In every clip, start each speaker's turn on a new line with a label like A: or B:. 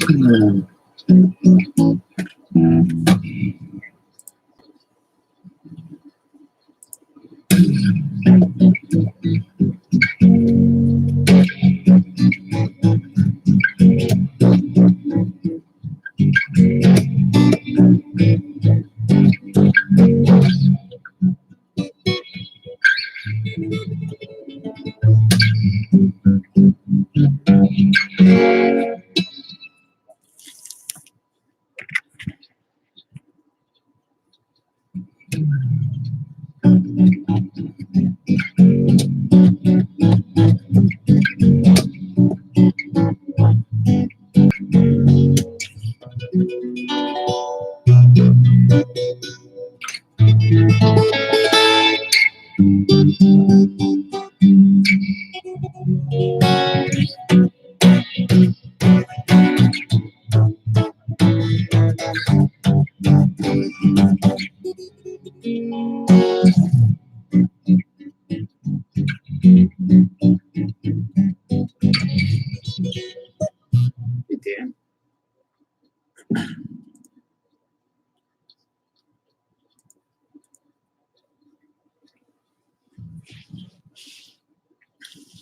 A: Dan.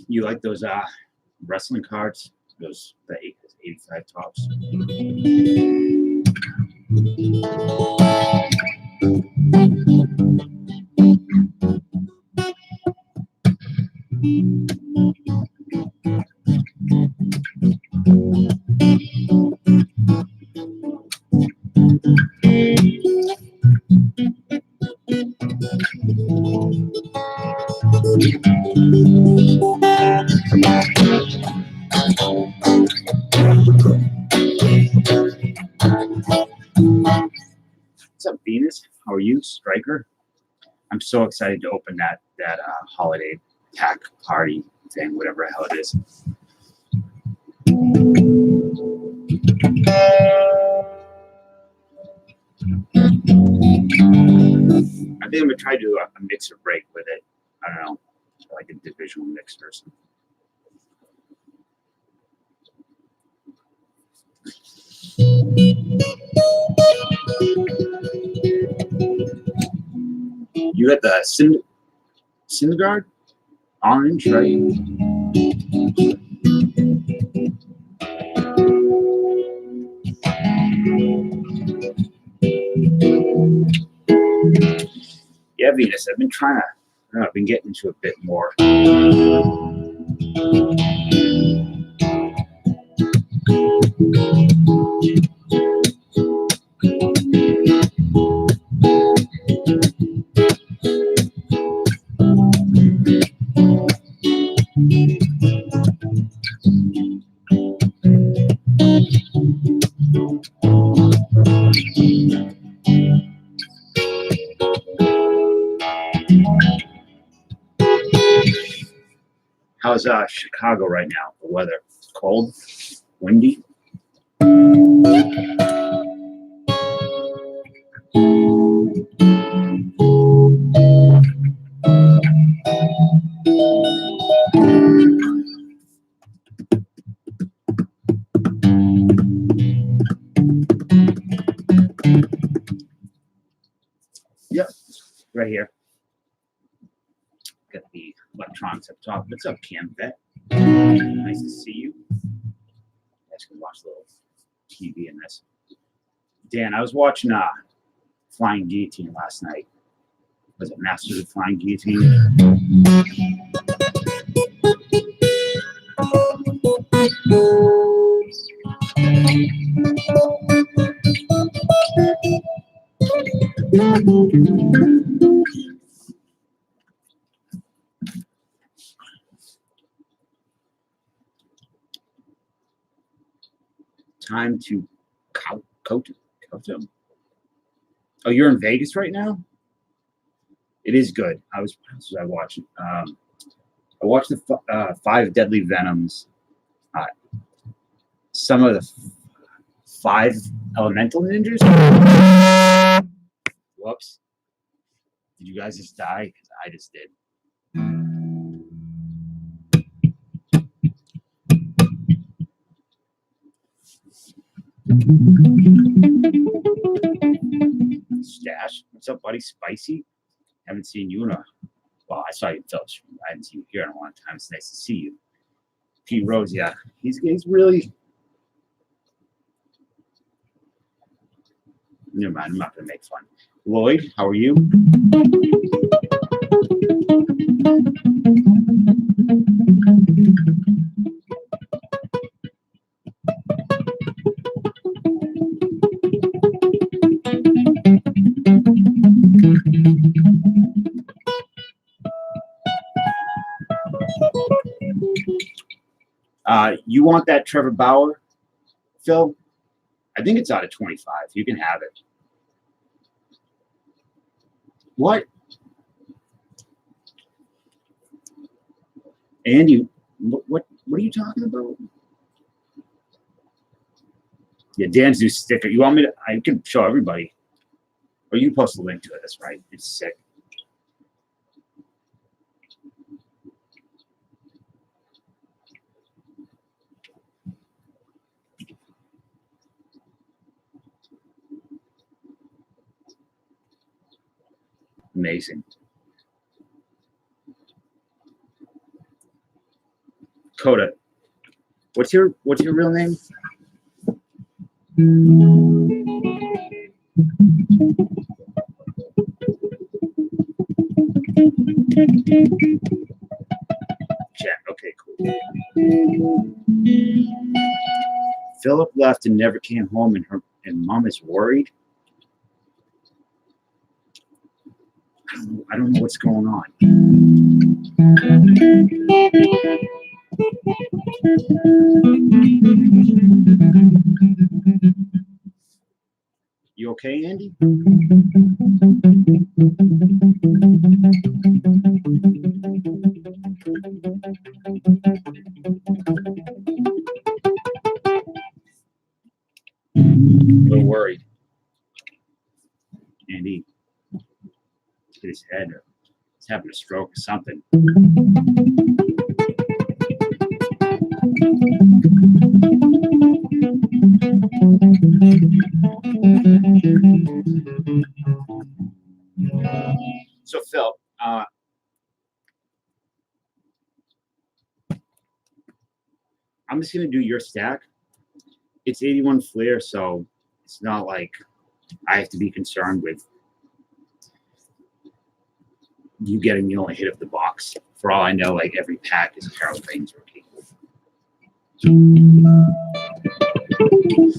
A: You like those wrestling cards? Those the 85 tops. What's up, Venus? How are you, Striker? I'm so excited to open that holiday pack party thing, whatever the hell it is. I think I'm gonna try to do a mixer break with it. I don't know, like a divisional mixer or something. You got the Syndergaard orange, right? Yeah, Venus. I've been trying to. I don't know, I've been getting into a bit more. How's Chicago right now? The weather? Cold? Windy? Yep, right here. Got the electronics up top. What's up, Cam Vet? Nice to see you. You guys can watch a little TV in this. Dan, I was watching Flying Guillotine last night. Was it Masters of Flying Guillotine? Time to coat him. Oh, you're in Vegas right now? It is good. I watched. I watched the 5 Deadly Venoms. Some of the 5 Elemental Ninjas. Whoops! Did you guys just die? Because I just did. Stash, what's up, buddy? Spicy. Haven't seen you in a. Well, I saw you in Phillips. I haven't seen you here in a long time. It's nice to see you. Pete Rose, yeah, he's really. Never mind, I'm not gonna make fun. Lloyd, how are you? You want that Trevor Bauer, Phil? I think it's out of 25. You can have it. What? Andy, what are you talking about? Yeah, Dan's new sticker. You want me to? I can show everybody. Or you post a link to it. That's right. It's sick. Amazing. Coda, what's your real name? Chat. Okay, cool. Philip left and never came home, and mom is worried. I don't know what's going on. You okay, Andy? A little worried. Andy hit his head, or he's having a stroke or something. So Phil, I'm just gonna do your stack. It's 81 Flair, so it's not like I have to be concerned with you getting the only hit of the box. For all I know, like every pack is a Harold Baines rookie.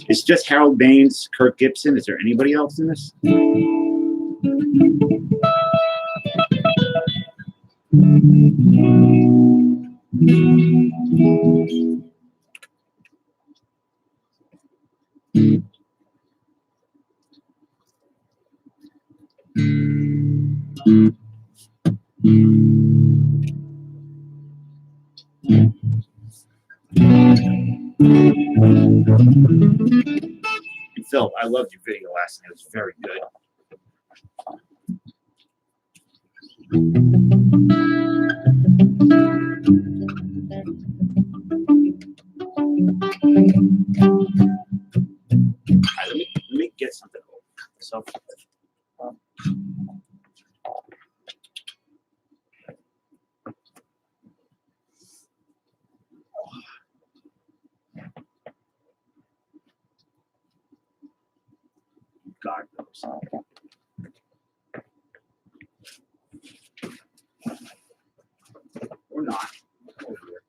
A: It's just Harold Baines, Kirk Gibson. Is there anybody else in this? And Phil, I loved your video last night. It was very good. Right, let me get something over. So, God knows. Or not. Over here.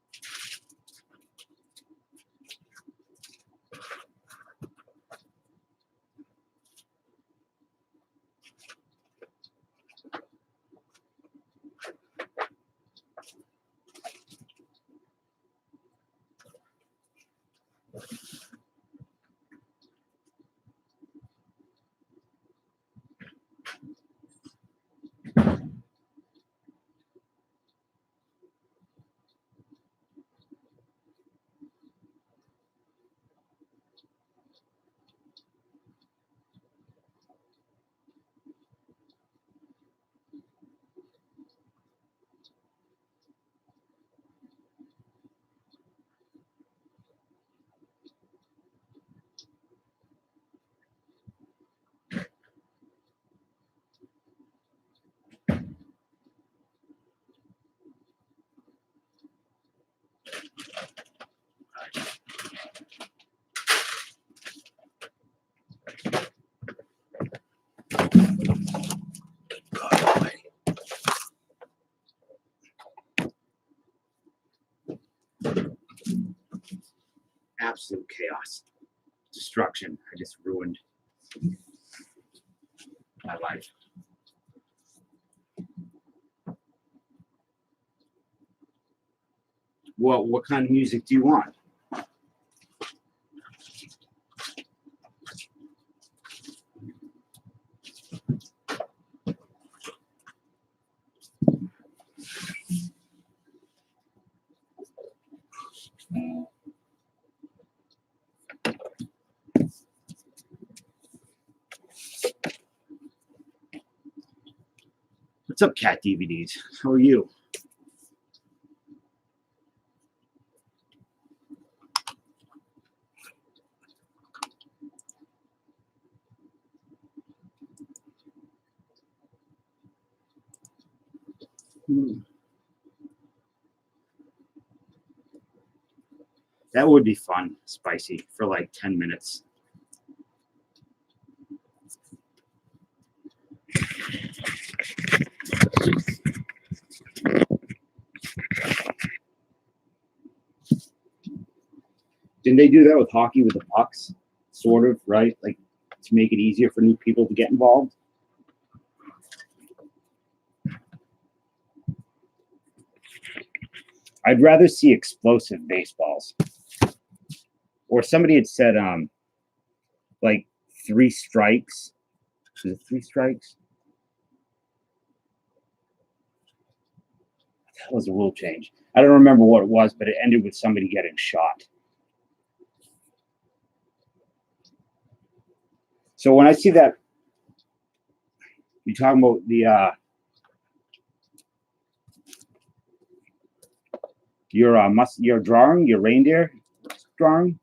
A: absolute chaos, destruction. I just ruined my life. Well, what kind of music do you want? What's up, Cat DVDs? How are you? That would be fun, spicy, for like 10 minutes. Didn't they do that with hockey with the pucks? Sort of, right? Like to make it easier for new people to get involved. I'd rather see explosive baseballs. Or somebody had said, like 3 strikes. Was it 3 strikes? That was a rule change. I don't remember what it was, but it ended with somebody getting shot. So when I see that, you're talking about the your drawing, your reindeer drawing.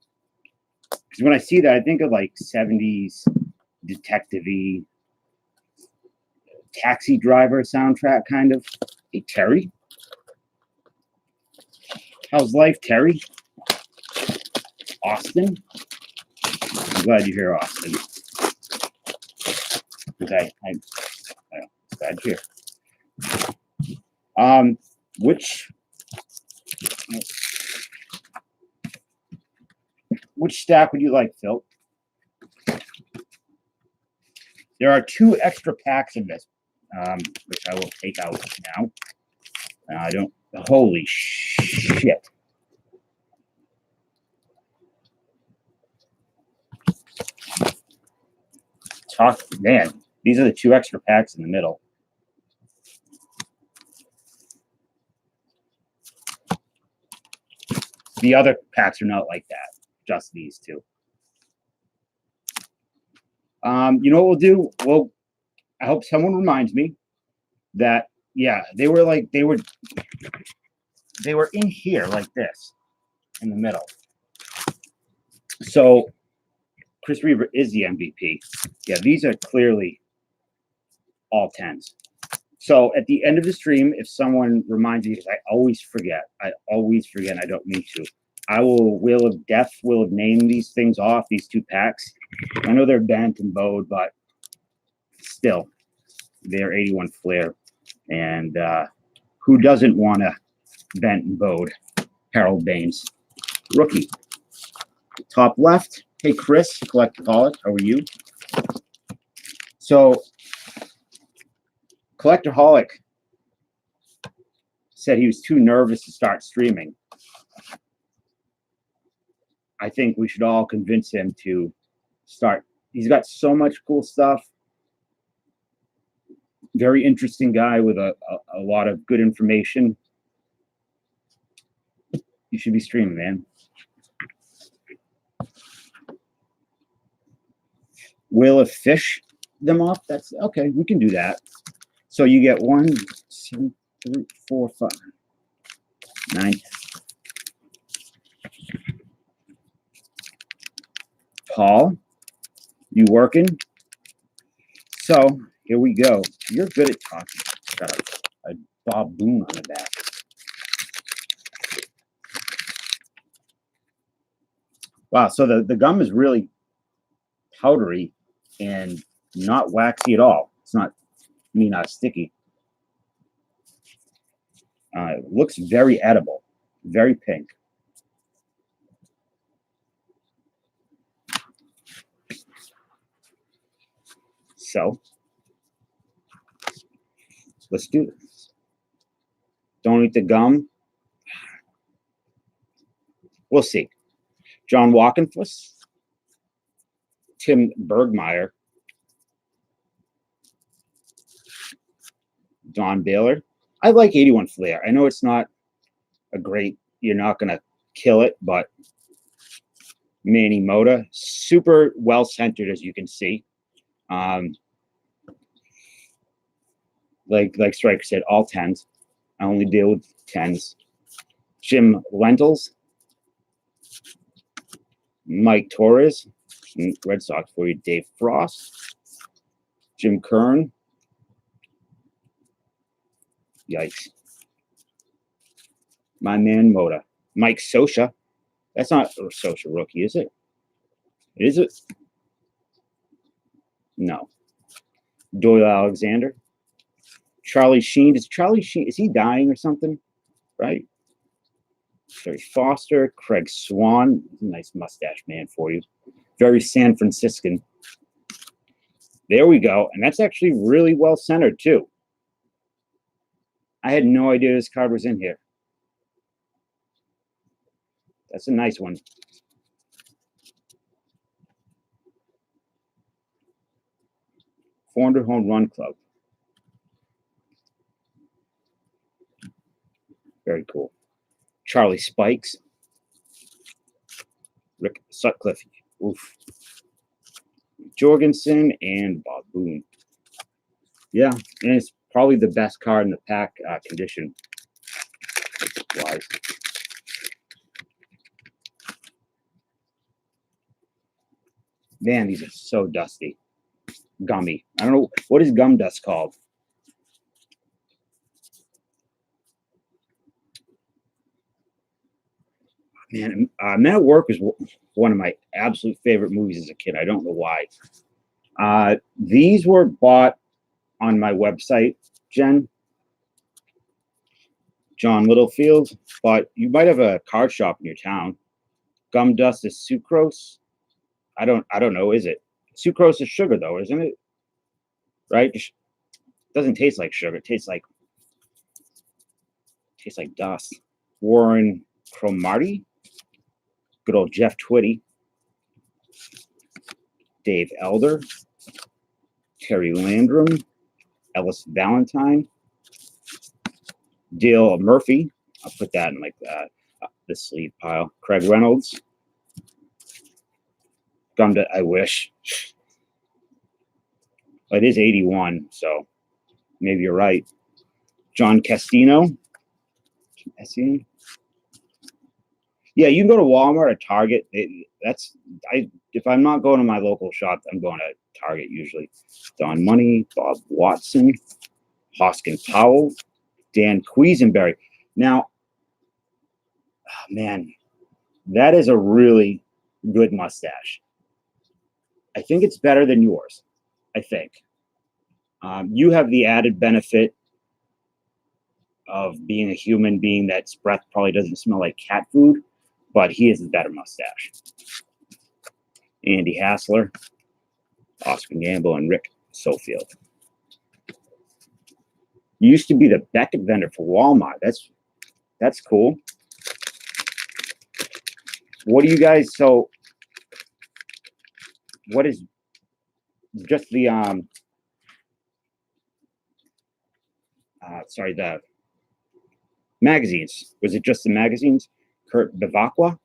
A: Because when I see that, I think of like 70s detective-y taxi driver soundtrack kind of. Hey, Terry. How's life, Terry? Austin? I'm glad you're here, Austin. Because I'm glad you're here. Which stack would you like, Phil? There are 2 extra packs of this, which I will take out now. I don't. Holy shit! Man, these are the 2 extra packs in the middle. The other packs are not like that. Just these 2. You know what we'll do? I hope someone reminds me that, yeah, they were in here like this in the middle. So Chris Reaver is the MVP. Yeah, these are clearly all 10s. So at the end of the stream, if someone reminds me, because I always forget, and I don't mean to, I will Wheel of Death, will have named these things off, these 2 packs. I know they're bent and bowed, but still, they're 81 Flair. And who doesn't want a bent and bowed Harold Baines rookie? Top left. Hey, Chris, Collectaholic, how are you? So, Collectaholic said he was too nervous to start streaming. I think we should all convince him to start. He's got so much cool stuff. Very interesting guy with a lot of good information. You should be streaming, man. Will it fish them off? That's okay. We can do that. So you get 1, 2, 3, 4, 5, 9. Paul, you working? So here we go. You're good at talking. Got a Bob Boone on the back. Wow. So the gum is really powdery and not waxy at all. It's not sticky. It looks very edible, very pink. So let's do this. Don't eat the gum. We'll see. John Walkenfuss, Tim Bergmeyer, Don Baylor. I like 81 Flair. I know it's not a great, you're not going to kill it, but Manny Mota, super well centered, as you can see. Like Striker said, all 10s. I only deal with 10s. Jim Lentels, Mike Torres, Red Sox for you. Dave Frost, Jim Kern. Yikes. My man Mota. Mike Scioscia. That's not a Scioscia rookie, is it? Is it? No. Doyle Alexander. Charlie Sheen. Is Charlie Sheen, is he dying or something? Right? Terry Foster. Craig Swan. Nice mustache man for you. Very San Franciscan. There we go. And that's actually really well centered, too. I had no idea this card was in here. That's a nice one. $400 home run club. Very cool. Charlie Spikes. Rick Sutcliffe. Oof. Jorgensen and Bob Boone. Yeah, and it's probably the best card in the pack condition wise. Man, these are so dusty. Gummy. I don't know. What is gum dust called? Man, Men at Work was one of my absolute favorite movies as a kid. I don't know why. These were bought on my website, Jen. John Littlefield. But you might have a card shop in your town. Gum dust is sucrose. I don't know, is it? Sucrose is sugar, though, isn't it? Right? It doesn't taste like sugar. It tastes like dust. Warren Cromartie. Good old Jeff Twitty. Dave Elder. Terry Landrum. Ellis Valentine. Dale Murphy. I'll put that in like the sleeve pile. Craig Reynolds. Gummed. I wish. It is 81, so maybe you're right. John Castino. Yeah, you can go to Walmart or Target. If I'm not going to my local shop, I'm going to Target usually. Don Money, Bob Watson, Hoskin Powell, Dan Quisenberry. Now, oh man, that is a really good mustache. I think it's better than yours. I think. You have the added benefit of being a human being that's breath probably doesn't smell like cat food, but he has a better mustache. Andy Hassler, Oscar Gamble, and Rick Sofield. You used to be the Beckett vendor for Walmart. That's cool. What do you guys, so what is just the the magazines? Was it just the magazines? Kurt Bevacqua,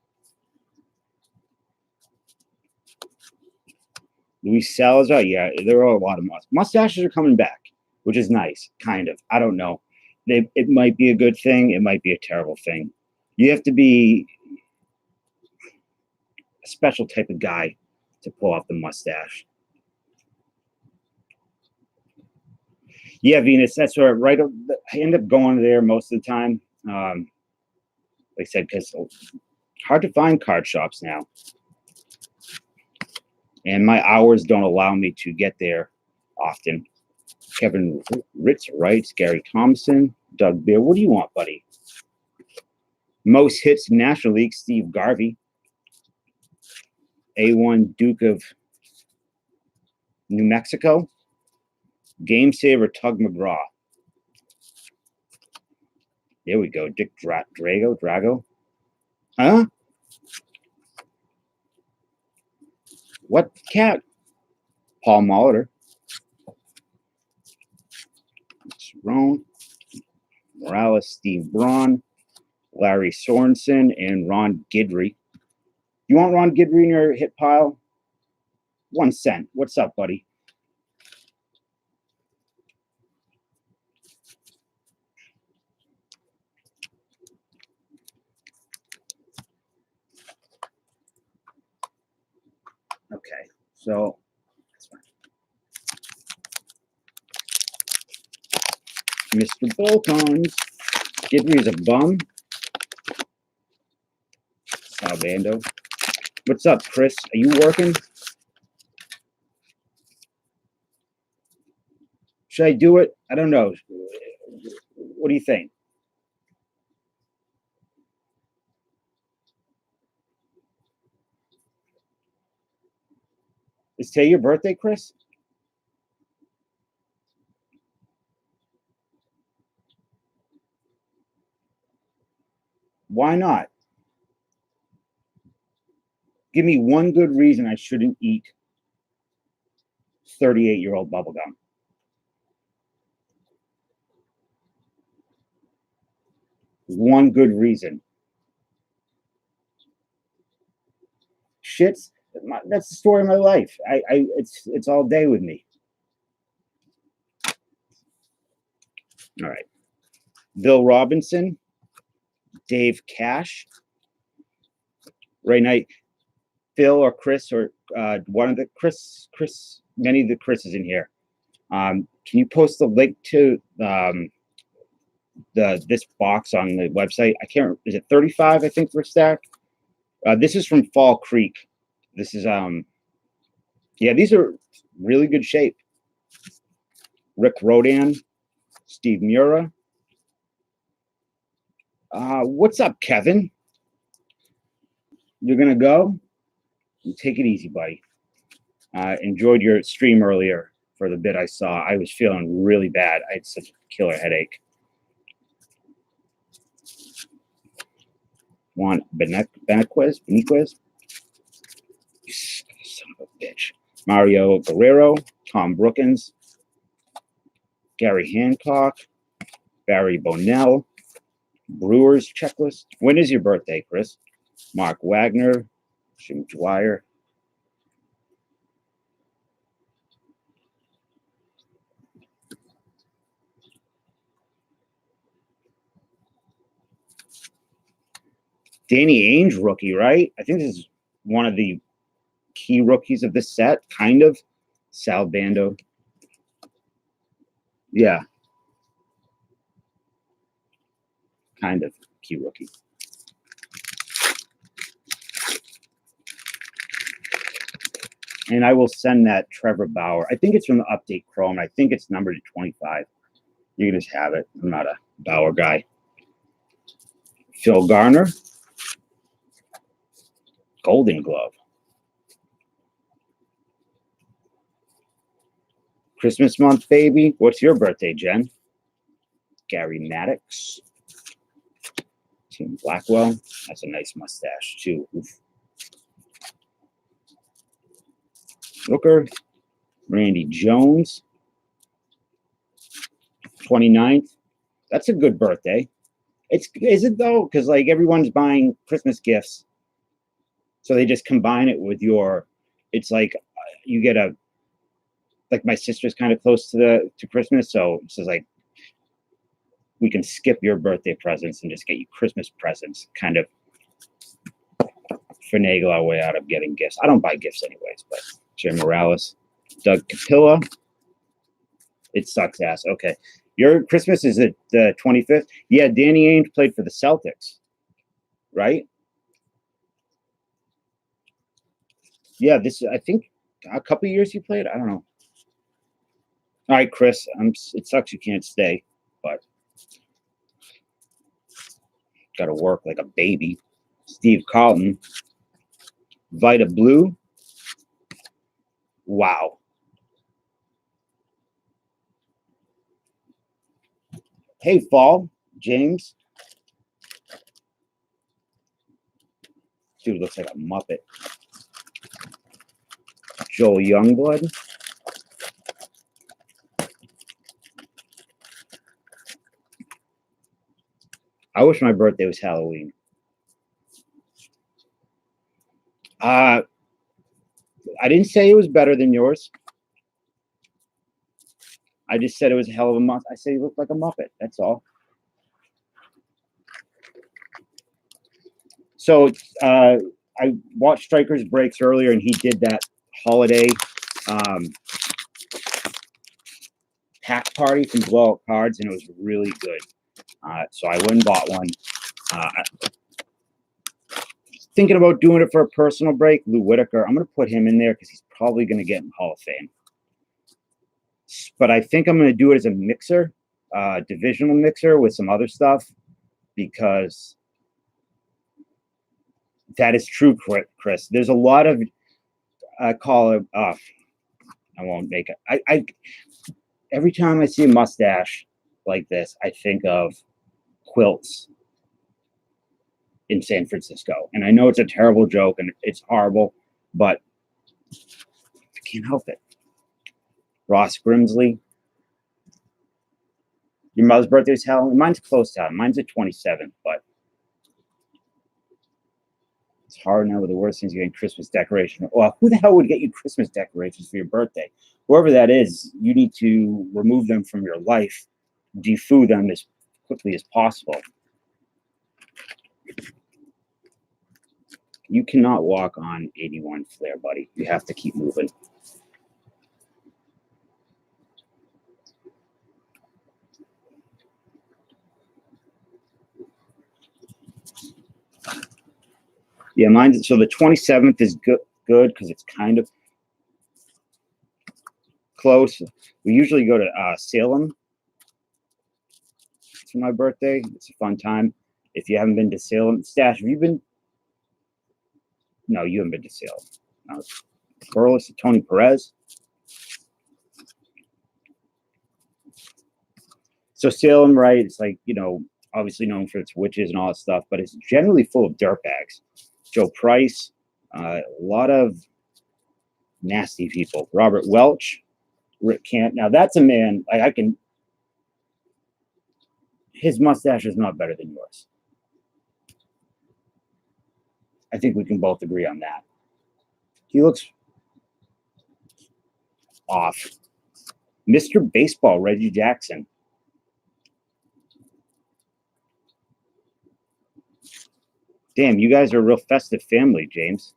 A: Luis Salazar. Yeah, there are a lot of mustaches are coming back, which is nice, kind of. I don't know. It might be a good thing. It might be a terrible thing. You have to be a special type of guy to pull off the mustache. Yeah, Venus, that's where I end up going there most of the time. Like I said, because hard to find card shops now. And my hours don't allow me to get there often. Kevin Ritz writes, Gary Thompson, Doug Beer. What do you want, buddy? Most hits National League, Steve Garvey. A1 Duke of New Mexico. Game Saver Tug McGraw. There we go. Dick Drago. Huh? What cat? Paul Molitor. Ron. Morales, Steve Braun, Larry Sorensen, and Ron Guidry. You want Ron Guidry in your hit pile? 1 cent. What's up, buddy? Okay, so that's fine. Mr. Boltons. Guidry is a bum. Salvando. What's up, Chris? Are you working? Should I do it? I don't know. What do you think? Is today your birthday, Chris? Why not? Give me one good reason I shouldn't eat 38-year-old bubblegum. One good reason. Shits. That's the story of my life. It's all day with me. All right. Bill Robinson, Dave Cash, Ray Knight, Phil or Chris or one of the Chris, many of the Chris's in here. Can you post the link to this box on the website? I can't. Is it 35? I think for a stack. This is from Fall Creek. This is yeah. These are really good shape. Rick Rodan, Steve Mura. What's up, Kevin? You're gonna go? Take it easy, buddy. Enjoyed your stream earlier for the bit I saw. I was feeling really bad. I had such a killer headache. Juan Benequez? You son of a bitch. Mario Guerrero, Tom Brookins, Gary Hancock, Barry Bonnell, Brewers checklist. When is your birthday, Chris? Mark Wagner, Jim Dwyer. Danny Ainge rookie, right? I think this is one of the key rookies of this set, kind of. Sal Bando. Yeah. Kind of key rookie. And I will send that Trevor Bauer. I think it's from the Update Chrome. I think it's numbered to 25. You can just have it. I'm not a Bauer guy. Phil Garner. Golden Glove. Christmas month, baby. What's your birthday, Jen? Gary Maddox. Tim Blackwell. That's a nice mustache, too. Oof. Rooker. Randy Jones. 29th. That's a good birthday. Is it though? Because like everyone's buying Christmas gifts, so they just combine it with your. It's like you get a. Like my sister's kind of close to Christmas, so it's just like we can skip your birthday presents and just get you Christmas presents. Kind of finagle our way out of getting gifts. I don't buy gifts anyways, but Jim Morales, Doug Capilla. It sucks ass. Okay. Your Christmas is the 25th? Yeah, Danny Ainge played for the Celtics, right? Yeah, I think a couple of years he played. I don't know. All right, Chris, it sucks you can't stay, but got to work like a baby. Steve Carlton, Vita Blue. Wow. Hey, Fall, James. Dude looks like a Muppet. Joel Youngblood. I wish my birthday was Halloween. I didn't say it was better than yours. I just said it was a hell of a month. I said you looked like a Muppet. That's all. So I watched Strikers Breaks earlier, and he did that holiday pack party from Blowout Cards, and it was really good. So I went and bought one. Thinking about doing it for a personal break. Lou Whitaker, I'm going to put him in there because he's probably going to get in Hall of Fame. But I think I'm going to do it as a mixer, divisional mixer with some other stuff, because that is true, Chris. There's a lot of, I call it, I won't make it. I every time I see a mustache like this, I think of quilts in San Francisco. And I know it's a terrible joke and it's horrible, but I can't help it. Ross Grimsley. Your mother's birthday is Halloween. Mine's close to. Mine's the 27th, but it's hard now with the worst things getting Christmas decoration. Well, who the hell would get you Christmas decorations for your birthday? Whoever that is, you need to remove them from your life, defoo them as quickly as possible. You cannot walk on 81 Flair, buddy. You have to keep moving. Yeah, mine. So the 27th is good because it's kind of close. We usually go to Salem for my birthday. It's a fun time. If you haven't been to Salem, Stash, have you been? No, you haven't been to Salem. No. Perlis, Tony Perez. So Salem, right? It's like, obviously known for its witches and all that stuff, but it's generally full of dirtbags. Joe Price, a lot of nasty people. Robert Welch, Rick Camp. Now that's a man, his mustache is not better than yours. I think we can both agree on that. He looks off. Mr. Baseball, Reggie Jackson. Damn, you guys are a real festive family, James.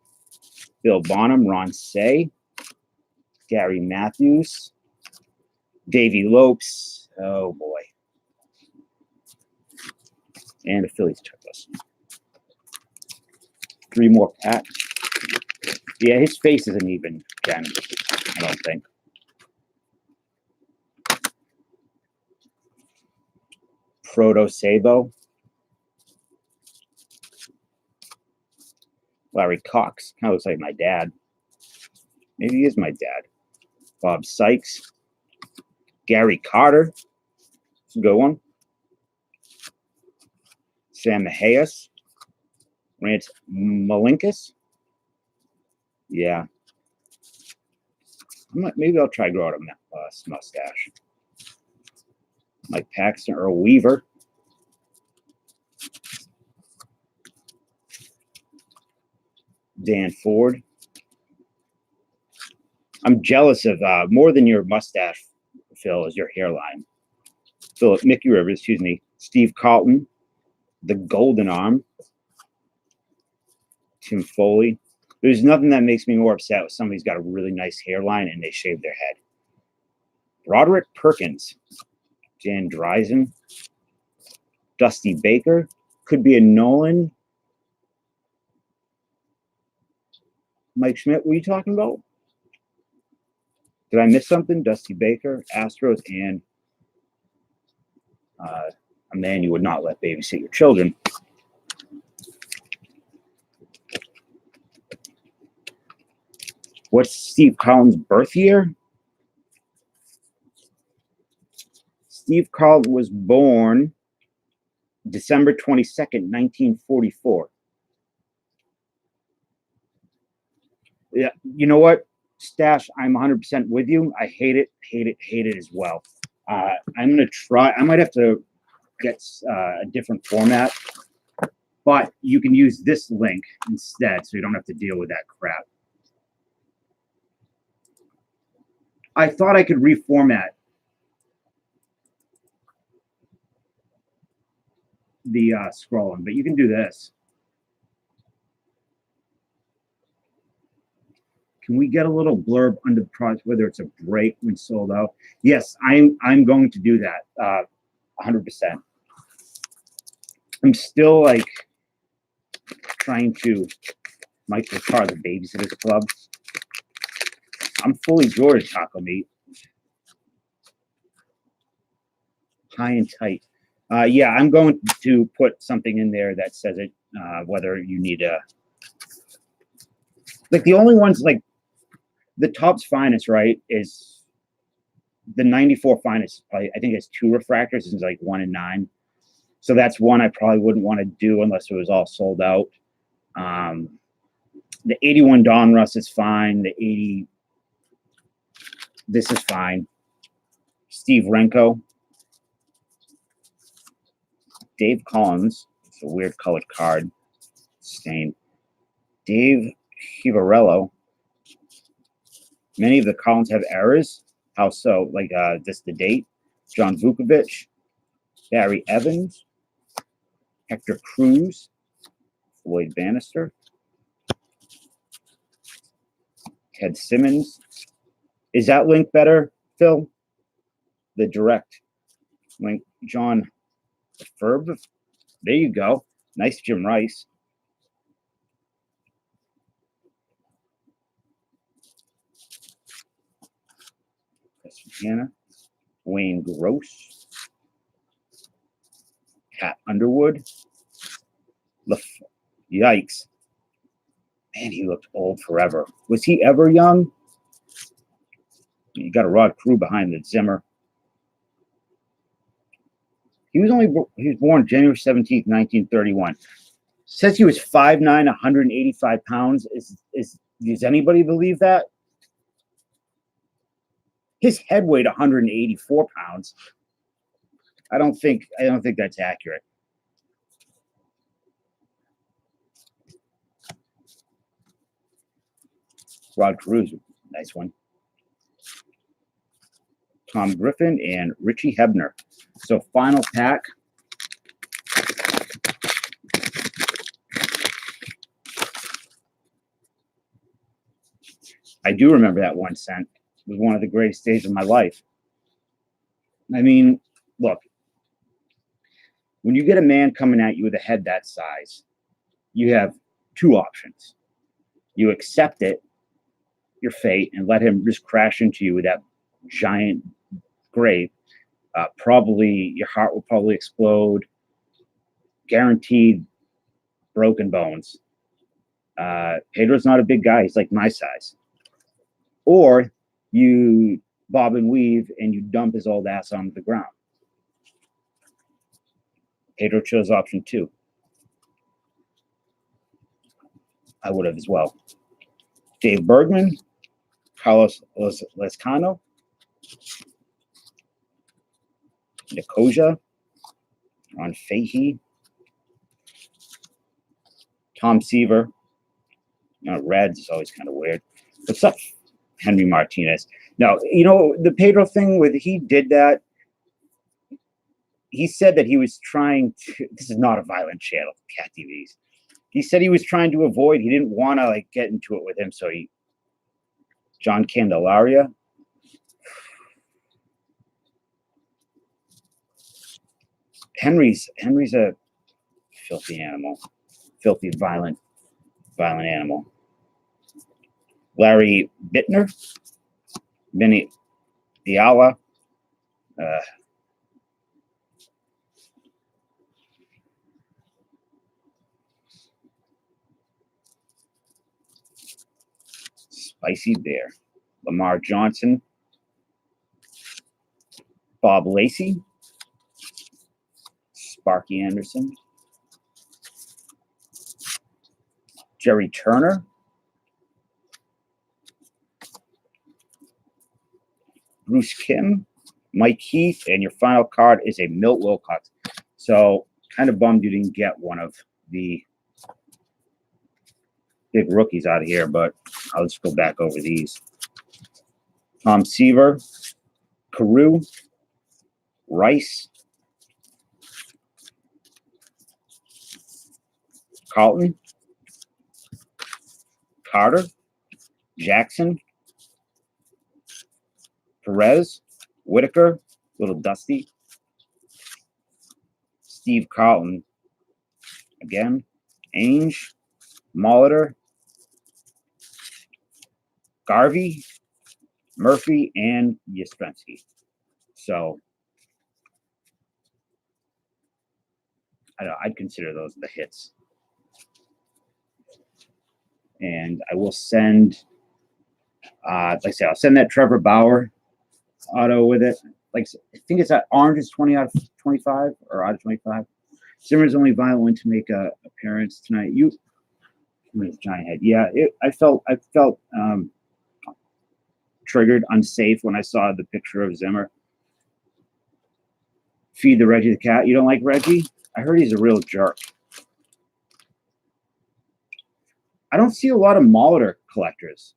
A: Bill Bonham, Ron Say, Gary Matthews, Davey Lopes. Oh, boy. And the Phillies took us. 3 more packs. Yeah, his face isn't even, Jen. I don't think. Proto Sabo. Larry Cox. Kind of looks like my dad. Maybe he is my dad. Bob Sykes. Gary Carter. It's a good one. Sam Mahias. Rance Malinkus. Yeah. Maybe I'll try grow out a mustache. Mike Paxton, Earl Weaver. Dan Ford. I'm jealous of more than your mustache, Phil, is your hairline. Mickey Rivers, excuse me. Steve Carlton. The Golden Arm. Tim Foley. There's nothing that makes me more upset with somebody's got a really nice hairline and they shave their head. Roderick Perkins. Jan Dreisen. Dusty Baker. Could be a Nolan. Mike Schmidt, what are you talking about? Did I miss something? Dusty Baker, Astros, and a man you would not let babysit your children. What's Steve Collins' birth year? Steve Carlton was born December 22nd, 1944. Yeah, you know what, Stash? I'm 100% with you. I hate it as well. I'm gonna try. I might have to get a different format, but you can use this link instead, so you don't have to deal with that crap. I thought I could reformat the scrolling, but you can do this. Can we get a little blurb under the product, whether it's a break when sold out? Yes, I'm going to do that 100%. I'm still like trying to Michael Carr, the Babysitters Club. I'm fully Jorted taco meat. High and tight. Yeah, I'm going to put something in there that says it, whether you need a, like the only ones, like the Topps Finest, right, is the 94 Finest. I think it's 2 refractors. It's like 1 in 9. So that's one I probably wouldn't want to do unless it was all sold out. The 81 Donruss is fine. The 80, this is fine. Steve Renko. Dave Collins. It's a weird colored card. Stain. Dave Chivarello. Many of the Collins have errors. How so? Like just the date. John Vukovic. Barry Evans. Hector Cruz. Floyd Bannister. Ted Simmons. Is that link better, Phil? The direct link. John Ferb. There you go. Nice Jim Rice. Hannah. Wayne Gross. Pat Underwood. Yikes. Man, he looked old forever. Was he ever young? You got a Rod Crew behind the Zimmer. He was born January 17th, 1931. Says he was 5'9", 185 pounds. Does anybody believe that? His head weighed 184 pounds. I don't think that's accurate. Rod Cruz, nice one. Tom Griffin and Richie Hebner. So final pack. I do remember that 1 cent. It was one of the greatest days of my life. I mean, look, when you get a man coming at you with a head that size, you have 2 options. You accept it, your fate, and let him just crash into you with that giant grave. Probably your heart will probably explode. Guaranteed broken bones. Pedro's not a big guy. He's like my size. Or you bob and weave and you dump his old ass onto the ground. Pedro chose option 2. I would have as well. Dave Bergman, Carlos Lescano, Nicosia, Ron Fahey, Tom Seaver. Reds is always kind of weird. What's up, Henry Martinez? No, the Pedro thing with he did that. He said that he was trying to. This is not a violent channel, Cat TVs. He said he was trying to avoid. He didn't want to get into it with him, so he. John Candelaria. Henry's a filthy animal, filthy violent animal. Larry Bittner, Vinny Diala, Spicy Bear, Lamar Johnson, Bob Lacey, Sparky Anderson, Jerry Turner, Bruce Kim, Mike Heath, and your final card is a Milt Wilcox. So kind of bummed you didn't get one of the big rookies out of here, but I'll just go back over these. Tom Seaver, Carew, Rice, Carlton, Carter, Jackson, Perez, Whitaker, Little Dusty, Steve Carlton, again, Ainge, Molitor, Garvey, Murphy, and Yastrzemski. So I'd consider those the hits. And I will send, like I said, I'll send that Trevor Bauer auto with it. Like I think it's at orange is 20 out of 25 or out of 25. Zimmer's only violent win to make a appearance tonight. Giant head. Yeah, I felt triggered, unsafe when I saw the picture of Zimmer. Feed the Reggie the cat. You don't like Reggie? I heard he's a real jerk. I don't see a lot of Molitor collectors.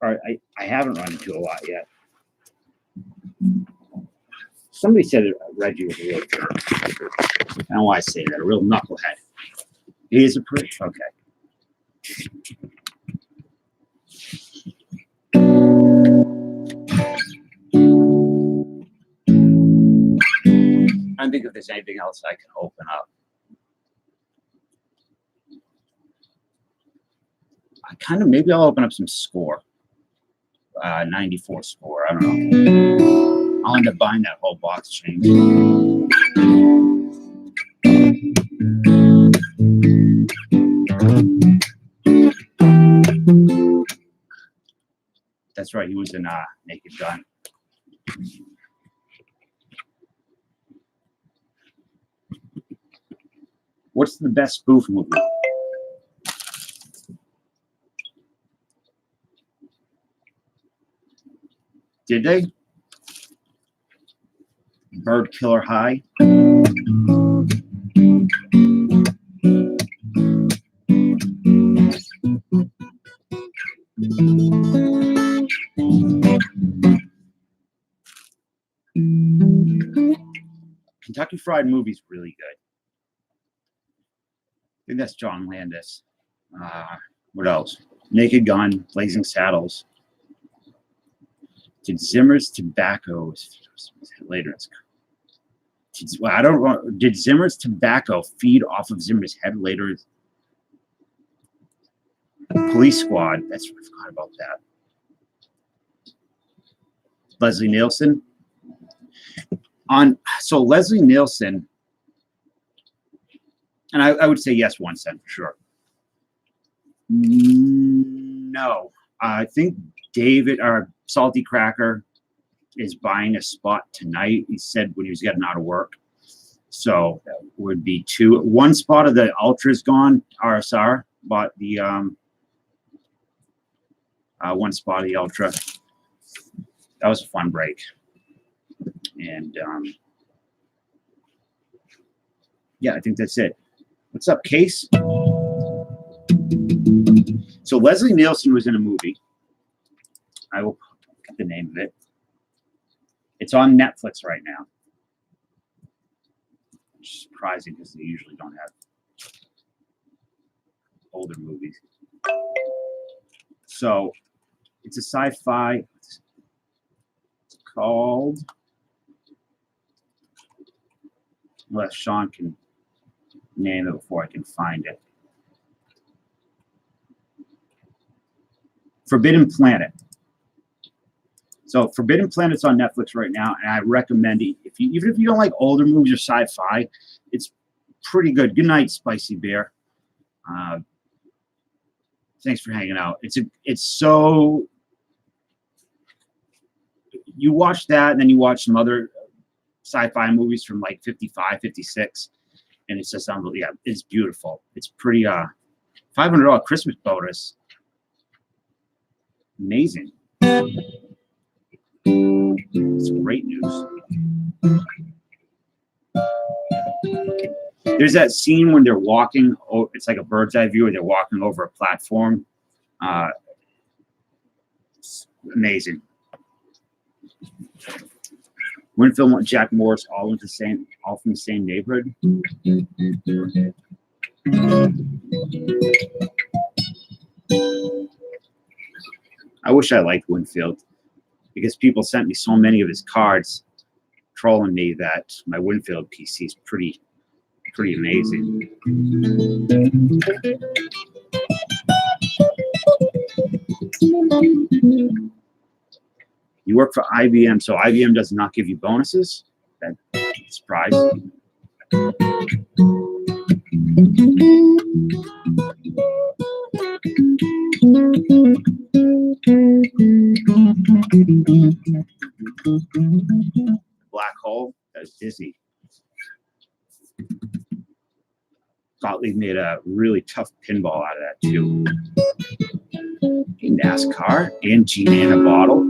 A: Or I haven't run into a lot yet. Somebody said Reggie was a real jerk. I don't know why I say that. A real knucklehead. He is a prick. Okay. I don't think if there's anything else I can open up. Maybe I'll open up some score. 94 score. I don't know. I'll end up buying that whole box change. That's right. He was in Naked Gun. What's the best spoof movie? Did they? Bird Killer High. Kentucky Fried Movie's really good. I think that's John Landis. What else? Naked Gun, Blazing Saddles. Did Zimmer's Tobacco later? Well, I don't know. Did Zimmer's Tobacco feed off of Zimmer's head later? Police Squad. I forgot about that. Leslie Nielsen. So Leslie Nielsen, and I would say yes, 1 cent for sure. No, I think David or Salty Cracker is buying a spot tonight. He said when he was getting out of work. So that would be 2. 1 spot of the Ultra's gone. RSR bought the 1 spot of the Ultra. That was a fun break. And yeah, I think that's it. What's up, Case? So Leslie Nielsen was in a movie. I will get the name of it. It's on Netflix right now. Which is surprising because they usually don't have older movies. So it's a sci-fi. It's called, unless Sean can name it before I can find it. Forbidden Planet. So Forbidden Planet's on Netflix right now, and I recommend it. Even if you don't like older movies or sci-fi, it's pretty good. Good night, Spicy Bear. Thanks for hanging out. It's so, you watch that, and then you watch some other sci-fi movies from like 55, 56. And it's just unbelievable. Yeah, it's beautiful. It's pretty $500 Christmas bonus. Amazing. It's great news. There's that scene when they're walking. Oh, it's like a bird's eye view where they're walking over a platform. It's amazing. Winfield, Jack Morris, all from the same neighborhood. I wish I liked Winfield because people sent me so many of his cards trolling me that my Winfield PC is pretty amazing. You work for IBM, so IBM does not give you bonuses? That surprise. Black hole, that's dizzy. Gottlieb made a really tough pinball out of that too. NASCAR and Gina in a bottle.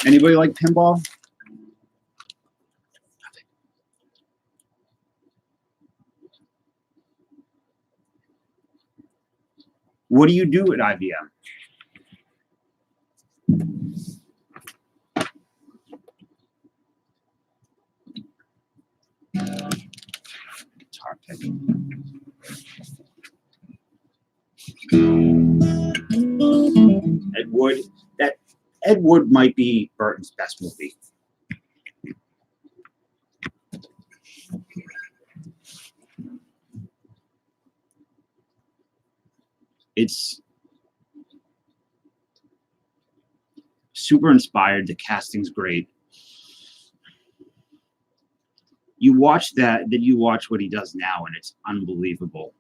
A: Anybody like pinball? What do you do at IBM? Guitar picking. Ed Wood. That Ed Wood might be Burton's best movie. It's super inspired. The casting's great. You watch that, then you watch what he does now, and it's unbelievable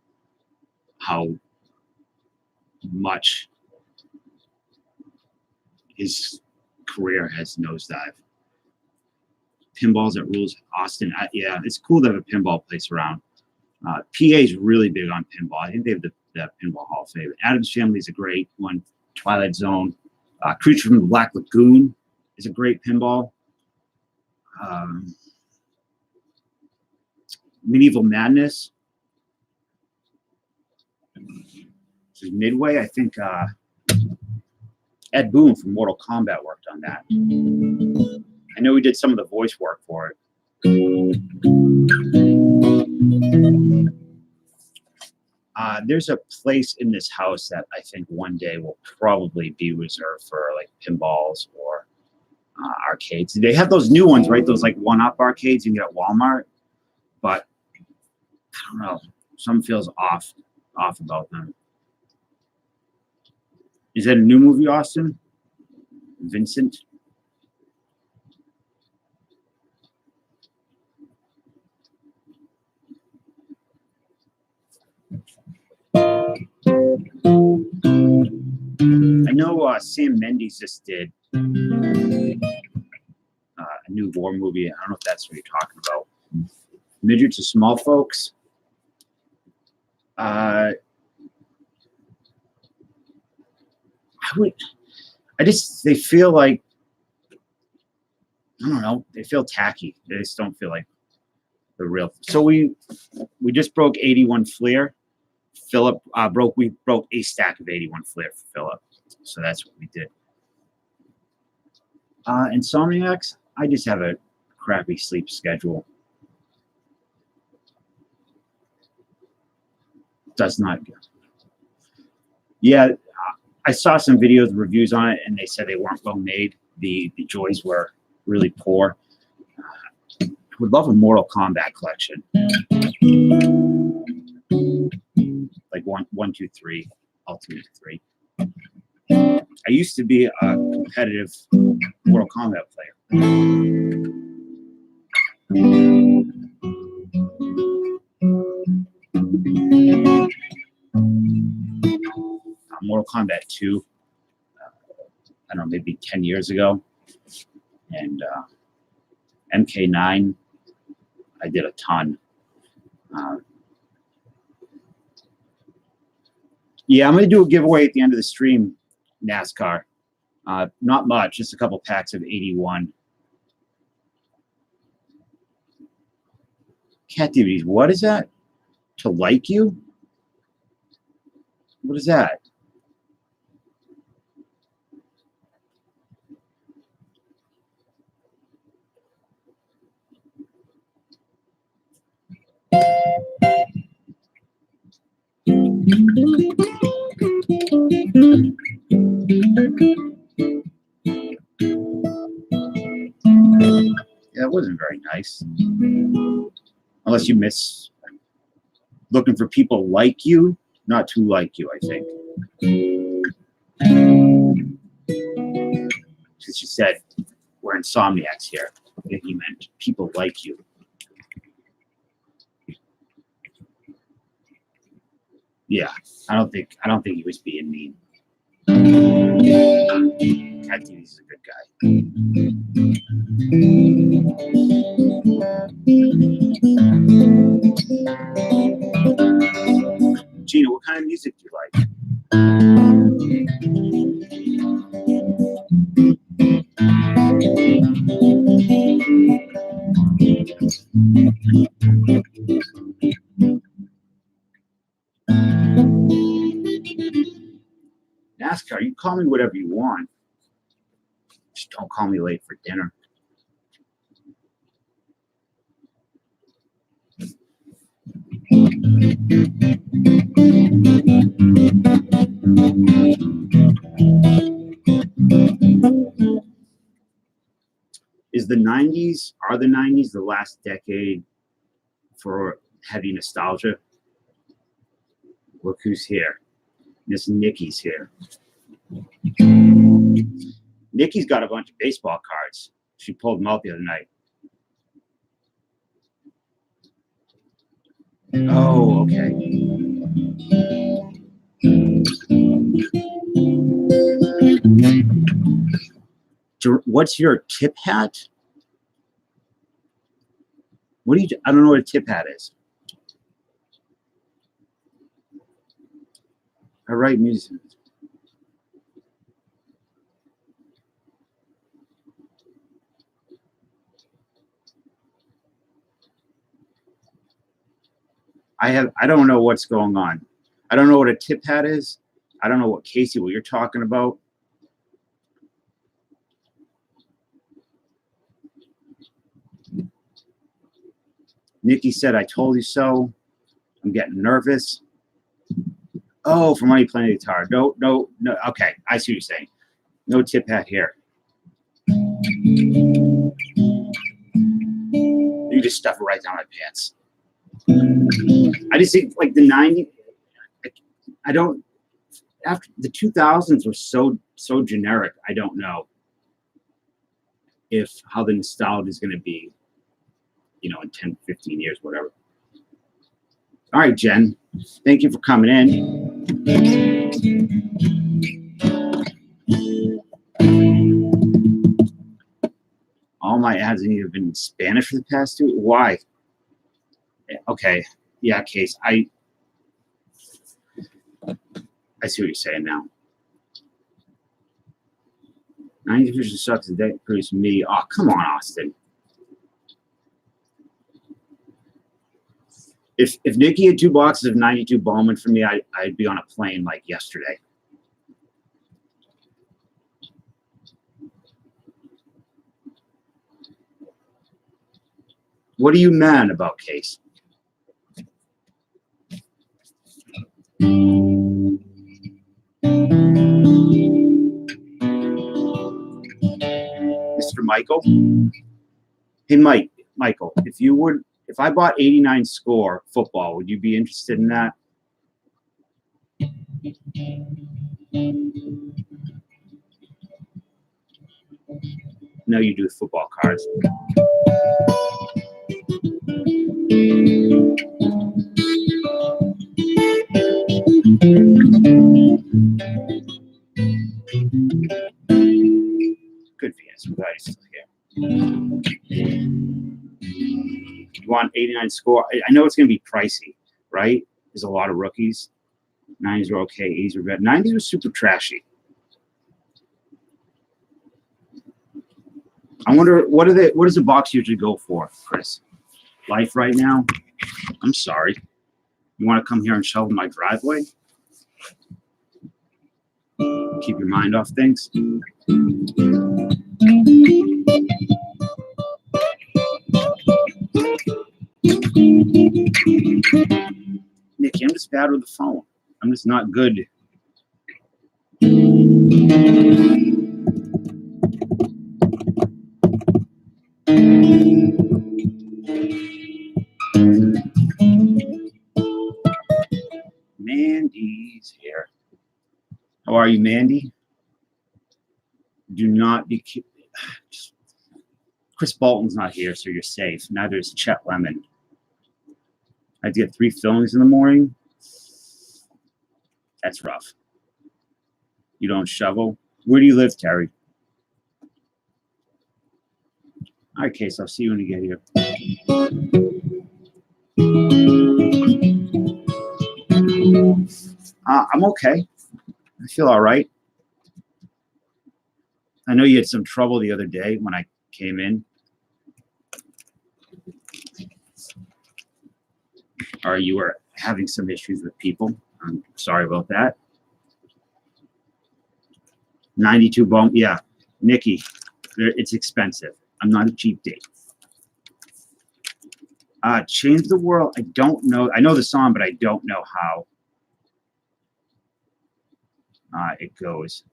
A: how much his career has nosedived. Pinballs at Rules Austin. Yeah, it's cool to have a pinball place around. PA is really big on pinball. I think they have the Pinball Hall of Fame. Addams Family is a great one. Twilight Zone. Creature from the Black Lagoon is a great pinball. Medieval Madness. This is Midway. I think Ed Boon from Mortal Kombat worked on that. I know he did some of the voice work for it. There's a place in this house that I think one day will probably be reserved for like pinballs or arcades. They have those new ones, right? Those like one-up arcades you can get at Walmart. But I don't know. Something feels off about them. Is that a new movie, Austin? Vincent? I know Sam Mendes just did a new war movie. I don't know if that's what you're talking about. Midgets or Small Folks. They feel like, I don't know, they feel tacky. They just don't feel like the real. So we just broke 81 Fleer. Philip we broke a stack of 81 Fleer for Philip. So that's what we did. Insomniacs, I just have a crappy sleep schedule. Does not go. Yeah, I saw some videos, reviews on it, and they said they weren't well made. The joys were really poor. I would love a Mortal Kombat collection. Like 1, 2, 3, Ultimate 3. I used to be a competitive Mortal Kombat player. Mortal Kombat 2. I don't know, maybe 10 years ago. And MK9, I did a ton. Yeah, I'm going to do a giveaway at the end of the stream, NASCAR. Not much, just a couple packs of 81. Cat DVDs, what is that? To like you? What is that? Yeah, it wasn't very nice. Unless you miss looking for people like you, not to like you, I think. Because she said, we're insomniacs here. I think he meant people like you. Yeah, I don't think he was being mean. I think he's a good guy. Gina, what kind of music do you like? NASCAR, you call me whatever you want. Just don't call me late for dinner. Are the 90s the last decade for heavy nostalgia? Look who's here. Miss Nikki's here. Nikki's got a bunch of baseball cards. She pulled them out the other night. Oh, okay. What's your tip hat? What do you? I don't know what a tip hat is. I write music. I don't know what's going on. I don't know what a tip hat is. I don't know what Casey, what you're talking about. Nikki said, I told you so. I'm getting nervous. Oh, for money, playing guitar. No. Okay, I see what you're saying. No tip hat here. You just stuff it right down my pants. I just think like the 90s, I don't, after the 2000s were so generic, I don't know how the nostalgia is going to be, in 10, 15 years, whatever. All right, Jen, thank you for coming in. All my ads have either been in Spanish for the past 2 weeks. Why? Okay, yeah, Case, I see what you're saying now. 90 Vision sucks. The day produced me. Oh, come on, Austin. If Nikki had 2 boxes of 92 Bowman for me, I'd be on a plane like yesterday. What are you mad about, Case? Mr. Michael? Hey, Michael, if I bought 89 Score football, would you be interested in that? No, you do football cards. You want 89 score? I know it's going to be pricey, right? There's a lot of rookies. 90s were okay. 80s were better. 90s were super trashy. I wonder what does the box usually go for, Chris? Life right now? I'm sorry. You want to come here and shovel my driveway? Keep your mind off things. Nicky, I'm just bad with the phone. I'm just not good. Mandy's here. How are you, Mandy? Do not be. Chris Bolton's not here, so you're safe. Neither is Chet Lemon. I had to get 3 fillings in the morning. That's rough. You don't shovel? Where do you live, Terry? All right, Case, I'll see you when you get here. I'm okay. I feel all right. I know you had some trouble the other day when I came in. Or you were having some issues with people. I'm sorry about that. 92 bone. Yeah, Nikki, it's expensive. I'm not a cheap date. Change the World. I don't know. I know the song, but I don't know how it goes.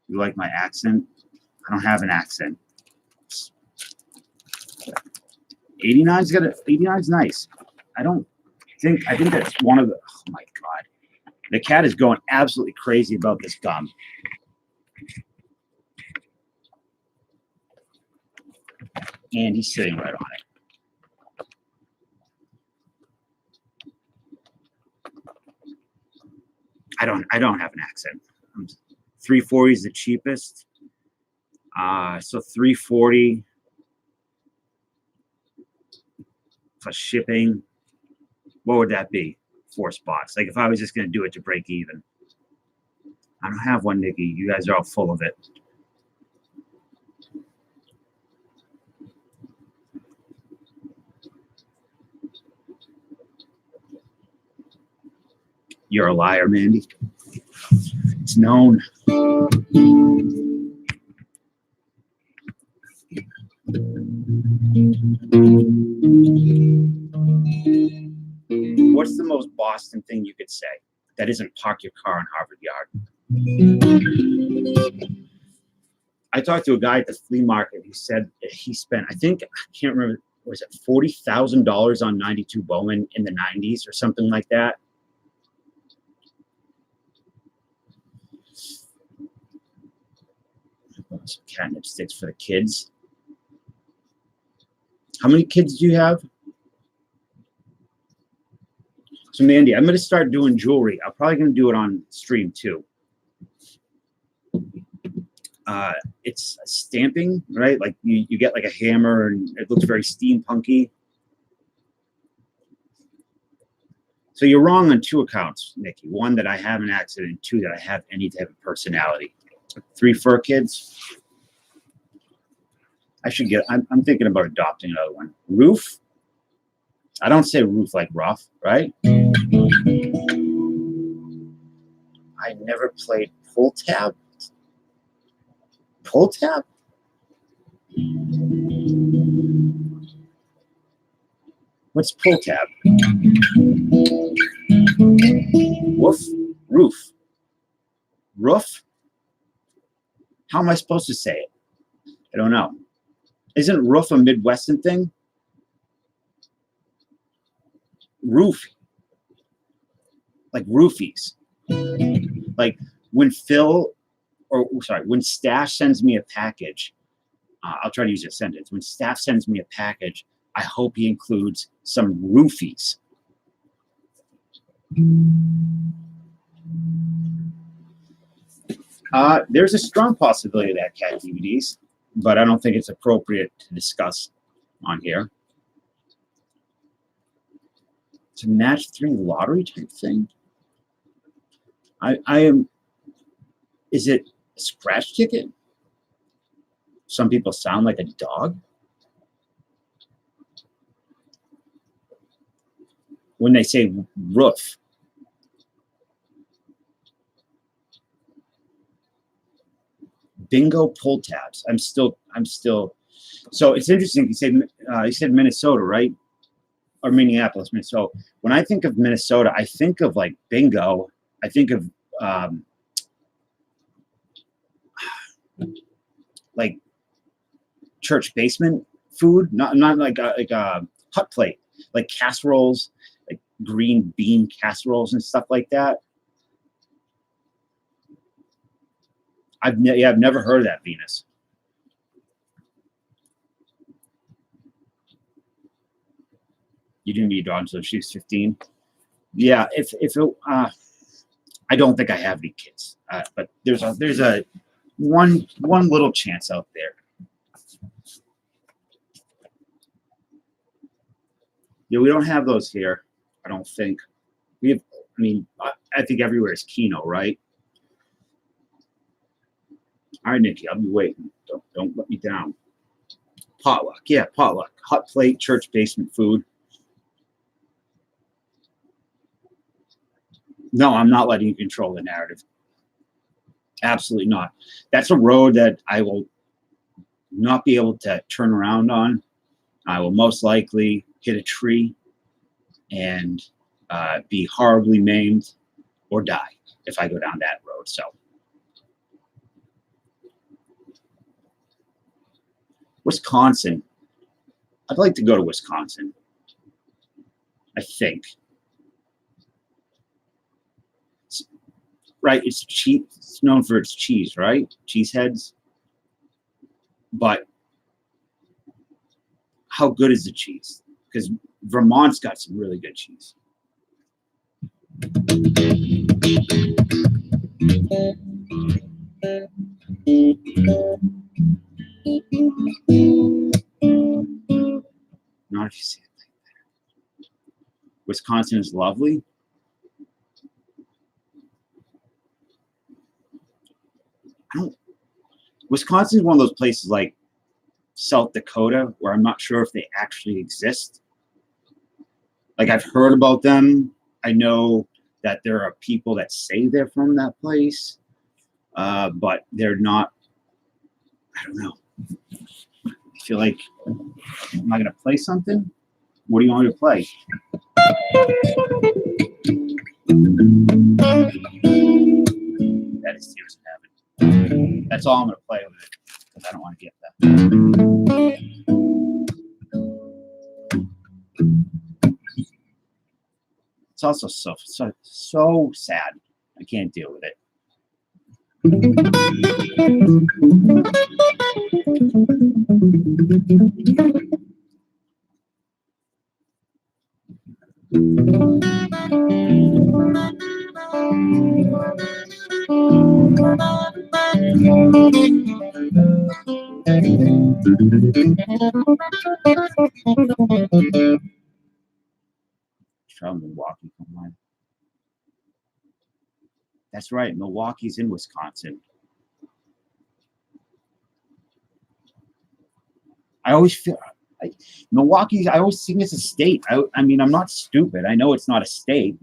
A: You like my accent? I don't have an accent. 89's got a 89's nice. I think that's one of the. Oh my God, the cat is going absolutely crazy about this gum. And he's sitting right on it. I don't have an accent. 340 is the cheapest. So 340 plus shipping. What would that be? 4 spots. Like if I was just going to do it to break even. I don't have one, Nikki. You guys are all full of it. You're a liar, Mandy. It's known. What's the most Boston thing you could say that isn't park your car in Harvard Yard? I talked to a guy at the flea market. He said he spent, I can't remember, was it $40,000 on 92 Bowman in the 90s or something like that? Some catnip sticks for the kids. How many kids do you have? So, Mandy, I'm going to start doing jewelry. I'm probably going to do it on stream too. It's stamping, right? Like you get like a hammer and it looks very steampunky. So you're wrong on 2 accounts, Nikki. 1, that I have an accent, and 2, that I have any type of personality. 3 fur kids. I should get, I'm thinking about adopting another one. Roof. I don't say roof like rough, right? I never played pull tab. Pull tab? What's pull tab? Woof? Roof. Roof? How am I supposed to say it? I don't know. Isn't roof a Midwestern thing? Roof. Like roofies. Like when when Stash sends me a package, I'll try to use a sentence. When Staff sends me a package, I hope he includes some roofies. There's a strong possibility of that, Cat DVDs. but I don't think it's appropriate to discuss on here. It's a match 3 lottery type thing. I am. Is it a scratch ticket? Some people sound like a dog. When they say roof. Bingo pull tabs. I'm still. So it's interesting. You said Minnesota, right? Or Minneapolis, Minnesota. When I think of Minnesota, I think of like bingo. I think of like church basement food, not like a hot plate, like casseroles, like green bean casseroles and stuff like that. I've never heard of that, Venus. You didn't meet your daughter until she was 15. Yeah, if it, I don't think I have any kids, but there's a one little chance out there. Yeah, we don't have those here. I don't think we have. I mean, I think everywhere is Keno, right? All right, Nikki, I'll be waiting. Don't let me down. Potluck, yeah, potluck. Hot plate, church basement food. No, I'm not letting you control the narrative. Absolutely not. That's a road that I will not be able to turn around on. I will most likely hit a tree and be horribly maimed or die if I go down that road. So, Wisconsin. I'd like to go to Wisconsin. I think. Right, it's cheese. It's known for its cheese, right? Cheeseheads. But how good is the cheese? Because Vermont's got some really good cheese. Not if you see it like that. Wisconsin is lovely. Wisconsin is one of those places like South Dakota where I'm not sure if they actually exist. Like I've heard about them. I know that there are people that say they're from that place, but they're not. I don't know. I feel like, am I going to play something? What do you want me to play? That is Tears in Heaven. That's all I'm going to play with it because I don't want to get that. It's also so sad. I can't deal with it. From Milwaukee, online. That's right. Milwaukee's in Wisconsin. I always feel Milwaukee. I always think it's a state. I mean, I'm not stupid. I know it's not a state.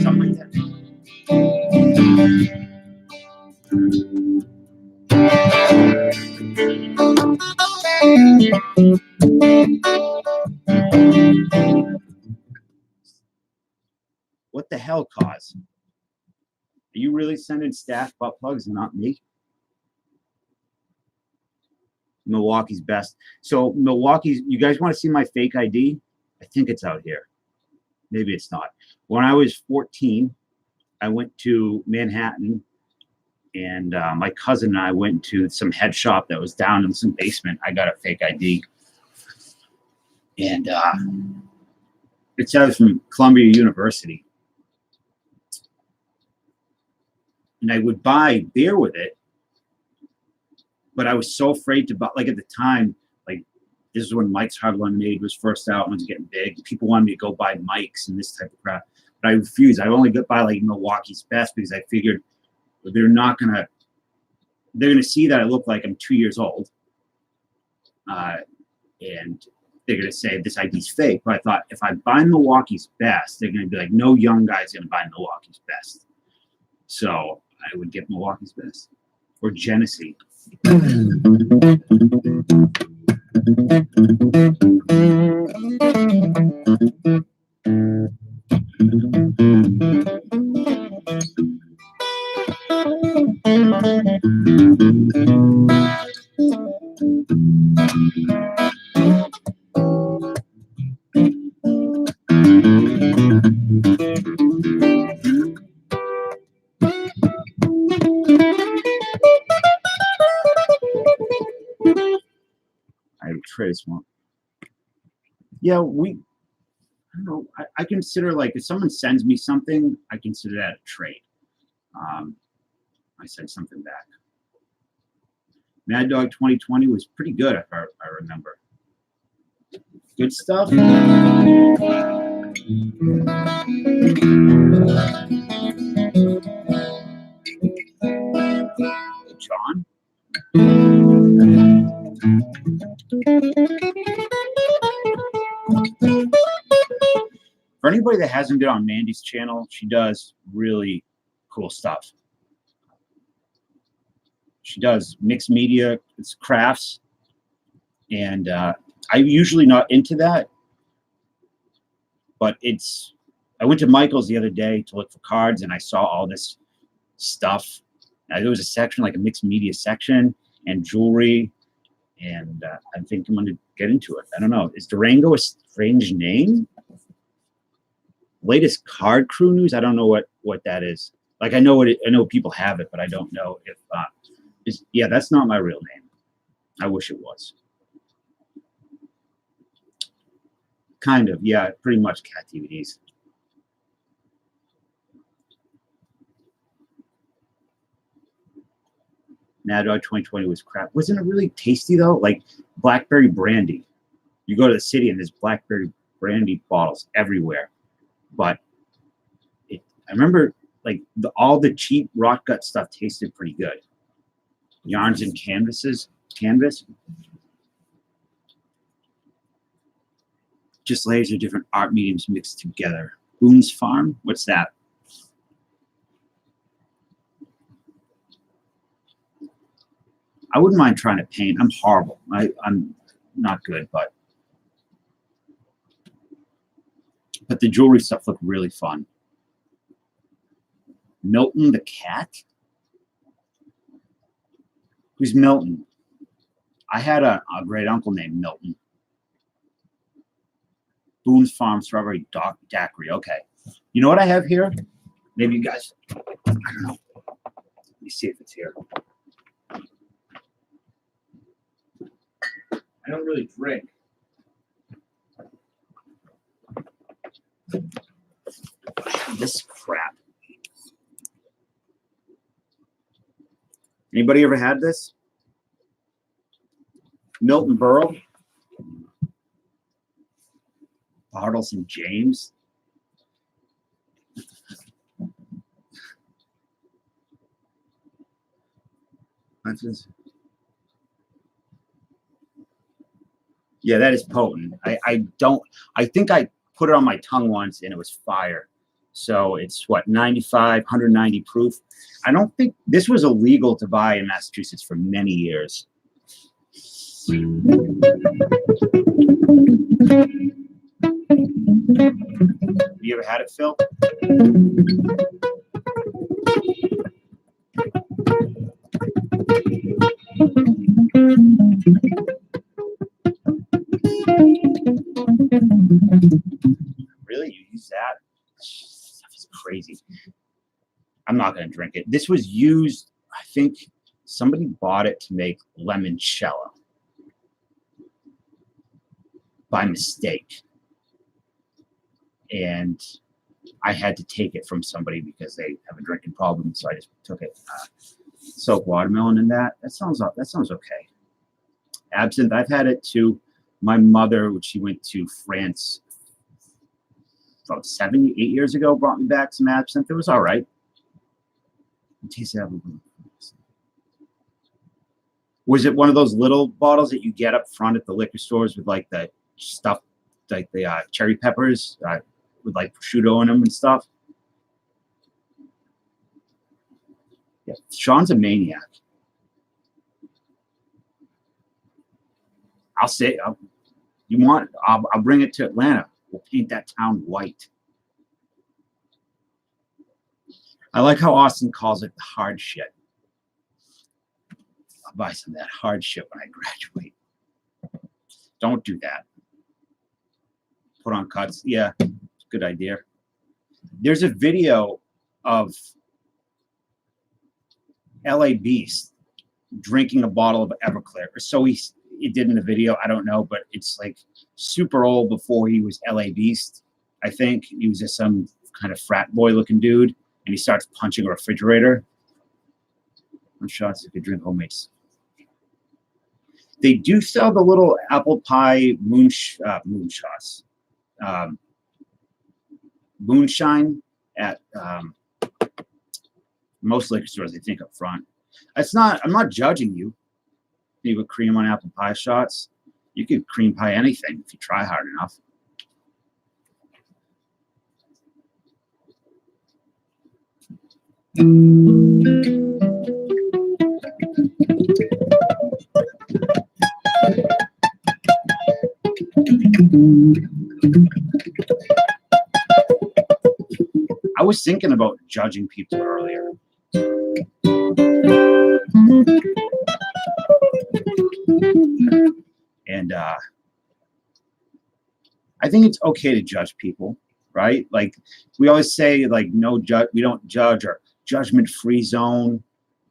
A: Something like that. What the hell, Cause? Are you really sending staff butt plugs and not me? Milwaukee's best. So Milwaukee's, you guys want to see my fake ID? I think it's out here. Maybe it's not. When I was 14, I went to Manhattan, and my cousin and I went to some head shop that was down in some basement. I got a fake ID. And it said it was from Columbia University. And I would buy beer with it, but I was so afraid to buy, like at the time, like this is when Mike's Hard Lemonade was first out and was getting big. People wanted me to go buy Mike's and this type of crap. But I refused. I only got buy like Milwaukee's Best because I figured they're gonna see that I look like I'm 2 years old. And they're gonna say this ID's fake. But I thought if I buy Milwaukee's Best, they're gonna be like, no young guy's gonna buy Milwaukee's Best. So I would get Milwaukee's Best or Genesee. I have trace one. Yeah, I don't know. I consider, like, if someone sends me something, I consider that a trade. I send something back. Mad Dog 2020 was pretty good, if I remember. Good stuff. John? For anybody that hasn't been on Mandy's channel, she does really cool stuff. She does mixed media, it's crafts, and I'm usually not into that, but I went to Michael's the other day to look for cards, and I saw all this stuff. There was a section, like a mixed media section, and jewelry, and I think I'm going to get into it. I don't know. Is Durango a strange name? Latest card crew news? I don't know what that is. Like, I know people have it, but I don't know if yeah, that's not my real name. I wish it was. Kind of, yeah, pretty much cat DVDs. Mad Dog 2020 was crap. Wasn't it really tasty though? Like blackberry brandy. You go to the city and there's blackberry brandy bottles everywhere. But I remember like all the cheap rock gut stuff tasted pretty good. Yarns and canvas. Just layers of different art mediums mixed together. Boone's Farm? What's that? I wouldn't mind trying to paint. I'm horrible. I'm not good, but the jewelry stuff looked really fun. Milton the cat? Who's Milton? I had a great uncle named Milton. Boone's Farm Strawberry Daiquiri. Okay. You know what I have here? Maybe you guys, I don't know. Let me see if it's here. I don't really drink. This crap. Anybody ever had this? Milton Berle? Bartles and James? Yeah, that is potent. I think I put it on my tongue once and it was fire. So it's what, 95, 190 proof. I don't think this was illegal to buy in Massachusetts for many years. You ever had it, Phil? Really? You use that? not going to drink it. This was used, I think somebody bought it to make limoncello by mistake. And I had to take it from somebody because they have a drinking problem, so I just took it. Soaked watermelon in that. That sounds okay. Absinthe, I've had it too. My mother, when she went to France about 7, 8 years ago, brought me back some absinthe. It was all right. Was it one of those little bottles that you get up front at the liquor stores with like the stuff, like the cherry peppers with like prosciutto in them and stuff? Yeah, Sean's a maniac. I'll say, you want? I'll bring it to Atlanta. We'll paint that town white. I like how Austin calls it the hard shit. I'll buy some of that hard shit when I graduate. Don't do that. Put on cuts. Yeah, good idea. There's a video of LA Beast drinking a bottle of Everclear. Or so he did in the video. I don't know, but it's like super old before he was LA Beast. I think he was just some kind of frat boy looking dude, and he starts punching a refrigerator. One shots if you drink homemade. They do sell the little apple pie moonshots. Moonshine at most liquor stores, I think, up front. I'm not judging you. You with cream on apple pie shots. You can cream pie anything if you try hard enough. I was thinking about judging people earlier. And I think it's okay to judge people, right? Like we always say, like we don't judge, or judgment-free zone,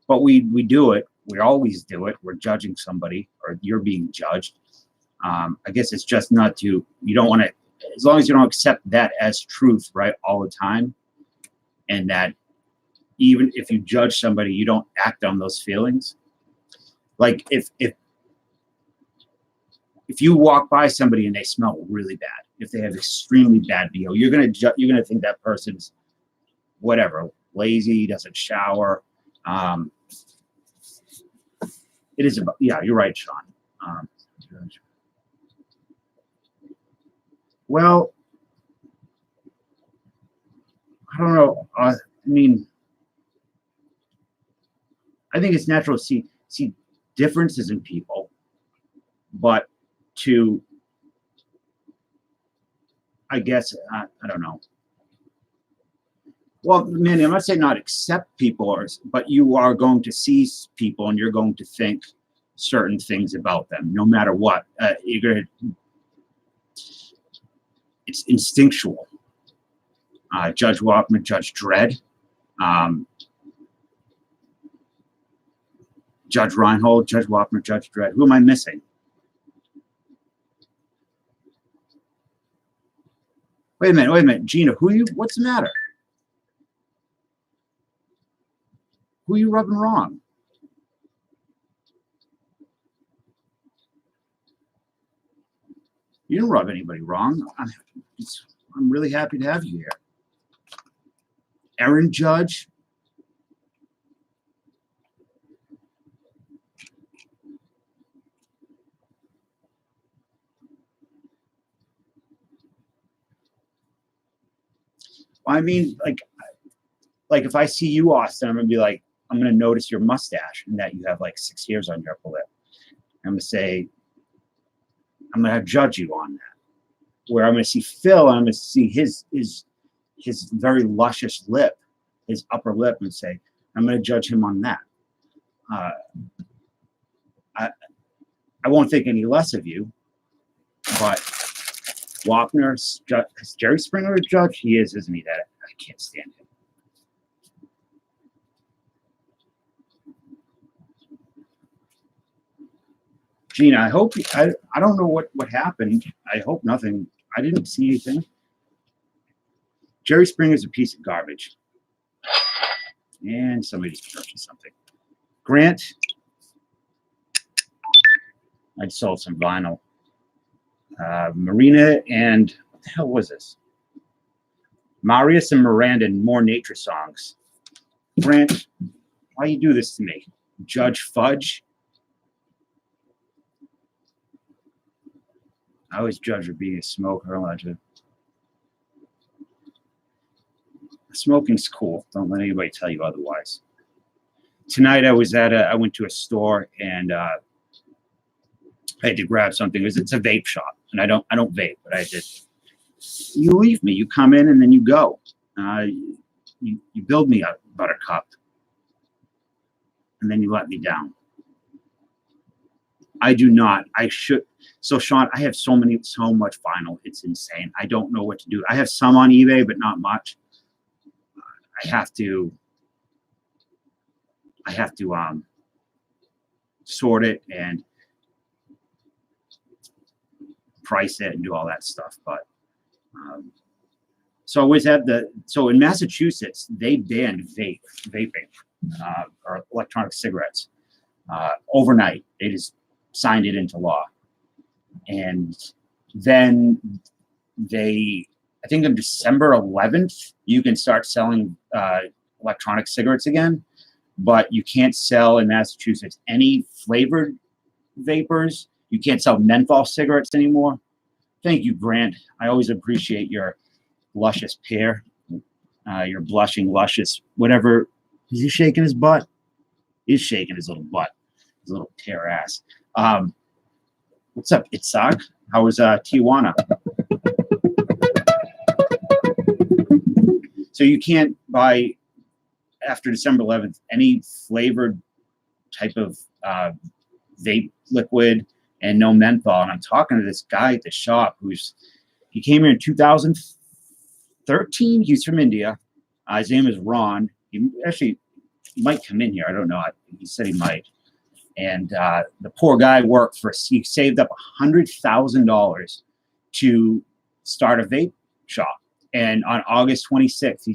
A: but we do it. We always do it. We're judging somebody, or you're being judged. I guess it's just not to. You don't want to, as long as you don't accept that as truth, right, all the time, and that even if you judge somebody, you don't act on those feelings. Like if you walk by somebody and they smell really bad, if they have extremely bad BO, you're gonna think that person's whatever, lazy, doesn't shower. It is about, yeah, you're right, Sean. Well, I don't know. I mean, I think it's natural to see differences in people, but to, I guess, I don't know. Well, Manny, I'm not saying not accept people, but you are going to see people and you're going to think certain things about them, no matter what. It's instinctual. Judge Wapner, Judge Dredd, Judge Reinhold, Judge Wapner, Judge Dredd. Who am I missing? Wait a minute, Gina. What's the matter? Who are you rubbing wrong? You didn't rub anybody wrong. I'm really happy to have you here. Aaron Judge. I mean, like if I see you, Austin, I'm gonna be like, I'm gonna notice your mustache and that you have like 6 hairs on your upper lip. I'm gonna say, I'm gonna judge you on that. Where I'm gonna see Phil, and I'm gonna see his very luscious lip, his upper lip, and say, I'm gonna judge him on that. I won't think any less of you, but Wapner, is Jerry Springer a judge? He is, isn't he? That I can't stand him. Gina, I hope I don't know what happened. I hope nothing. I didn't see anything. Jerry Springer's a piece of garbage. And somebody just purchased something. Grant, I sold some vinyl. Marina and what the hell was this? Marius and Miranda and More Nature Songs. Grant, why you do this to me? Judge Fudge. I always judge her being a smoker. Smoking's cool. Don't let anybody tell you otherwise. Tonight I went to a store and I had to grab something. It's a vape shop, and I don't vape, but I did. You leave me. You come in and then you go. You build me a buttercup, and then you let me down. I do not. I should. So Sean, I have so much vinyl. It's insane. I don't know what to do. I have some on eBay, but not much. I have to sort it and price it and do all that stuff. But so I always have so in Massachusetts, they banned vaping or electronic cigarettes overnight. They just signed it into law. And then I think on December 11th, you can start selling electronic cigarettes again, but you can't sell in Massachusetts any flavored vapors. You can't sell menthol cigarettes anymore. Thank you, Grant. I always appreciate your luscious pear, your blushing, luscious, whatever. Is he shaking his butt? He's shaking his little butt, his little pear ass. What's up, Itzhak? How was Tijuana? So you can't buy, after December 11th, any flavored type of vape liquid and no menthol. And I'm talking to this guy at the shop he came here in 2013. He's from India. His name is Ron. He might come in here. I don't know. He said he might. And the poor guy he saved up $100,000 to start a vape shop. And on August 26th,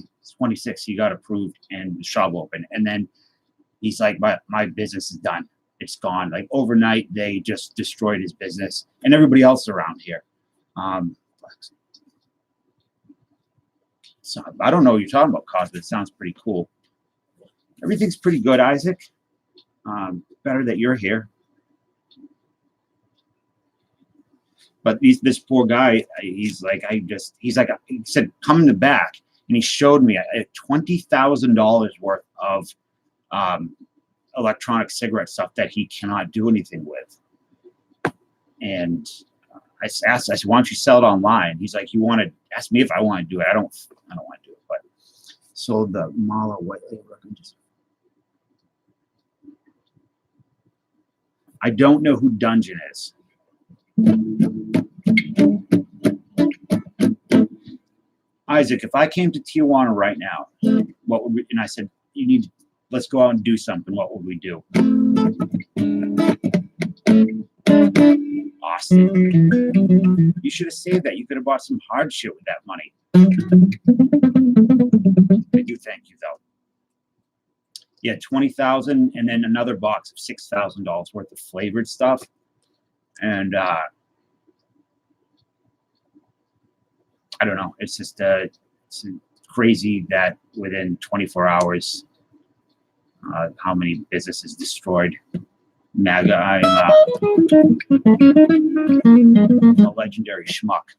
A: he got approved and the shop opened. And then he's like, my business is done. It's gone. Like overnight, they just destroyed his business and everybody else around here. So I don't know what you're talking about, Cos, but it sounds pretty cool. Everything's pretty good, Isaac. Better that you're here. But this poor guy, he said, come in the back. And he showed me $20,000 worth of electronic cigarette stuff that he cannot do anything with. And I asked, why don't you sell it online? He's like, you want to ask me if I want to do it. I don't want to do it. But sold the Mala white label. I don't know who Dungeon is. Isaac, if I came to Tijuana right now, what would we, and I said, let's go out and do something, what would we do? Austin. You should have saved that. You could have bought some hard shit with that money. I do thank you, though. Yeah, $20,000 and then another box of $6,000 worth of flavored stuff. And I don't know. It's just it's crazy that within 24 hours, how many businesses destroyed. MAGA, I'm a legendary schmuck.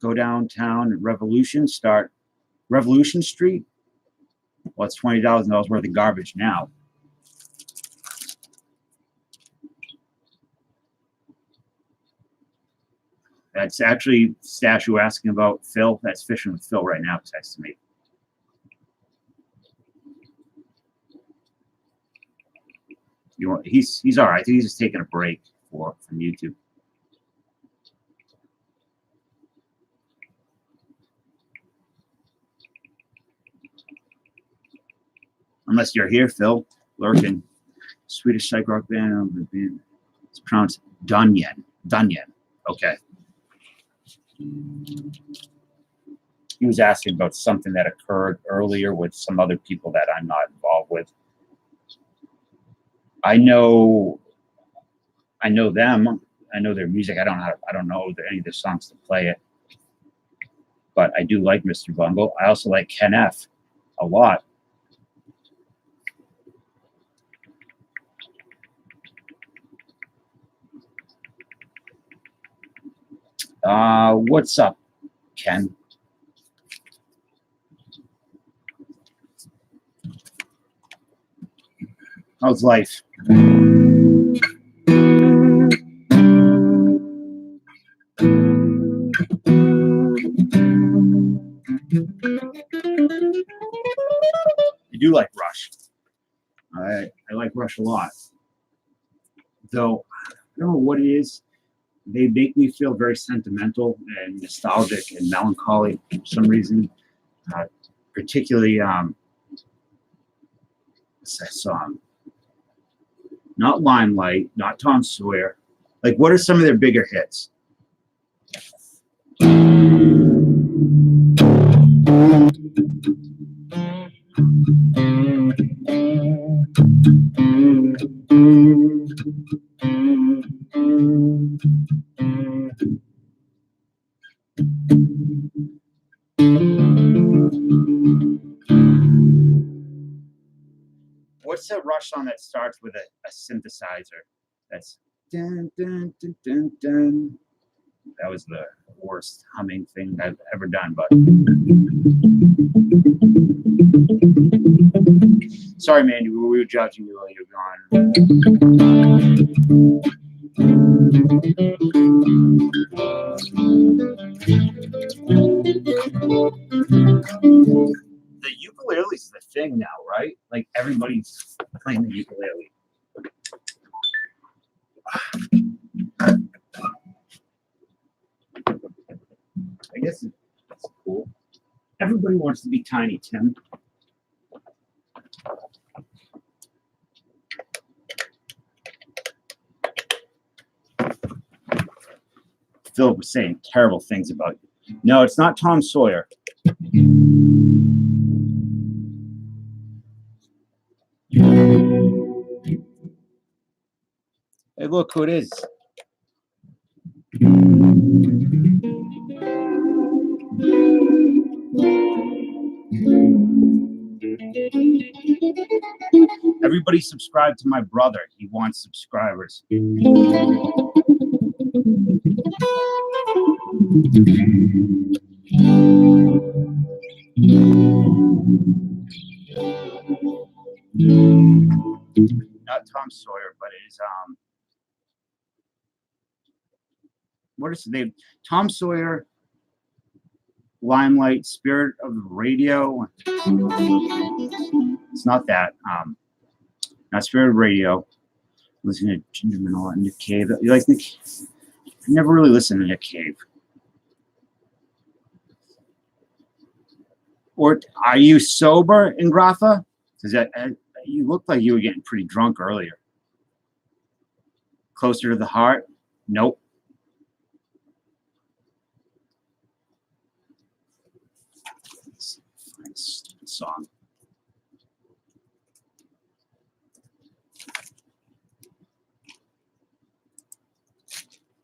A: Go downtown Revolution, start Revolution Street. Well, it's $20,000 worth of garbage now. That's actually Statue asking about Phil. That's Fishing with Phil right now. Texting me. He's all right. I think he's just taking a break from YouTube. Unless you're here, Phil, lurking. Swedish psych rock band. It's pronounced Dunyan. Dunyan. Okay. He was asking about something that occurred earlier with some other people that I'm not involved with. I know them. I know their music. I don't know any of the songs to play it, but I do like Mr. Bungle. I also like Ken F a lot. What's up, Ken? How's life? I do like Rush. I like Rush a lot. Though, I don't know what it is. They make me feel very sentimental and nostalgic and melancholy for some reason. Particularly, what's that song? Not Limelight, not Tom Sawyer. Like, what are some of their bigger hits? What's the Rush song that starts with a synthesizer? That's dun, dun, dun, dun, dun. That was the worst humming thing I've ever done, but sorry, man, we were judging you while you're gone. The ukulele's the thing now, right? Like everybody's playing the ukulele. I guess it's cool. Everybody wants to be Tiny Tim. Philip was saying terrible things about you. No, it's not Tom Sawyer. Hey, look who it is. Everybody subscribe to my brother. He wants subscribers. Not Tom Sawyer, but it is what is the name? Tom Sawyer, Limelight, Spirit of the Radio. It's not that. Not Spirit of Radio. Listen to Ginger Minot and Nick Cave. You like Nick? I never really listened to Nick Cave. Or are you sober in Grapha? Because you looked like you were getting pretty drunk earlier. Closer to the Heart? Nope. Stupid song.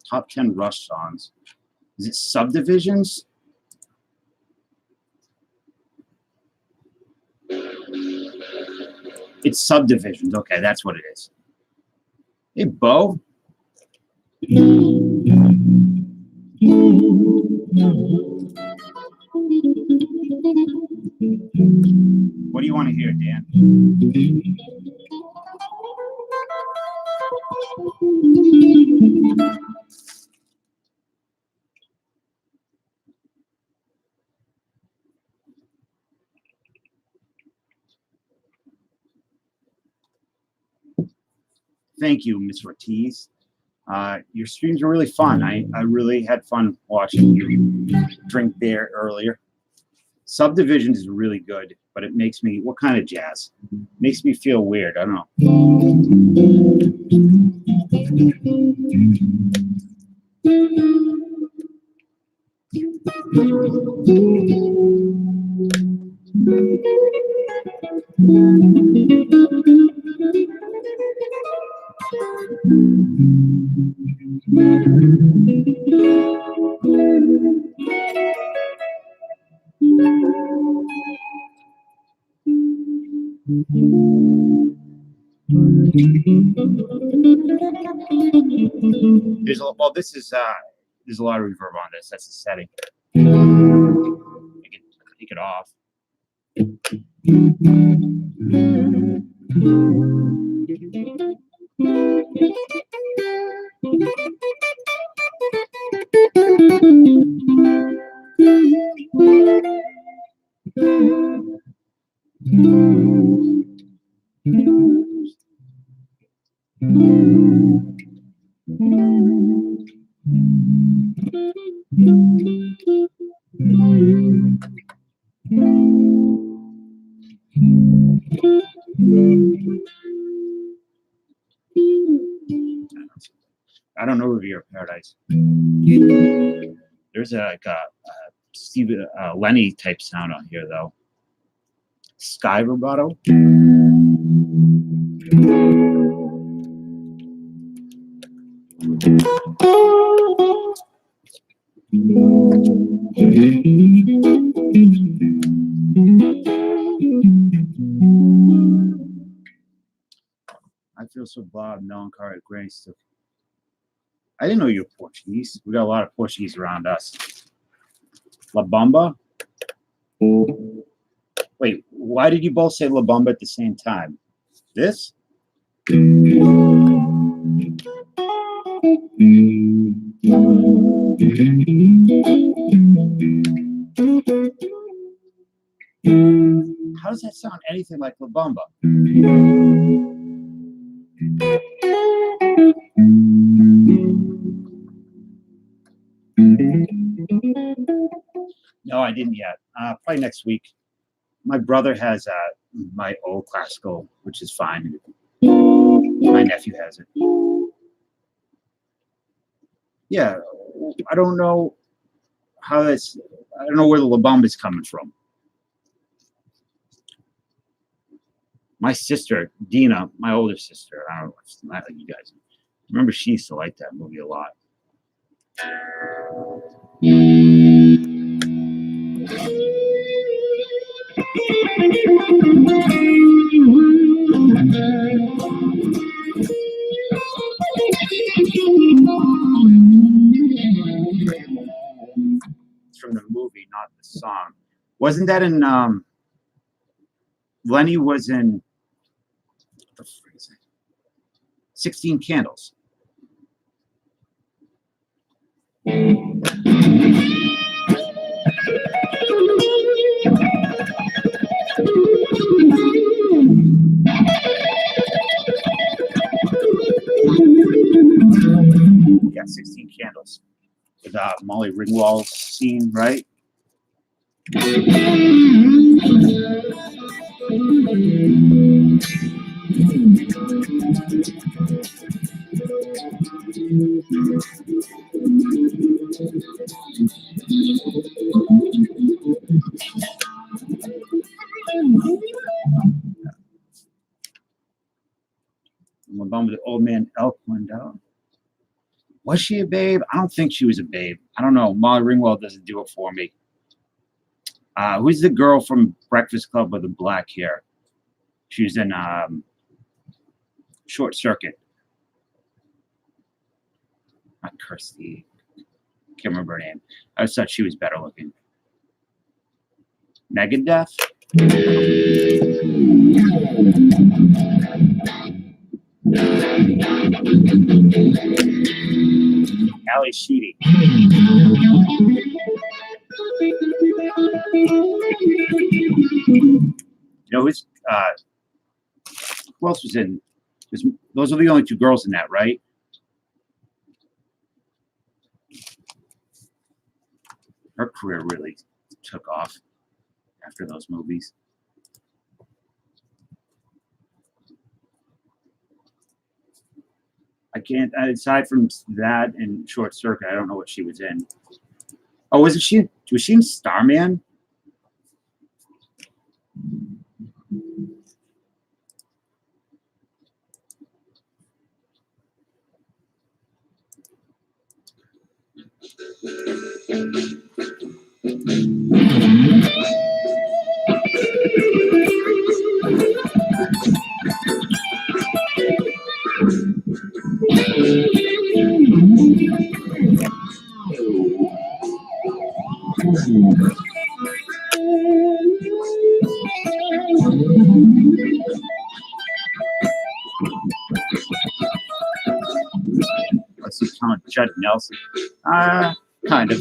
A: Top 10 Rush songs. Is it Subdivisions? It's Subdivisions. Okay, that's what it is. Hey, Bo. What do you want to hear, Dan? Thank you, Miss Ortiz. Your streams are really fun. I really had fun watching you drink beer earlier. Subdivision is really good, but it makes me, what kind of jazz? Makes me feel weird. I don't know. Well, this is there's a lot of reverb on this. That's the setting. I can take it off. I don't know Revere of Paradise. There's a Steve Lenny type sound on here though. Sky vibrato. I feel so bad, melancholy, gray stuff. I didn't know you were Portuguese. We got a lot of Portuguese around us. La Bamba? Wait, why did you both say La Bamba at the same time? This? How does that sound anything like La Bamba? No, I didn't yet. Probably next week. My brother has my old classical, which is fine. My nephew has it. Yeah, I don't know how that's. I don't know where the La Bamba is coming from. My sister, Dina, my older sister, I don't know, it's not like you guys remember, she used to like that movie a lot. It's from the movie, not the song. Wasn't that in Lenny was in 16 Candles. Yeah, 16 Candles. With Molly Ringwald's scene, right? The old man Elk went down. Was she a babe? I don't think she was a babe. I don't know. Molly Ringwald doesn't do it for me. Who's the girl from Breakfast Club with the black hair? She was in Short Circuit. Not Kirsty. Can't remember her name. I just thought she was better looking. Megadeth? Ali Sheedy. You know who's who else was in? Those are the only two girls in that, right? Her career really took off. after those movies. I can't, aside from that and Short Circuit, I don't know what she was in. Oh, was she in Starman? Let's see, Judd Nelson. Kind of.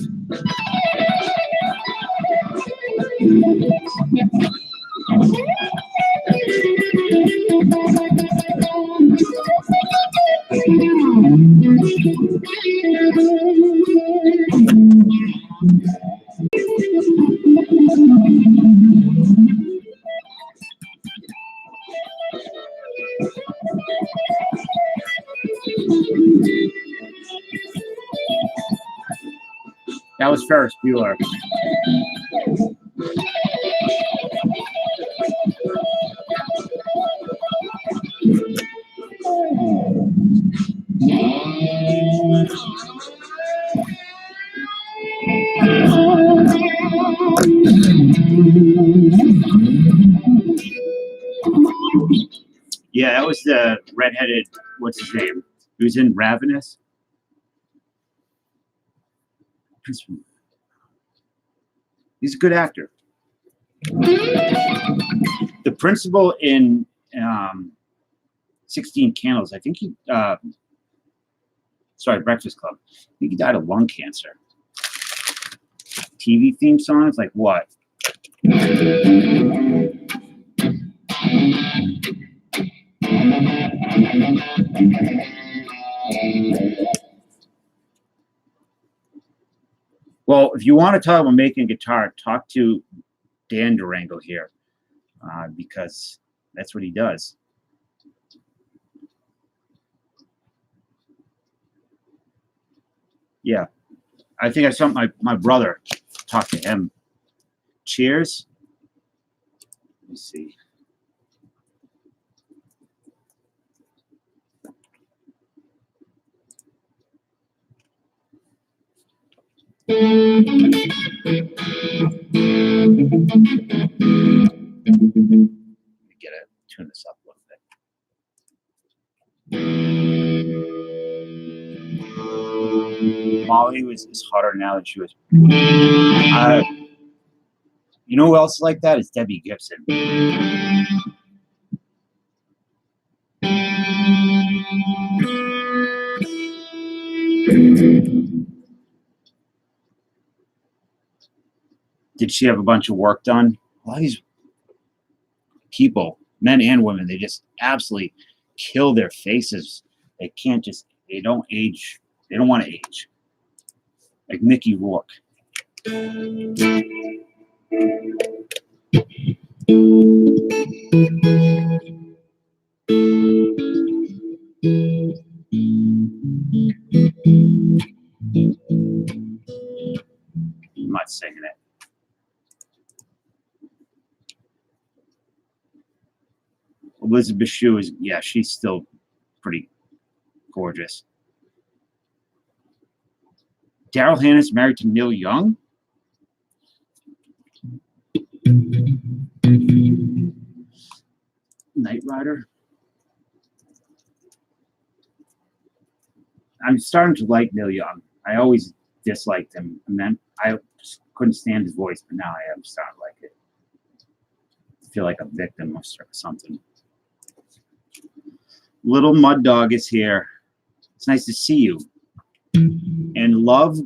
A: That was Ferris Bueller. Yeah, that was the redheaded, what's his name? He was in Ravenous. He's a good actor. The principal in 16 Candles, I think Breakfast Club. I think he died of lung cancer. TV theme songs, like what? Well, if you want to talk about making a guitar, talk to Dan Durango here, because that's what he does. Yeah, I think I saw my brother talk to him. Cheers. Let me see. Let me tune this up a little bit. Molly is hotter now than she was. You know who else like that? Is Debbie Gibson. Did she have a bunch of work done? A lot of these people, men and women, they just absolutely kill their faces. They don't age. They don't want to age. Like Mickey Rourke. I'm not singing it. Elizabeth Shue is, yeah, she's still pretty gorgeous. Daryl Hannah's married to Neil Young. Knight Rider. I'm starting to like Neil Young. I always disliked him, and then I just couldn't stand his voice, but now I am starting to like it. I feel like a victim of something. Little Mud Dog is here. It's nice to see you. And Love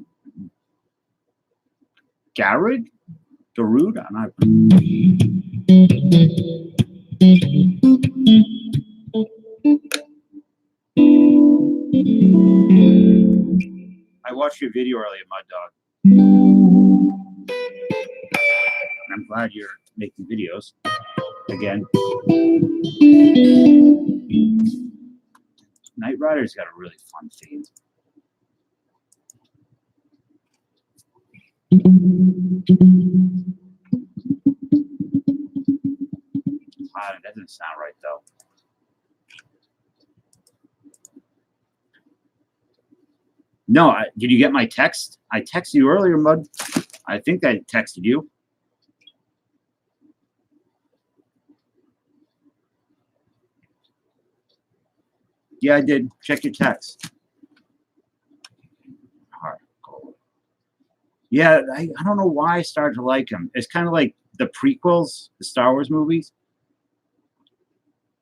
A: Garud? Garud? I'm not. I watched your video earlier, Mud Dog. And I'm glad you're making videos again. Knight Rider's got a really fun theme. That doesn't sound right though. No, did you get my text? I texted you earlier, Mud. I think I texted you. Yeah, I did. Check your text. Yeah, I don't know why I started to like him. It's kind of like the prequels, the Star Wars movies.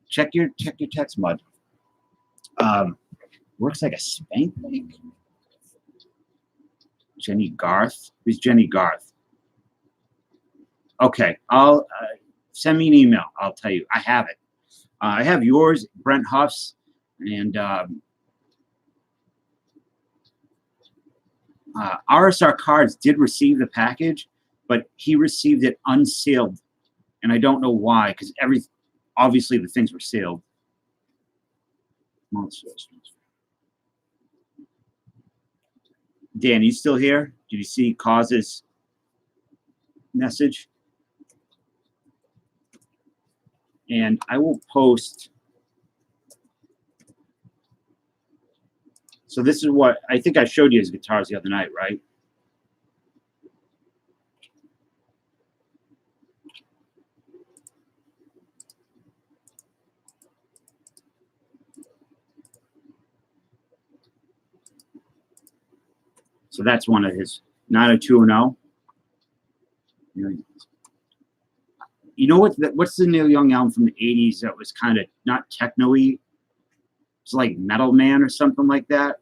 A: Check your text, Mud. Works like a spank bank. Jenny Garth. Who's Jenny Garth? Okay, I'll send me an email. I'll tell you. I have it. I have yours, Brent Huff's, and RSR Cards did receive the package, but he received it unsealed, and I don't know why, because obviously the things were sealed. Dan, you still here? Did you see Cause's message? And I will post. So this is what I think I showed you his guitars the other night, right? So that's one of his 90210. You know what's the Neil Young album from the 80s that was kind of not techno-y? It's like Metal Man or something like that.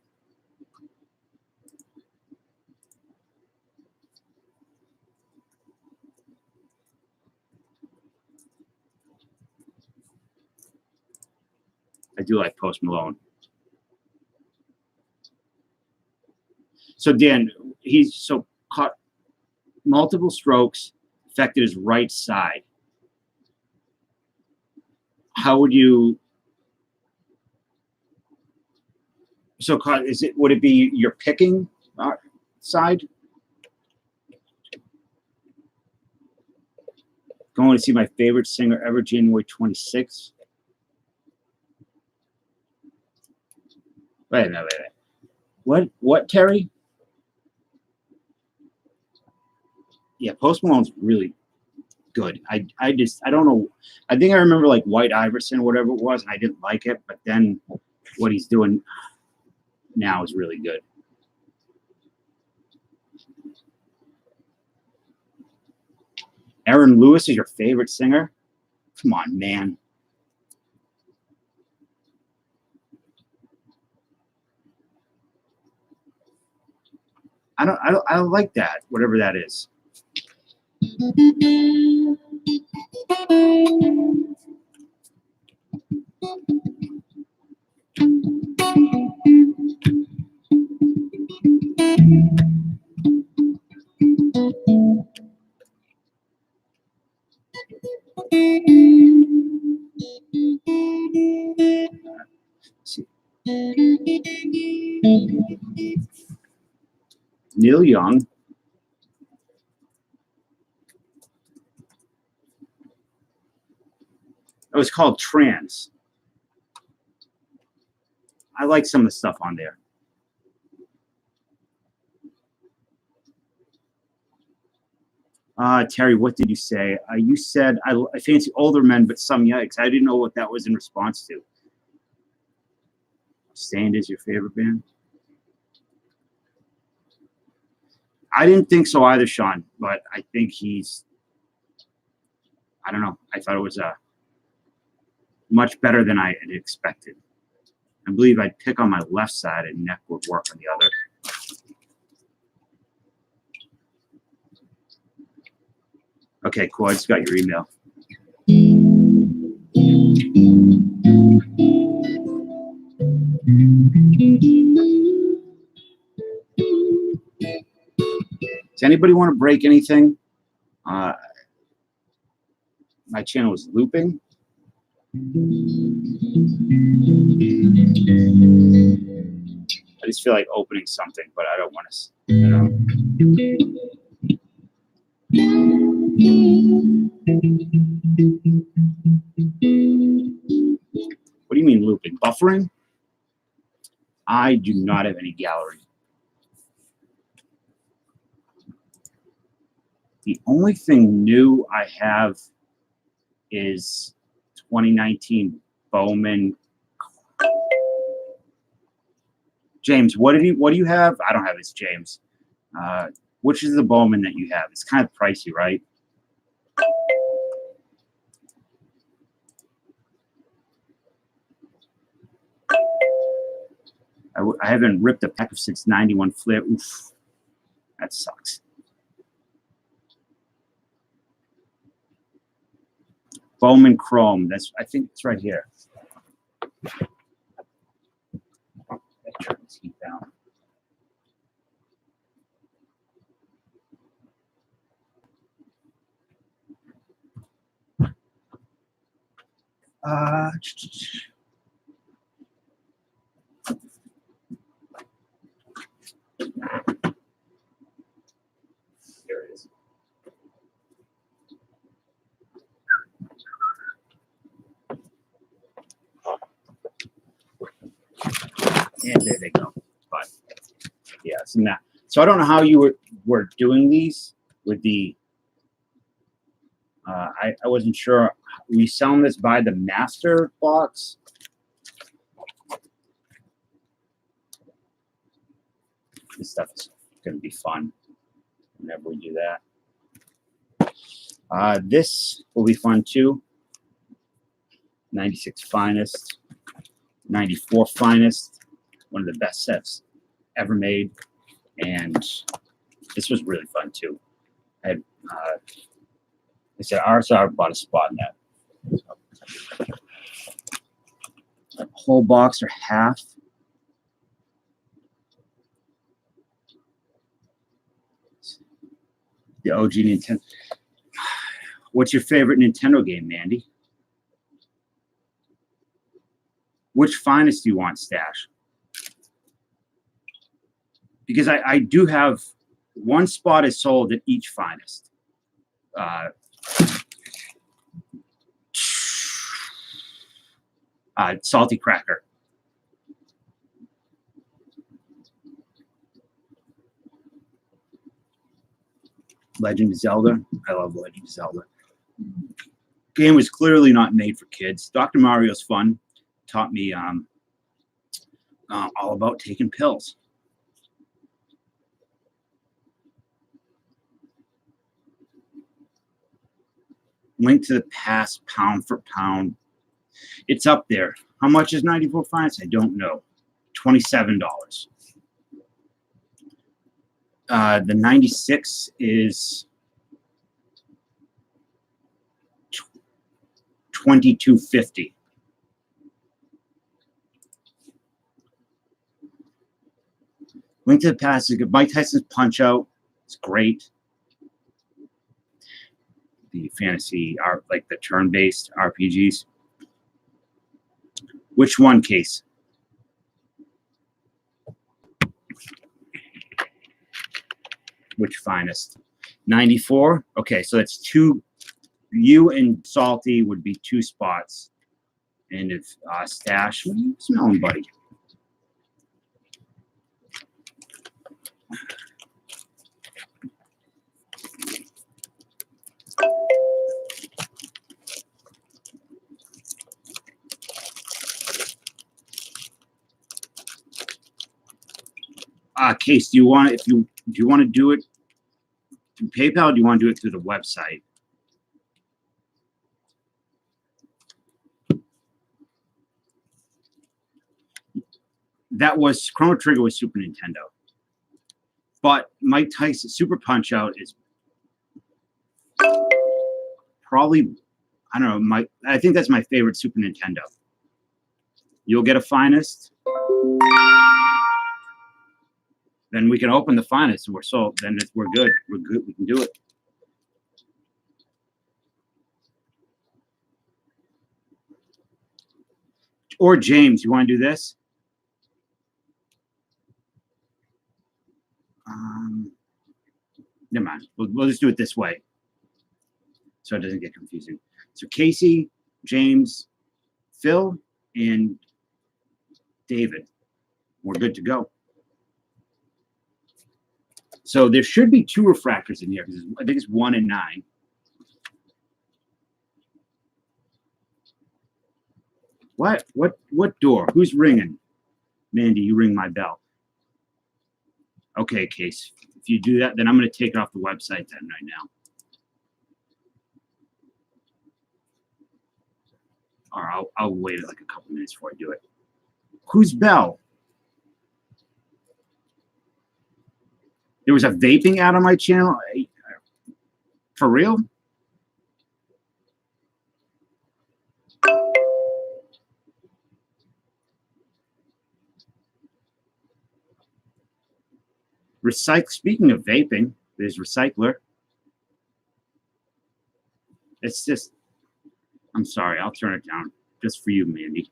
A: I do like Post Malone. So Dan, he's caught multiple strokes, affected his right side. How would you? So would it be your picking side? Going to see my favorite singer ever, January 26th. Wait a minute. What, Terry? Yeah, Post Malone's really good. I don't know. I think I remember like White Iverson, whatever it was, and I didn't like it. But then what he's doing now is really good. Aaron Lewis is your favorite singer? Come on, man. I don't like that, whatever that is. Neil Young. It was called Trance. I like some of the stuff on there. Terry, what did you say? You said I fancy older men, but some yikes. I didn't know what that was in response to. Stained is your favorite band? I didn't think so either, Sean, but I think I don't know. I thought it was much better than I had expected. I believe I'd pick on my left side and neck would work on the other. Okay, cool. I just got your email. Does anybody want to break anything? my channel was looping. I just feel like opening something, but I don't want to, you know. What do you mean looping? Buffering? I do not have any gallery. The only thing new I have is 2019 Bowman. James, what do you have? I don't have this, James. Which is the Bowman that you have? It's kind of pricey, right? I haven't ripped a pack of since 91 Flair. Oof, that sucks. Bowman Chrome. I think it's right here. Turn this heat down. Here it is. And there they go. But yeah, so I don't know how you were doing these with the. I wasn't sure. We selling this by the master box. This stuff is going to be fun whenever we do that. This will be fun too. 96 Finest, 94 Finest, one of the best sets ever made. And this was really fun too. I had, they said RSR bought a spot in that. A whole box or half. The OG Nintendo. What's your favorite Nintendo game, Mandy? Which Finest do you want, Stash? Because I do have one spot is sold at each Finest. Salty Cracker. Legend of Zelda. I love Legend of Zelda. Game was clearly not made for kids. Dr. Mario's fun. Taught me all about taking pills. Link to the Past, pound for pound. It's up there. How much is 94 Finest? I don't know. $27. The 96 is $22.50. Link to the Past is good. Mike Tyson's Punch Out. It's great. The fantasy art, like the turn-based RPGs. Which one, Case? Which Finest? 94? Okay, so that's two. You and Salty would be two spots. And if Stash, what are you smelling, buddy? Case, do you want it, do you want to do it through PayPal, or do you want to do it through the website? That was Chrono Trigger was Super Nintendo, but Mike Tyson Super Punch Out is probably, I don't know, I think that's my favorite Super Nintendo. You'll get a Finest. Then we can open the Finest and we're sold. Then we're good. We're good. We can do it. Or James, you want to do this? Never mind. We'll just do it this way so it doesn't get confusing. So Casey, James, Phil, and David. We're good to go. So there should be 2 refractors in here because I think it's 1 and 9. What door? Who's ringing? Mandy, you ring my bell. Okay, Case. If you do that, then I'm going to take it off the website then right now. Or I'll wait like a couple minutes before I do it. Whose bell? There was a vaping ad on my channel. For real? Speaking of vaping, there's Recycler. It's just, I'm sorry, I'll turn it down just for you, Mandy.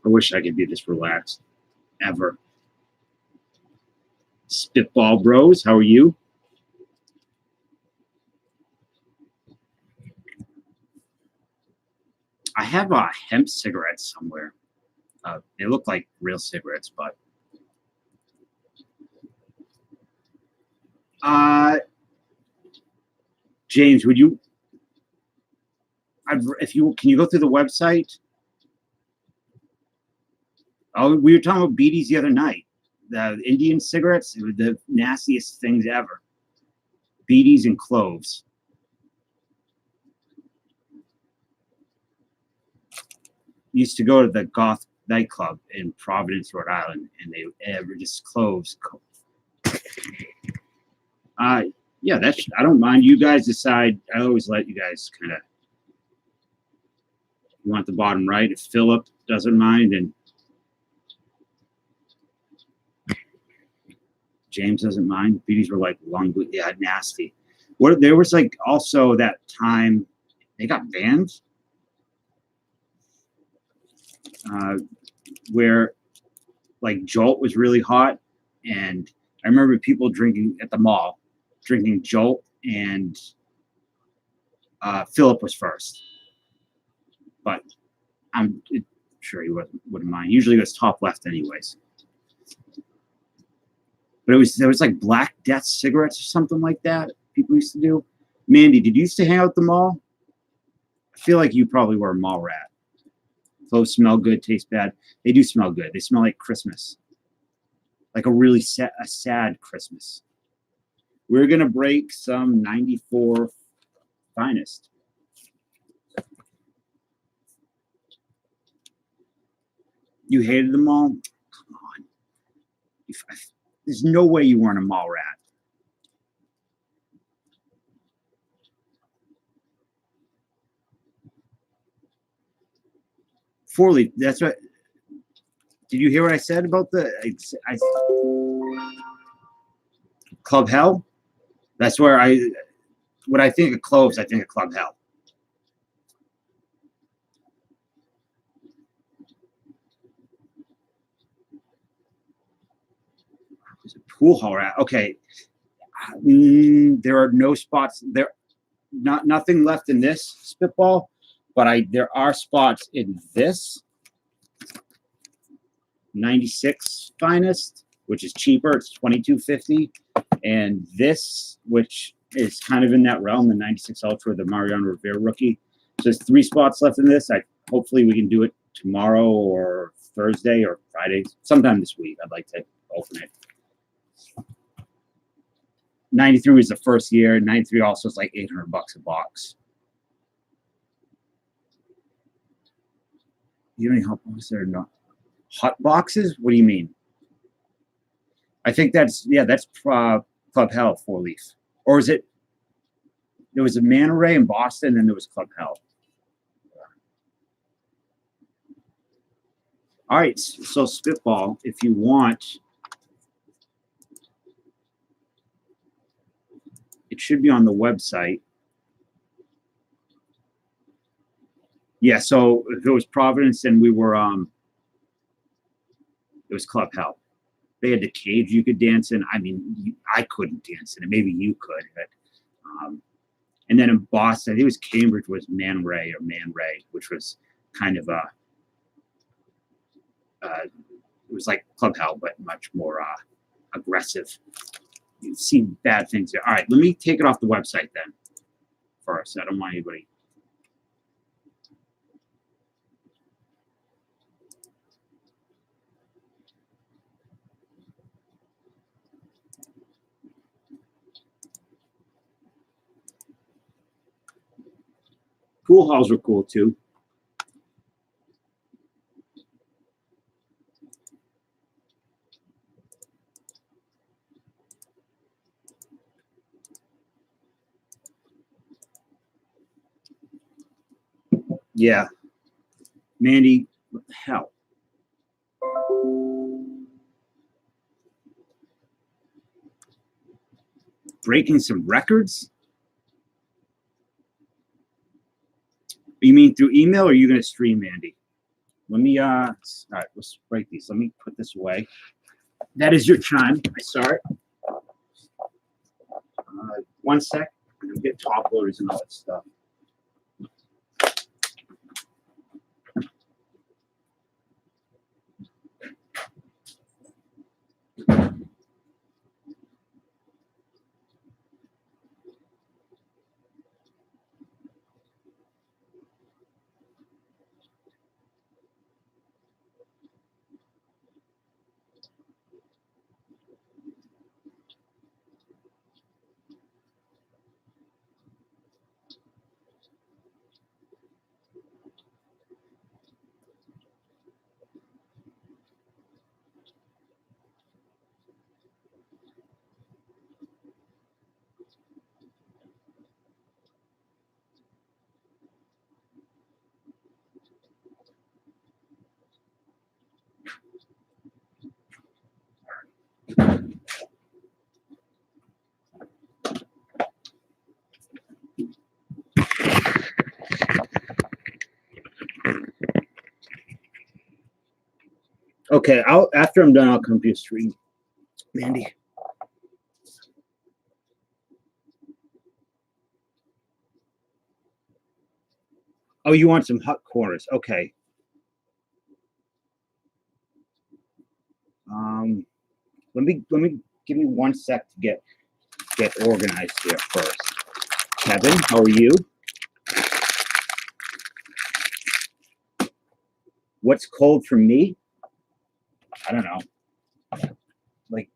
A: I wish I could be this relaxed ever. Spitball Bros, how are you? I have hemp cigarettes somewhere. They look like real cigarettes, but James, would you? Can you go through the website? Oh, we were talking about beaties the other night. The Indian cigarettes, they were the nastiest things ever. Beaties and cloves. Used to go to the goth nightclub in Providence, Rhode Island, and they were just cloves. Yeah, I don't mind. You guys decide. I always let you guys kind of. You want the bottom right. If Philip doesn't mind, and James doesn't mind. Beaties were like nasty. There was like also that time they got banned. Where like Jolt was really hot, and I remember people drinking at the mall, drinking Jolt, and Philip was first, but I'm sure he wouldn't mind. Usually it was top left anyways, but there was like Black Death cigarettes or something like that people used to do. Mandy, did you used to hang out at the mall? I feel like you probably were a mall rat. Clothes smell good, taste bad. They do smell good. They smell like Christmas, like a really sad Christmas. We're gonna break some 94 Finest. You hated the mall? Come on. There's no way you weren't a mall rat. Four-leaf. That's what. Did you hear what I said about the Club Hell? That's where when I think of cloves, I think of Club Hell. Pool hall rat. Okay. There are no spots there. Nothing left in this spitball, but there are spots in this 96 Finest, which is cheaper. It's $22.50, and this, which is kind of in that realm, the 96 Ultra, the Mariano Rivera rookie. So there's 3 spots left in this. Hopefully we can do it tomorrow or Thursday or Friday, sometime this week. I'd like to open it. 93 was the first year. 93 also is like $800 a box. You know any hot boxes or not? Hot boxes? What do you mean? I think that's Club Hell 4-leaf. Or is it? There was a Man Ray in Boston, and then there was Club Hell. All right, so spitball. If you want, It should be on the website. Yeah, so if it was Providence, then we were it was Club Hell. They had the cage you could dance in. I mean, I couldn't dance in it. Maybe you could, but and then in Boston, I think it was Cambridge, was Man Ray, which was kind of it was like Club Hell, but much more aggressive. You see bad things there. All right, let me take it off the website then first. I don't want anybody. Pool halls were cool too. Yeah. Mandy, what the hell? Breaking some records? You mean through email, or are you going to stream, Mandy? Let me, all right, let's break these. Let me put this away. That is your chime. I saw it. 1 sec. I'm going to get top loaders and all that stuff. Okay, after I'm done, I'll come to your stream, Mandy. Oh, you want some hot corners? Okay. Let me give you 1 sec to get organized here first. Kevin, how are you? What's cold for me? I don't know. Like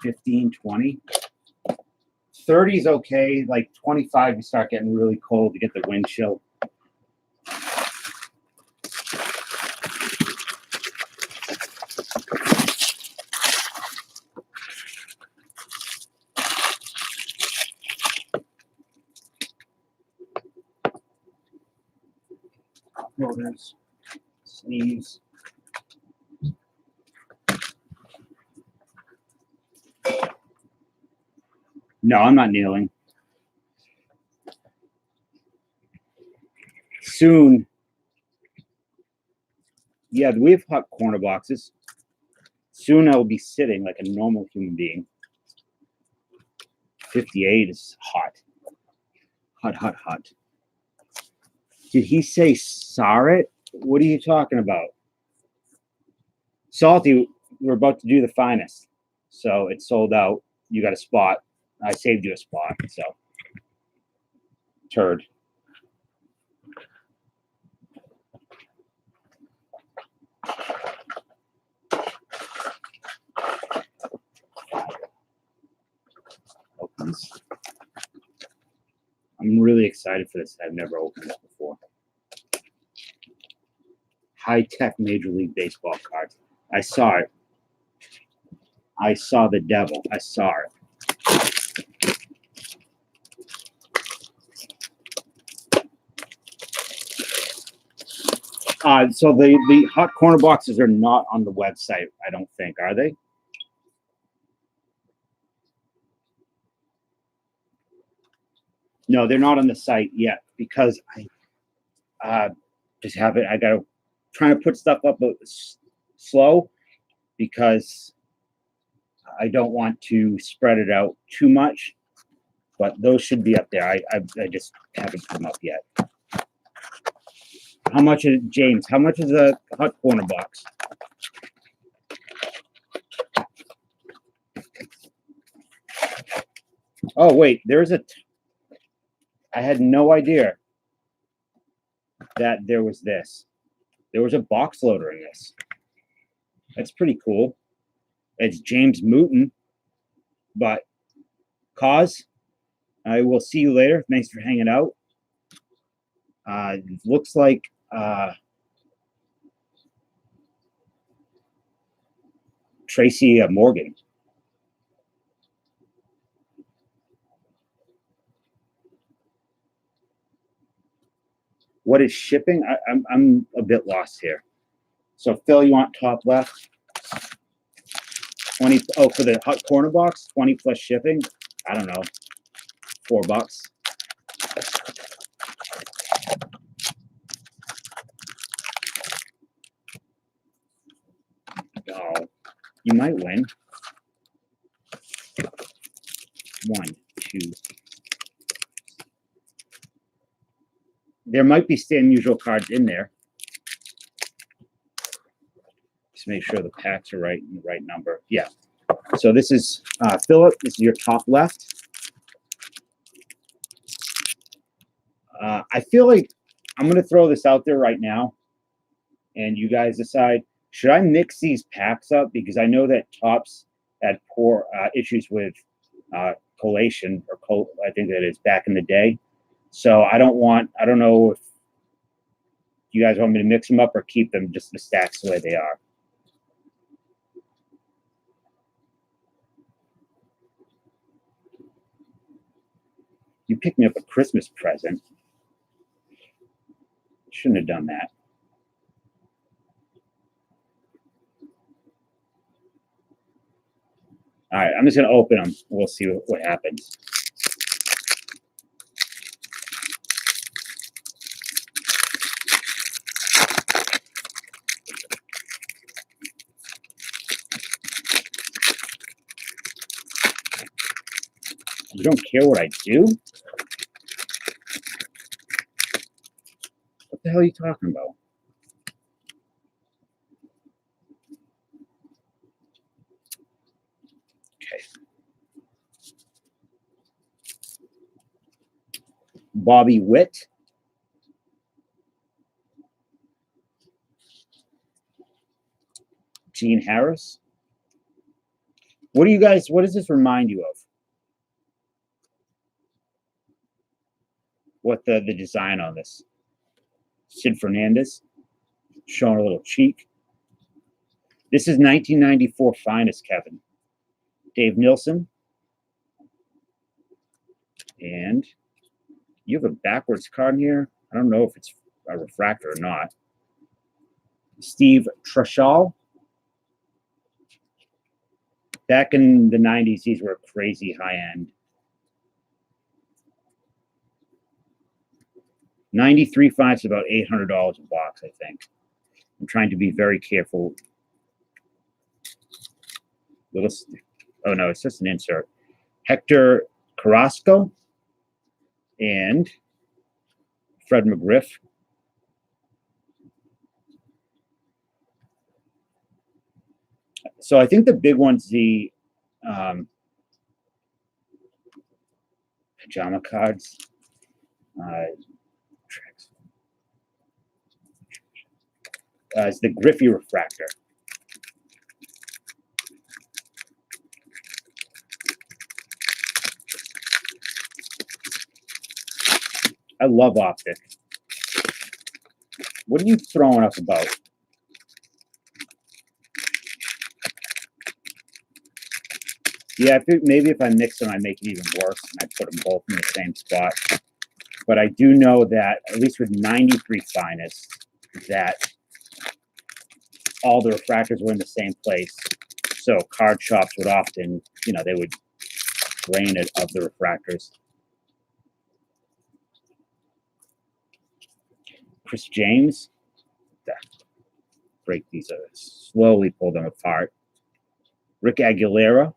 A: 15, 20. 30 is okay. Like 25, you start getting really cold. You get the wind chill. Shoulders, sleeves. No, I'm not kneeling. Soon. Yeah, we have hot corner boxes. Soon I will be sitting like a normal human being. 58 is hot. Hot, hot, hot. Did he say Sarit? What are you talking about? Salty, we're about to do the finest. So it's sold out. You got a spot. I saved you a spot. So, turd. Opens. I'm really excited for this. I've never opened it before. High-tech Major League Baseball cards. I saw it. I saw the devil. I saw it. So the hot corner boxes are not on the website, I don't think, are they? No, they're not on the site yet because I just have it. I got to trying to put stuff up slow because I don't want to spread it out too much. But those should be up there. I just haven't put them up yet. How much is James? How much is a hot corner box? Oh wait, there's a. I had no idea that there was this. There was a box loader in this. That's pretty cool. It's James Mooten, but Cause, I will see you later. Thanks for hanging out. It looks like Tracy Morgan. What is shipping? I'm a bit lost here. So Phil, you want top left? 20. Oh, for the hot corner box, 20 plus shipping. I don't know, $4. Oh, you might win. 1, 2. There might be unusual cards in there. Just make sure the packs are right and the right number. Yeah. So this is Philip. This is your top left. I feel like I'm going to throw this out there right now, and you guys decide, should I mix these packs up? Because I know that Topps had poor issues with collation, or I think that is back in the day. So I don't know if you guys want me to mix them up or keep them just the stacks the way they are. You picked me up a Christmas present. Shouldn't have done that. All right, I'm just going to open them. We'll see what happens. You don't care what I do? What the hell are you talking about? Okay. Bobby Witt. Gene Harris. What does this remind you of? What the design on this? Sid Fernandez showing a little cheek. This is 1994 finest, Kevin. Dave Nilsson. And you have a backwards card in here. I don't know if it's a refractor or not. Steve Trashall. Back in the 90s, these were crazy high-end. 93 5's about $800 a box, I think. I'm trying to be very careful. Oh, no, it's just an insert. Hector Carrasco and Fred McGriff. So I think the big one's the pajama cards. It's the Griffey refractor. I love Optic. What are you throwing up about? Yeah, I think maybe if I mix them, I make it even worse, and I put them both in the same spot. But I do know that, at least with 93 finest, that all the refractors were in the same place. So card shops would often, they would drain it of the refractors. Chris James. Break these, slowly pull them apart. Rick Aguilera.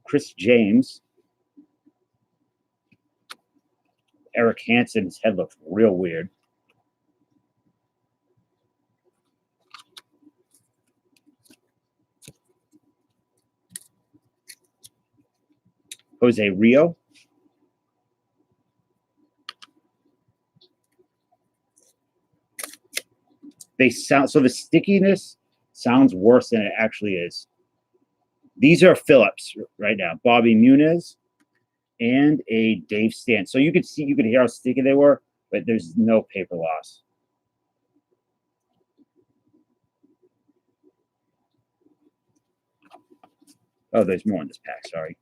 A: Chris James. Eric Hansen's head looks real weird. Jose Rio. They sound, so the stickiness sounds worse than it actually is. These are Phillips right now. Bobby Muniz and a Dave Stan. So you could see, you could hear how sticky they were, but there's no paper loss. Oh, there's more in this pack, sorry.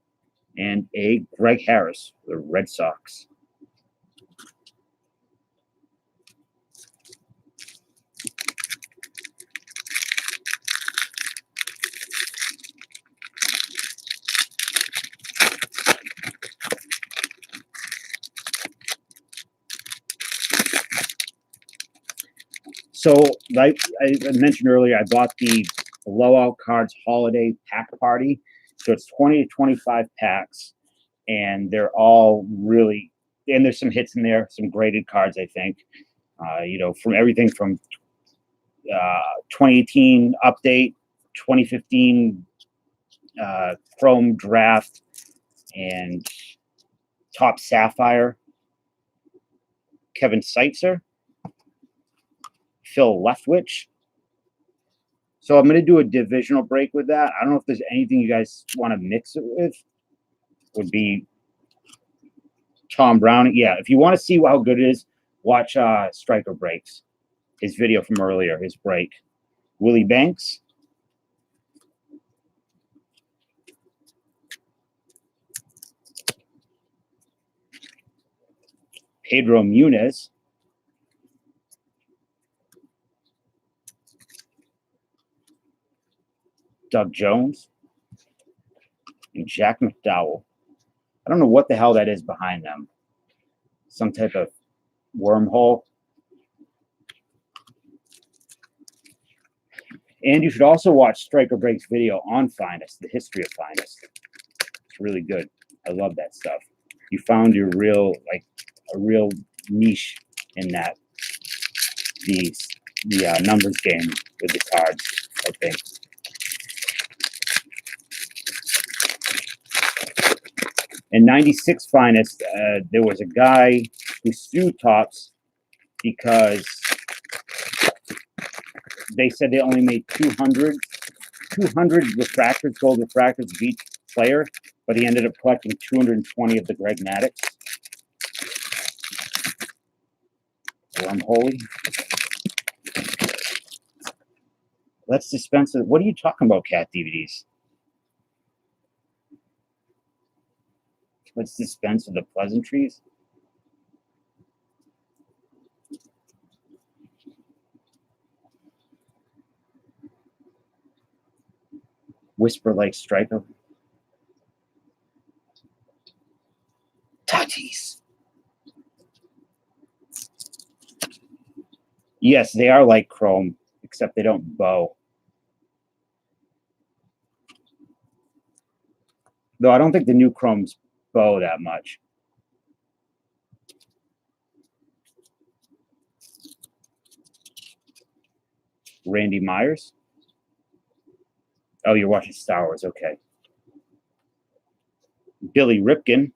A: And a Greg Harris for the Red Sox. So, like I mentioned earlier, I bought the Blowout Cards Holiday Pack Party. So it's 20 to 25 packs, and they're all really, and there's some hits in there, some graded cards, I think. You know, from everything from 2018 update, 2015 Chrome Draft, and Top Sapphire, Kevin Seitzer, Phil Leftwich. So I'm going to do a divisional break with that. I don't know if there's anything you guys want to mix it with. Would be Tom Brown. Yeah, if you want to see how good it is, watch Striker Breaks, his video from earlier, his break. Willie Banks. Pedro Muniz. Doug Jones. And Jack McDowell. I don't know what the hell that is behind them. Some type of wormhole. And you should also watch Striker Breaks video on Finest, the history of Finest. It's really good. I love that stuff. You found your real, like, a real niche in that. The numbers game with the cards, I think. In 96 Finest, there was a guy who sued Topps because they said they only made 200 refractors, gold refractors of each player, but he ended up collecting 220 of the Greg Maddux. Wormhole. Let's dispense it. What are you talking about, Cat DVDs? Let's dispense with the pleasantries. Whisper like Striker. Tatis. Yes, they are like Chrome, except they don't bow. Though I don't think the new Chromes bow that much. Randy Myers. Oh, you're watching Star Wars. Okay. Billy Ripken.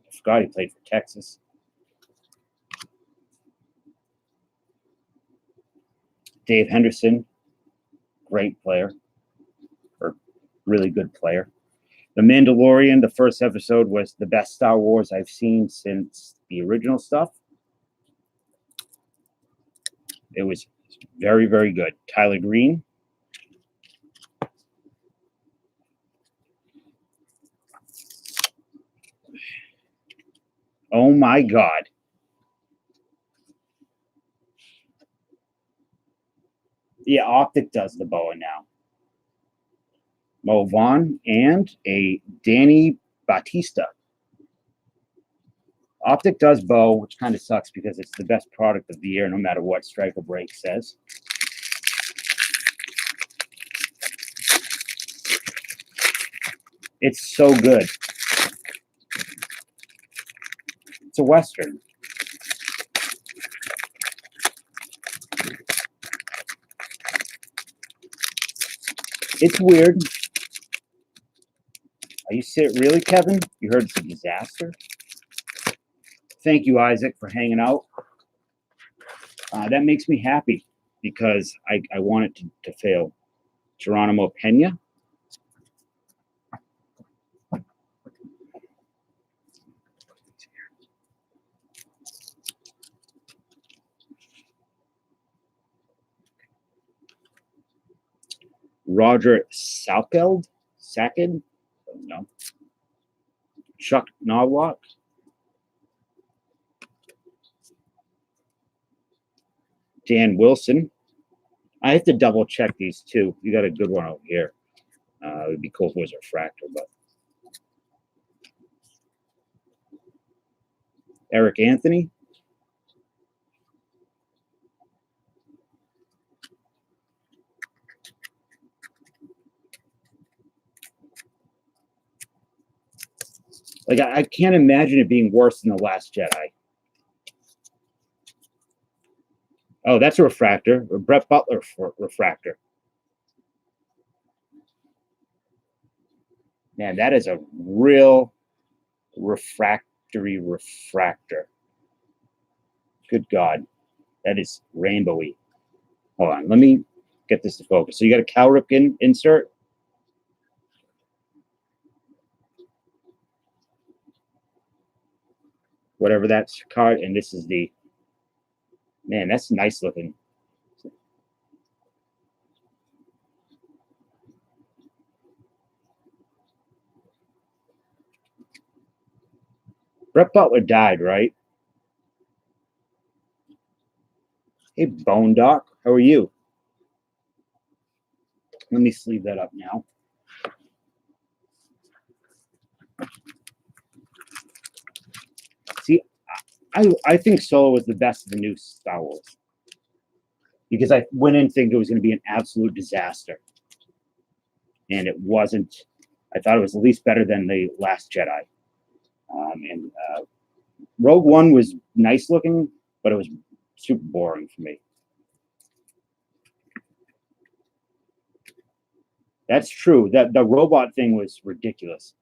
A: I forgot he played for Texas. Dave Henderson. Great player. Or really good player. The Mandalorian, the first episode, was the best Star Wars I've seen since the original stuff. It was very, very good. Tyler Green. Oh my God. Yeah, Optic does the boa now. Mo Vaughn, and a Danny Batista. Optic does bow, which kind of sucks because it's the best product of the year, no matter what Strike or Break says. It's so good. It's a Western. It's weird. Are you really, Kevin? You heard it's a disaster? Thank you, Isaac, for hanging out. That makes me happy because I want it to fail. Geronimo Pena. Roger Saked? No. Chuck Norwalk. Dan Wilson. I have to double check these two. You got a good one over here. It would be cool if it was a refractor, but Eric Anthony. Like I can't imagine it being worse than The Last Jedi. Oh, that's a refractor. A Brett Butler refractor. Man, that is a real refractory refractor. Good God. That is rainbowy. Hold on. Let me get this to focus. So you got a Cal Ripken insert. Whatever that's card. And this is the... Man, that's nice looking. Brett Butler died, right? Hey, Bone Doc. How are you? Let me sleeve that up now. See, I think Solo was the best of the new Star Wars. Because I went in thinking it was going to be an absolute disaster. And it wasn't. I thought it was at least better than The Last Jedi. And Rogue One was nice looking, but it was super boring for me. That's true. That the robot thing was ridiculous.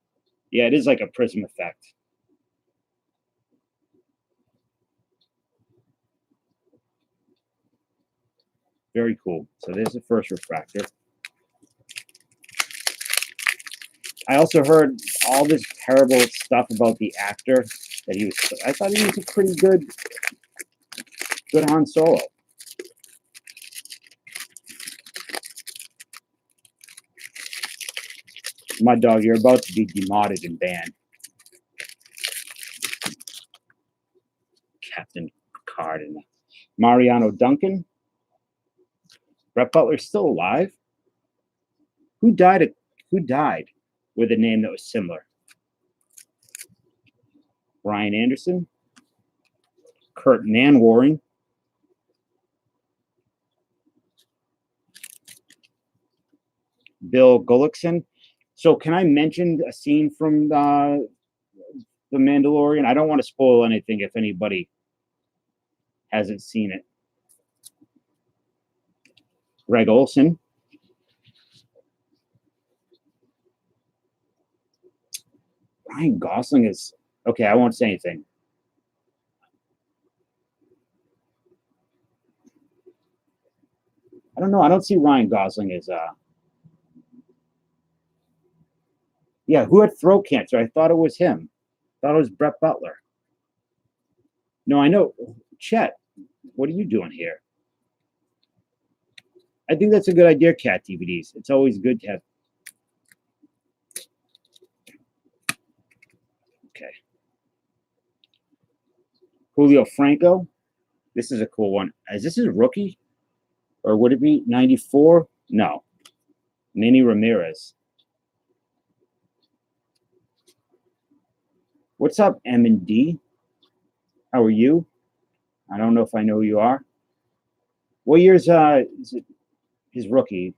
A: Yeah, it is like a prism effect. Very cool. So there's the first refractor. I also heard all this terrible stuff about the actor that he was. I thought he was a pretty good Han Solo. My dog, you're about to be demodded and banned. Captain Picard and Mariano Duncan. Brett Butler's still alive. Who died with a name that was similar? Brian Anderson. Kurt Manwaring. Bill Gullickson. So can I mention a scene from The Mandalorian? I don't want to spoil anything if anybody hasn't seen it. Greg Olson. Ryan Gosling is... Okay, I won't say anything. I don't know. I don't see Ryan Gosling as... Yeah, who had throat cancer? I thought it was him. I thought it was Brett Butler. No, I know. Chet, what are you doing here? I think that's a good idea, Cat DVDs. It's always good to have... Okay. Julio Franco. This is a cool one. Is this his rookie? Or would it be 94? No. Manny Ramirez. What's up, M&D? How are you? I don't know if I know who you are. What year's is it his rookie?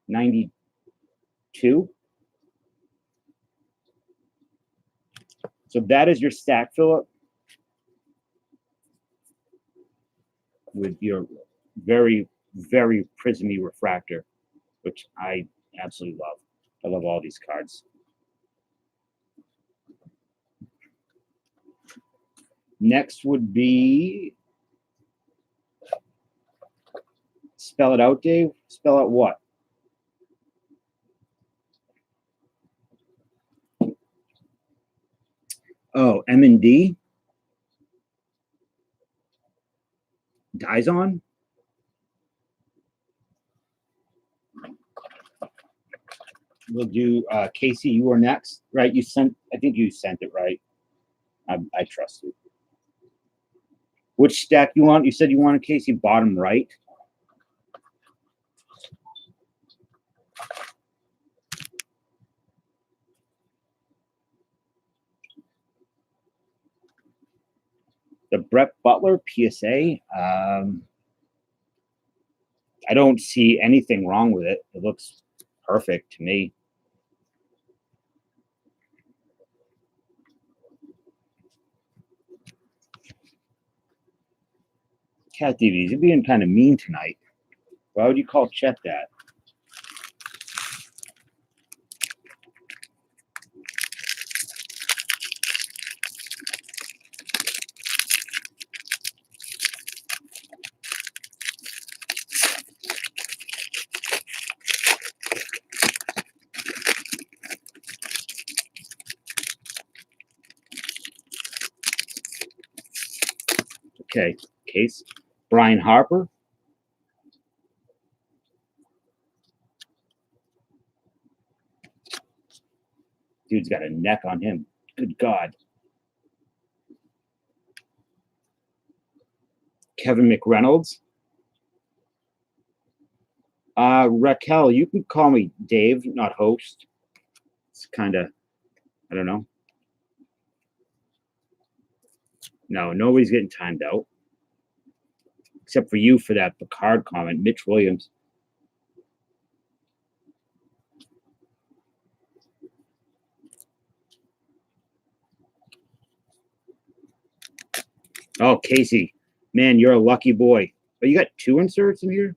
A: 92? So that is your stack, Philip, with your very, very prismy refractor, which I absolutely love. I love all these cards. Next would be, spell it out, Dave. Spell out what? Oh, M&D. Dizon. We'll do Casey. You are next, right? You sent. I think you sent it right. I trust you. Which stack you want? You said you wanted Casey bottom right. The Brett Butler PSA. I don't see anything wrong with it. It looks perfect to me. Cat DVDs, you're being kind of mean tonight. Why would you call Chet that? Okay, case. Brian Harper. Dude's got a neck on him. Good God. Kevin McReynolds. Raquel, you can call me Dave, not host. It's kind of, I don't know. No, nobody's getting timed out. Except for you for that Picard comment, Mitch Williams. Oh, Casey. Man, you're a lucky boy. Oh, you got 2 inserts in here?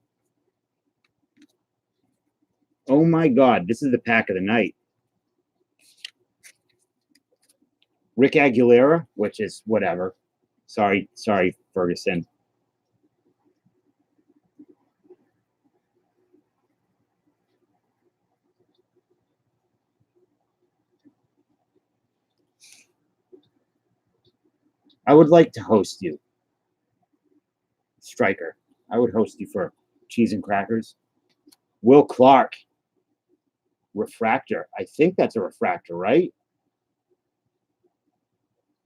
A: Oh my God, this is the pack of the night. Rick Aguilera, which is whatever. Sorry, Ferguson. I would like to host you. Striker. I would host you for cheese and crackers. Will Clark. Refractor. I think that's a refractor, right?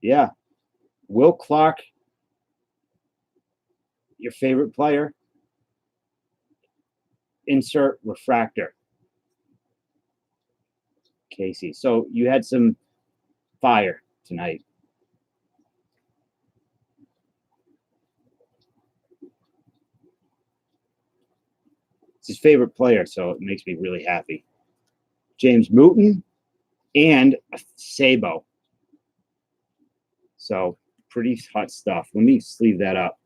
A: Yeah. Will Clark. Your favorite player. Insert refractor. Casey. So you had some fire tonight. It's his favorite player, so it makes me really happy. James Mooten and a Sabo. So pretty hot stuff. Let me sleeve that up.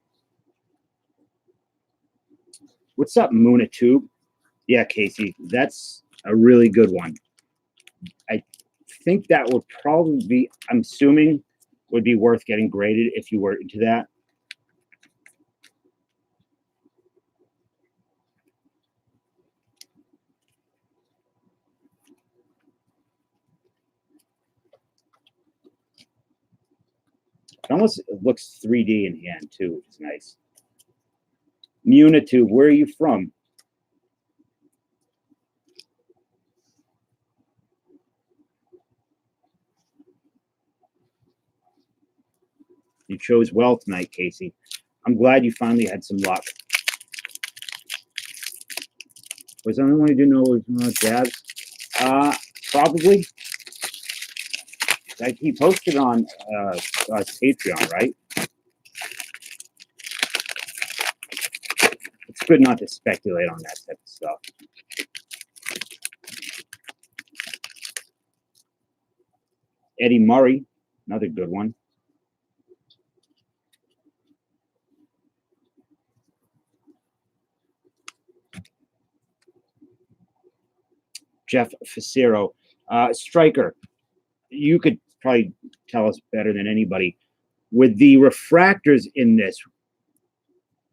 A: What's up, Moonatube? Yeah, Casey, that's a really good one. I think that would probably be, I'm assuming, would be worth getting graded if you were into that. It almost looks 3D in hand too, which is nice. Munitube, where are you from? You chose well tonight, Casey. I'm glad you finally had some luck. Was the only one who didn't know was Jabs? Probably. Like he posted on Patreon, right? It's good not to speculate on that type of stuff. Eddie Murray, another good one. Jeff Facero. Striker, you could probably tell us better than anybody. With the refractors in this,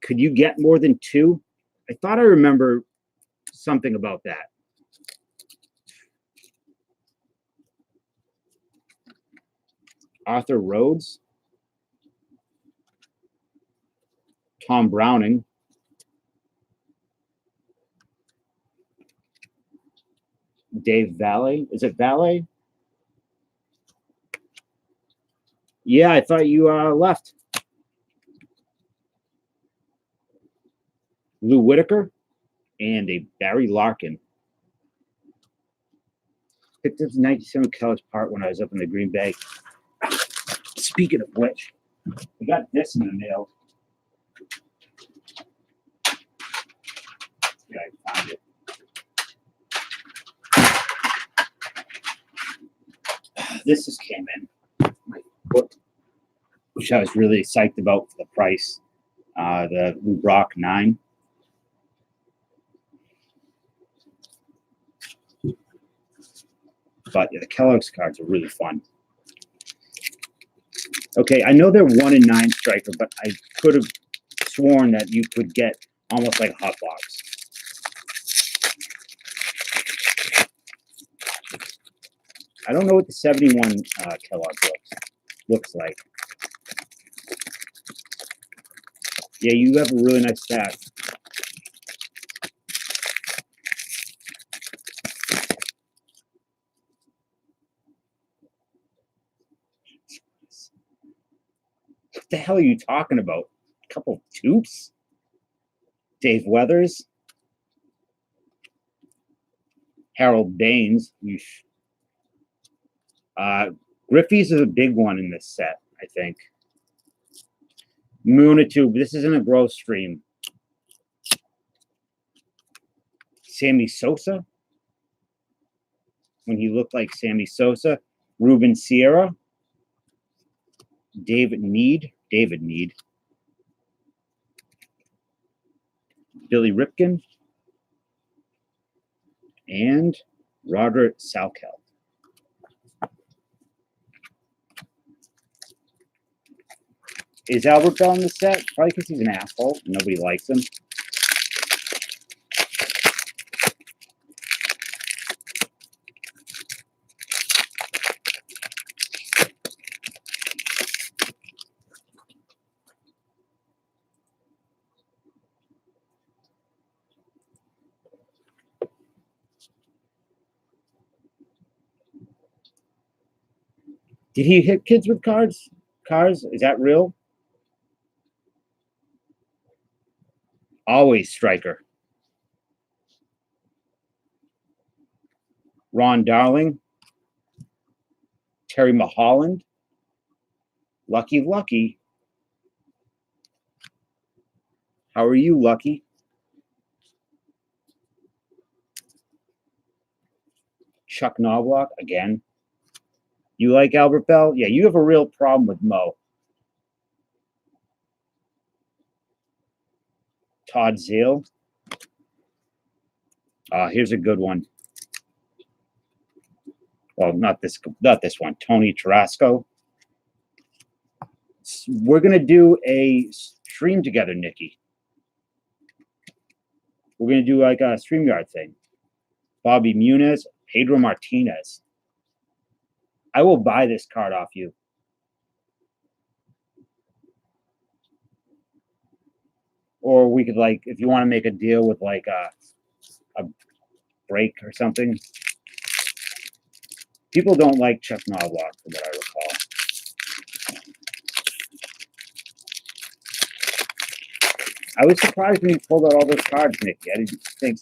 A: could you get more than 2? I thought I remember something about that. Arthur Rhodes. Tom Browning. Dave Valle. Is it Valle? Yeah, I thought you left. Lou Whitaker and a Barry Larkin. Picked up 97 College Park when I was up in the Green Bay. Speaking of which, I got this in the mail. Yeah, I found it. This just came in. My book, which I was really psyched about for the price. The Lou Brock 9. But yeah, the Kellogg's cards are really fun. Okay, I know they're 1 in 9 striker, but I could have sworn that you could get almost like a hot box. I don't know what the 71 Kellogg looks like. Yeah, you have a really nice stack. What the hell are you talking about? A couple of tubes? Dave Weathers? Harold Baines? Griffey's is a big one in this set, I think. Moonatube. This isn't a growth stream. Sammy Sosa. When he looked like Sammy Sosa. Ruben Sierra. David Need. Billy Ripken. And Roger Salkel. Is Albert Bell in the set? Probably because he's an asshole. Nobody likes him. Did he hit kids with cars? Is that real? Always striker. Ron Darling. Terry Mulholland. Lucky. How are you, Lucky? Chuck Knobloch, again. You like Albert Bell? Yeah, you have a real problem with Mo. Todd Zeal. Here's a good one. Well, not this one. Tony Tarasco. We're gonna do a stream together, Nikki. We're gonna do like a StreamYard thing. Bobby Muniz, Pedro Martinez. I will buy this card off you. Or we could, like, if you want to make a deal with like a break or something. People don't like Chuck Knobloch, from what I recall. I was surprised when you pulled out all those cards, Nikki. I didn't think.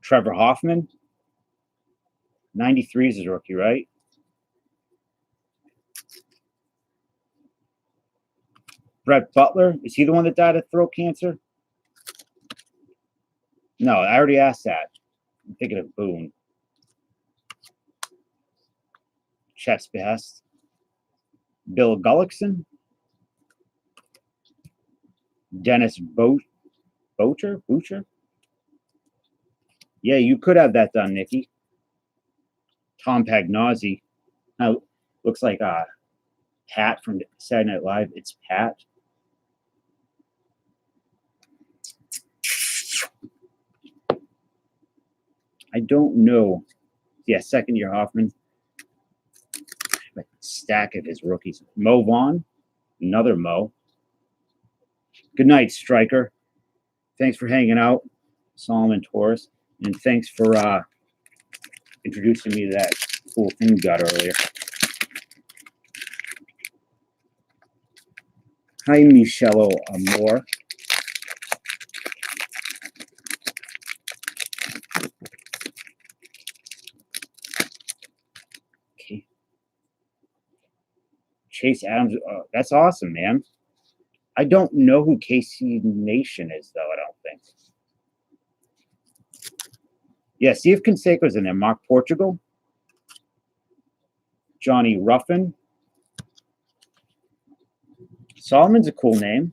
A: Trevor Hoffman. 93 is his rookie, right? Brett Butler. Is he the one that died of throat cancer? No, I already asked that. I'm thinking of Boone. Chef's Best. Bill Gullickson. Dennis Boucher? Yeah, you could have that done, Nikki. Tom Pagnozzi. Now, looks like Pat from Saturday Night Live. It's Pat. I don't know. Yeah, second year Hoffman. A stack of his rookies. Mo Vaughn. Another Mo. Good night, Striker. Thanks for hanging out, Solomon Torres. And thanks for introducing me to that cool thing you got earlier. Hi, Michelle Amor. Okay. Chase Adams. That's awesome, man. I don't know who KC Nation is, though, I don't think. Yeah, see if Canseco's in there. Mark Portugal. Johnny Ruffin. Solomon's a cool name.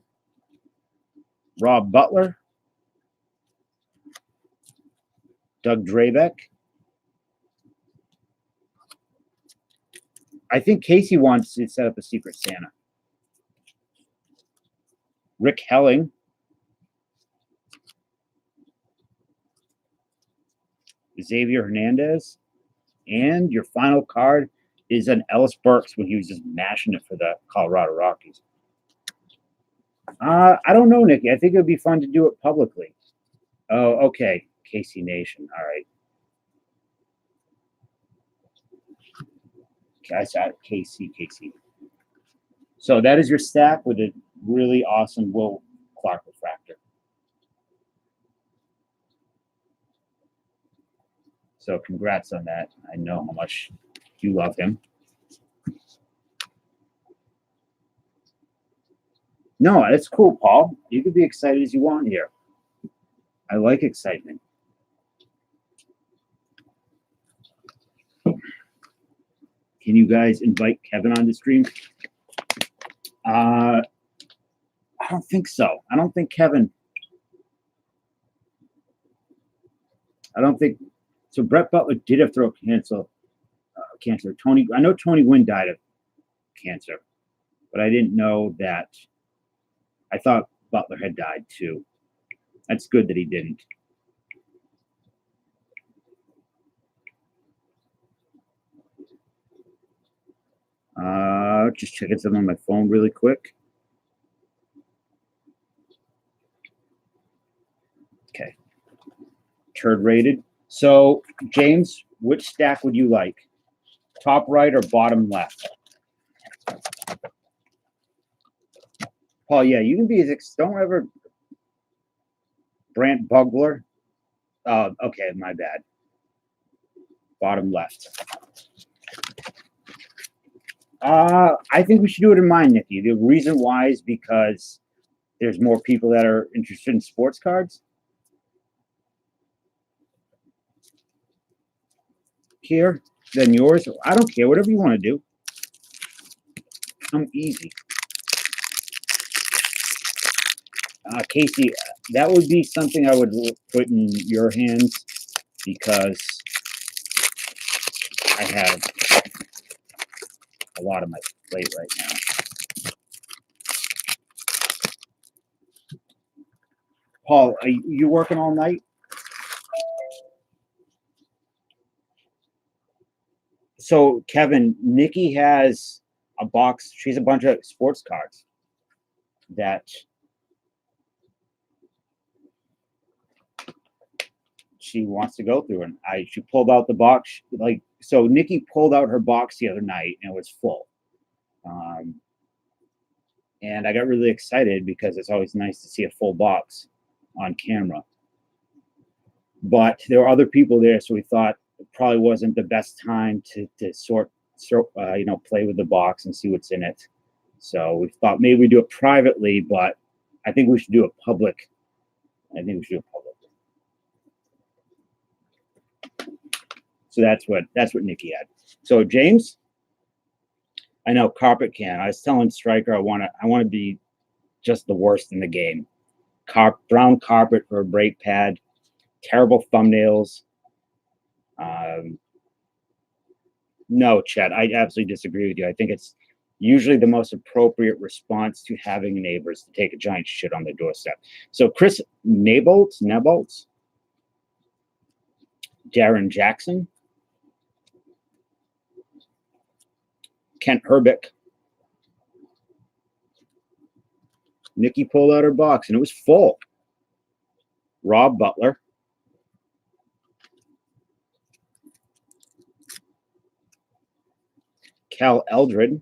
A: Rob Butler. Doug Drabeck. I think Casey wants to set up a Secret Santa. Rick Helling. Xavier Hernandez. And your final card is an Ellis Burks when he was just mashing it for the Colorado Rockies. I don't know, Nikki. I think it would be fun to do it publicly. Oh, okay. KC Nation. All right. I saw KC. So that is your stack with a really awesome Will Clark refractor. So congrats on that. I know how much you love him. No, it's cool, Paul. You can be excited as you want here. I like excitement. Can you guys invite Kevin on the stream? I don't think so. I don't think Kevin. I don't think so. Brett Butler did have throat cancer. I know Tony Gwynn died of cancer, but I didn't know that. I thought Butler had died too. That's good that he didn't. Just checking something on my phone really quick. Okay. Turd rated. So, James, which stack would you like? Top right or bottom left? Paul, yeah, you can be as don't ever. Brant Bugler. Okay, my bad. Bottom left. I think we should do it in mine, Nikki. The reason why is because there's more people that are interested in sports cards here than yours. I don't care. Whatever you want to do. I'm easy. Casey, that would be something I would put in your hands because I have a lot on my plate right now. Paul, are you working all night? So, Kevin, Nikki has a box. She's a bunch of sports cards that she wants to go through. And she pulled out the box. So Nikki pulled out her box the other night and it was full. And I got really excited because it's always nice to see a full box on camera. But there were other people there, so we thought it probably wasn't the best time to play with the box and see what's in it. So we thought maybe we do it privately, but I think we should do it public. I think we should do it public. So that's what Nikki had. So James, I know carpet can. I was telling Stryker I want to be just the worst in the game. Brown carpet for a brake pad, terrible thumbnails. No, Chet, I absolutely disagree with you. I think it's usually the most appropriate response to having neighbors to take a giant shit on their doorstep. So Chris Nabolts, Darren Jackson, Kent Herbick. Nikki pulled out her box and it was full. Rob Butler. Cal Eldred. Is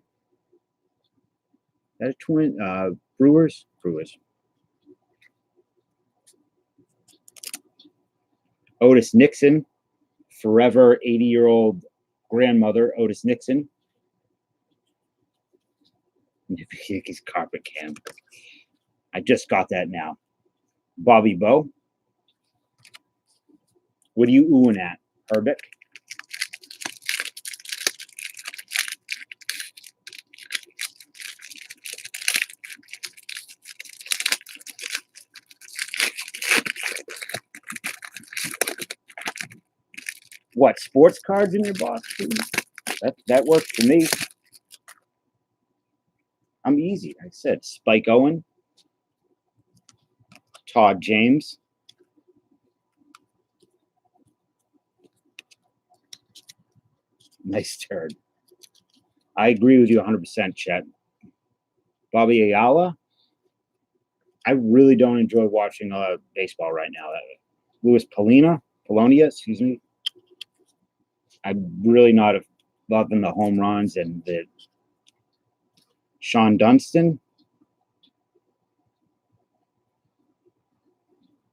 A: that a twin? Brewers. Otis Nixon. Forever 80-year-old grandmother, Otis Nixon. Nikki's carpet can. I just got that now. Bobby Bow. What are you oohing at, Herbick? What, sports cards in your box? That works for me. I'm easy. I said Spike Owen, Todd James, nice turn. I agree with you 100%, Chet. Bobby Ayala. I really don't enjoy watching baseball right now. Louis Polonia, excuse me. I'm really not loving the home runs and the Sean Dunston.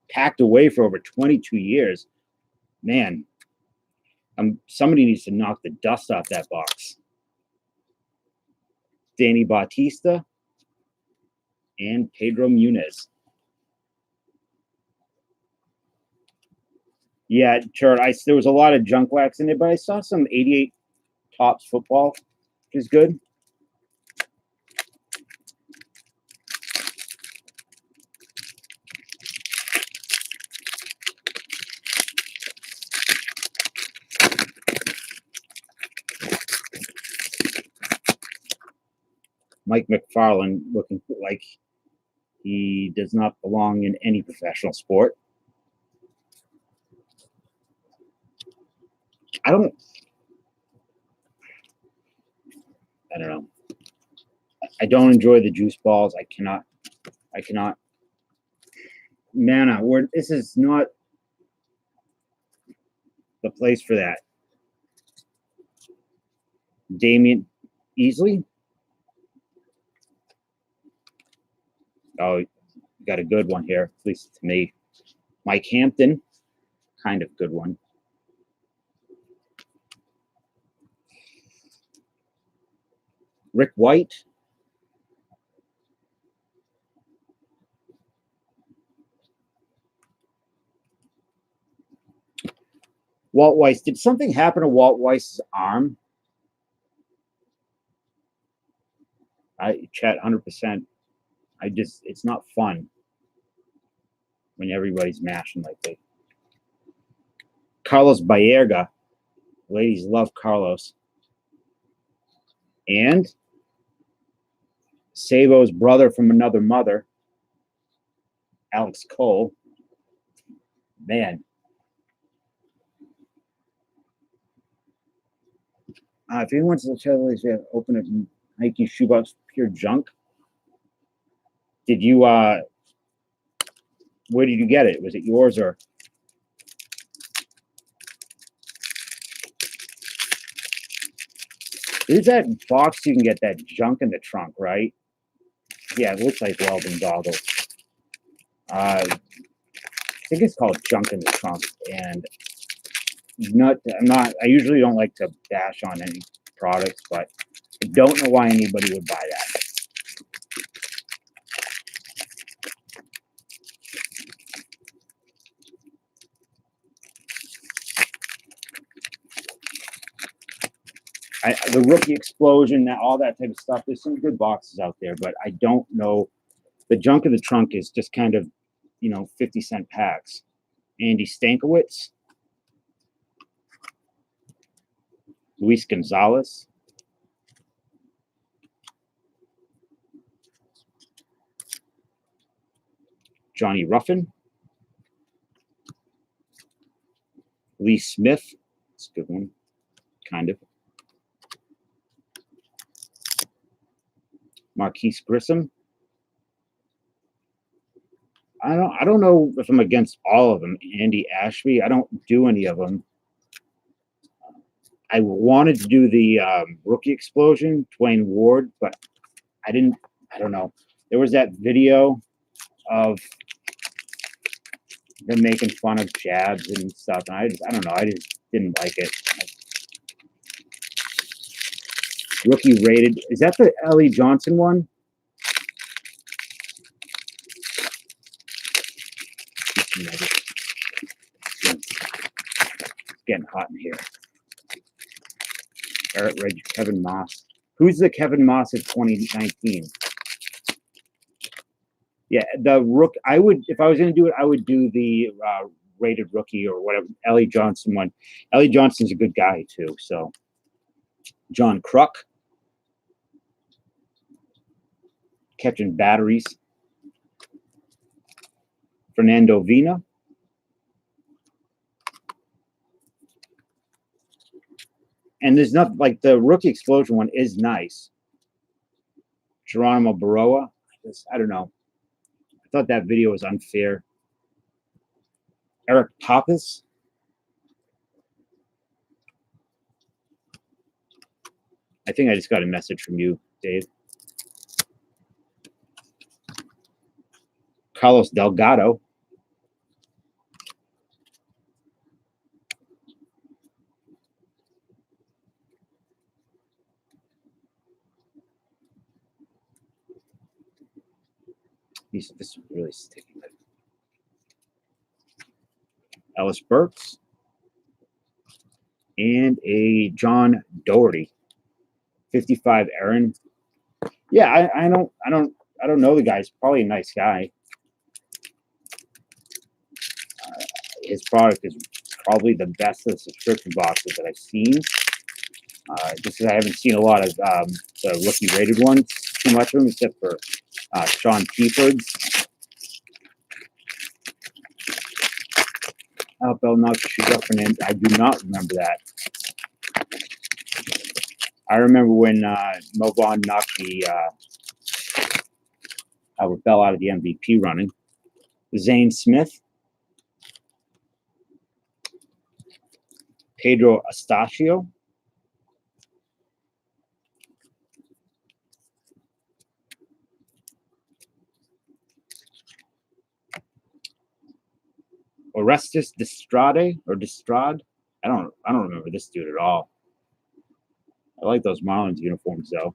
A: Packed away for over 22 years. Man, somebody needs to knock the dust off that box. Danny Bautista and Pedro Munez. Yeah, sure. There was a lot of junk wax in it, but I saw some 88 Topps football, which is good. Mike McFarland looking like he does not belong in any professional sport. I don't know. I don't enjoy the juice balls. I cannot. Mana, this is not the place for that. Damian Easley. Oh, you got a good one here, at least to me. Mike Hampton, kind of good one. Rick White. Walt Weiss. Did something happen to Walt Weiss's arm? Chat 100%. It's not fun when everybody's mashing like that. Carlos Baerga. Ladies love Carlos. And Sabo's brother from another mother, Alex Cole. Man. If anyone wants to open a Nike shoebox, pure junk. Did you, where did you get it? Was it yours or? There's that box you can get that junk in the trunk, right? Yeah, it looks like welding goggles. think it's called Junk in the Trunk, and I usually don't like to bash on any products, but I don't know why anybody would buy that. The Rookie Explosion, all that type of stuff. There's some good boxes out there, but I don't know. The Junk in the Trunk is just kind of, 50-cent packs. Andy Stankiewicz, Luis Gonzalez, Johnny Ruffin, Lee Smith. That's a good one, kind of. Marquise Grissom. I don't know if I'm against all of them. Andy Ashby. I don't do any of them. I wanted to do the Rookie Explosion, Dwayne Ward, but I didn't. I don't know. There was that video of them making fun of jabs and stuff, and I don't know. I just didn't like it. Rookie rated. Is that the Ellie Johnson one? It's getting hot in here. Barrett Red, Kevin Moss. Who's the Kevin Moss of 2019? Yeah, the Rook. I would, if I was going to do it, I would do the rated rookie or whatever. Ellie Johnson one. Ellie Johnson's a good guy too. So, John Kruk. Catching batteries. Fernando Vina. And there's nothing like the Rookie Explosion one is nice. Geronimo Baroa. I don't know. I thought that video was unfair. Eric Pappas. I think I just got a message from you, Dave. Carlos Delgado. This is really sticky. Ellis Burks. And a John Doherty. 55 Aaron. Yeah, I don't know the guy. He's probably a nice guy. His product is probably the best of the subscription boxes that I've seen. Just because I haven't seen a lot of the rookie rated ones, too much of them, except for Sean Peaford's. Bell knocks you up and I do not remember that. I remember when Mo Vaughn knocked the Albert Bell out of the MVP running. Zane Smith. Pedro Astacio. Orestes Destrade. I don't remember this dude at all. I like those Marlins uniforms though.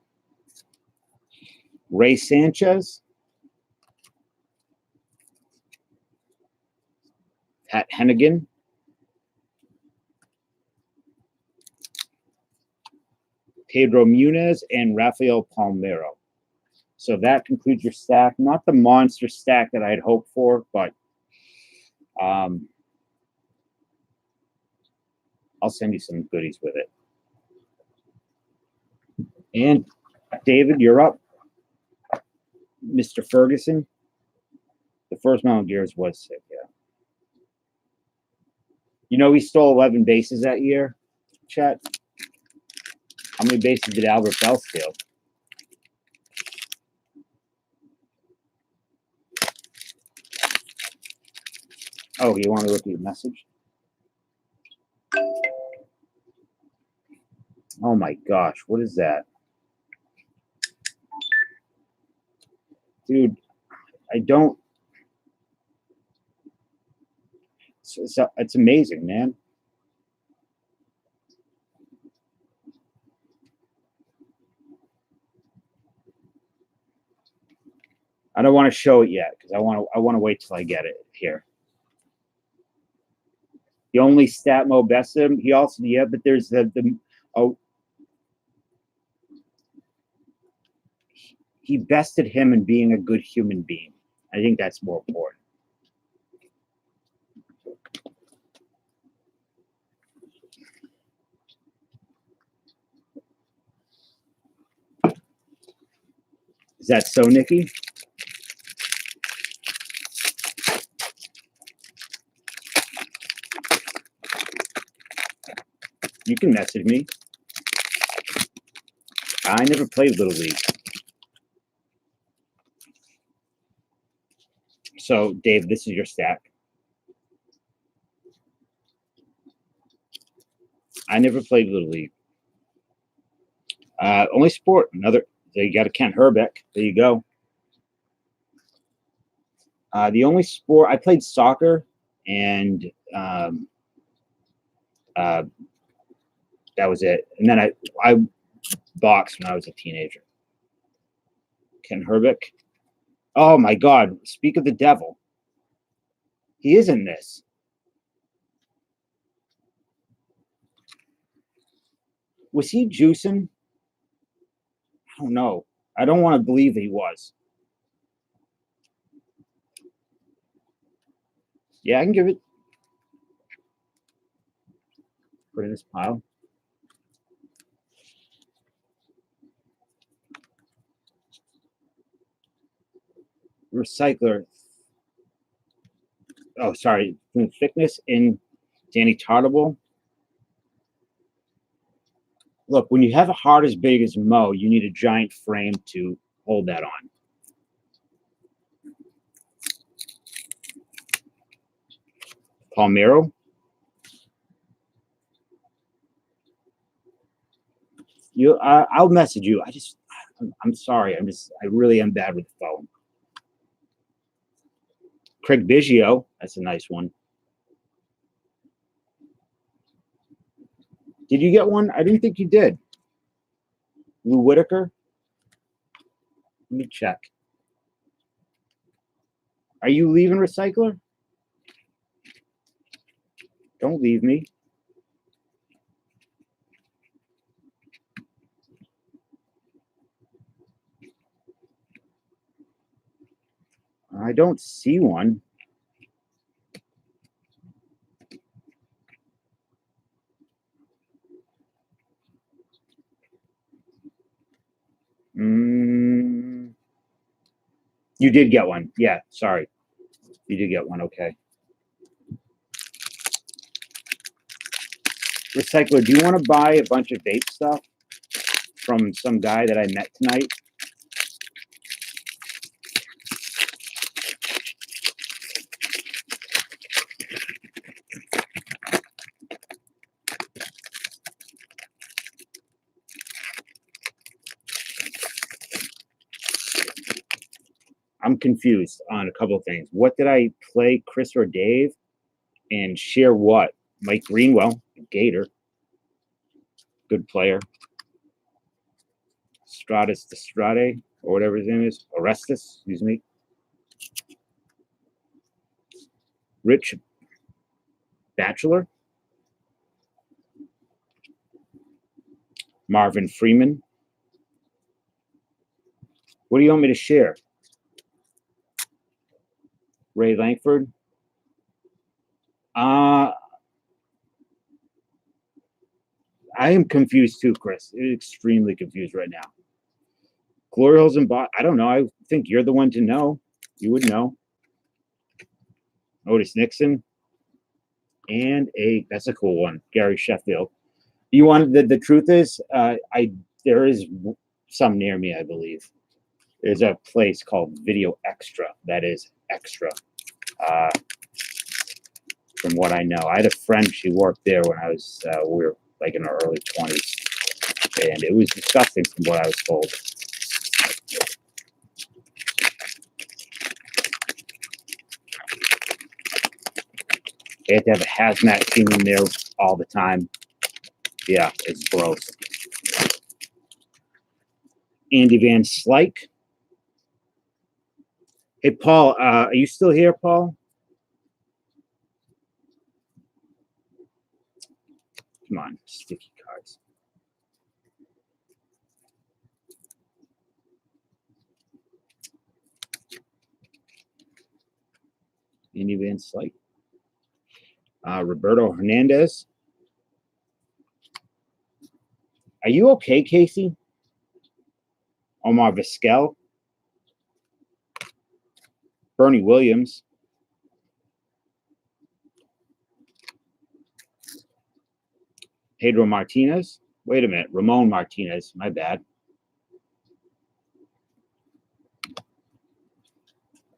A: Ray Sanchez. Pat Hennigan. Pedro Munez and Rafael Palmeiro. So that concludes your stack. Not the monster stack that I had hoped for, but I'll send you some goodies with it. And David, you're up. Mr. Ferguson. The first Mountain Gears was sick, yeah. You know, he stole 11 bases that year, Chet. How many bases did Albert Bell steal? Oh, you want to look at your message? Oh my gosh, what is that? Dude, I don't. It's amazing, man. I don't want to show it yet because I want to wait till I get it here. The only stat Mo bested him. He also but there's he bested him in being a good human being. I think that's more important. Is that so, Nikki? You can message me. I never played Little League. So, Dave, this is your stack. I never played Little League. Only sport. Another. You got a Kent Herbeck. There you go. The only sport I played soccer, and that was it. And then I boxed when I was a teenager. Kent Herbeck. Oh my God! Speak of the devil. He is in this. Was he juicing? I don't know. I don't want to believe he was. Yeah, I can give it. Put it in this pile. Recycler. Oh, sorry. Thickness in Danny Tartable. Look, when you have a heart as big as Mo, you need a giant frame to hold that on. Palmero. I'll message you. I'm sorry. I really am bad with the phone. Craig Biggio. That's a nice one. Did you get one? I didn't think you did. Lou Whitaker. Let me check. Are you leaving, Recycler? Don't leave me. I don't see one. You did get one. Yeah, sorry. You did get one. Okay. Recycler, do you want to buy a bunch of vape stuff from some guy that I met tonight? I'm confused on a couple of things. What did I play, Chris or Dave? And share what? Mike Greenwell, Gator. Good player. Stratus Destrade, or whatever his name is. Orestes, excuse me. Rich Bachelor. Marvin Freeman. What do you want me to share? Ray Langford. I am confused too, Chris. Extremely confused right now. Glory holes and bot. I don't know. I think you're the one to know. You would know. Otis Nixon. And that's a cool one. Gary Sheffield. You want the truth is, there is some near me, I believe. There's a place called Video Extra that is extra. From what I know, I had a friend. She worked there when I was we were like in our early 20s, and it was disgusting from what I was told. They have to have a hazmat team in there all the time. Yeah, it's gross. Andy Van Slyke. Hey, Paul, are you still here, Paul? Come on, sticky cards. Andy Van Slyke. Roberto Hernandez. Are you okay, Casey? Omar Vizquel. Bernie Williams. Pedro Martinez. Wait a minute. Ramon Martinez. My bad.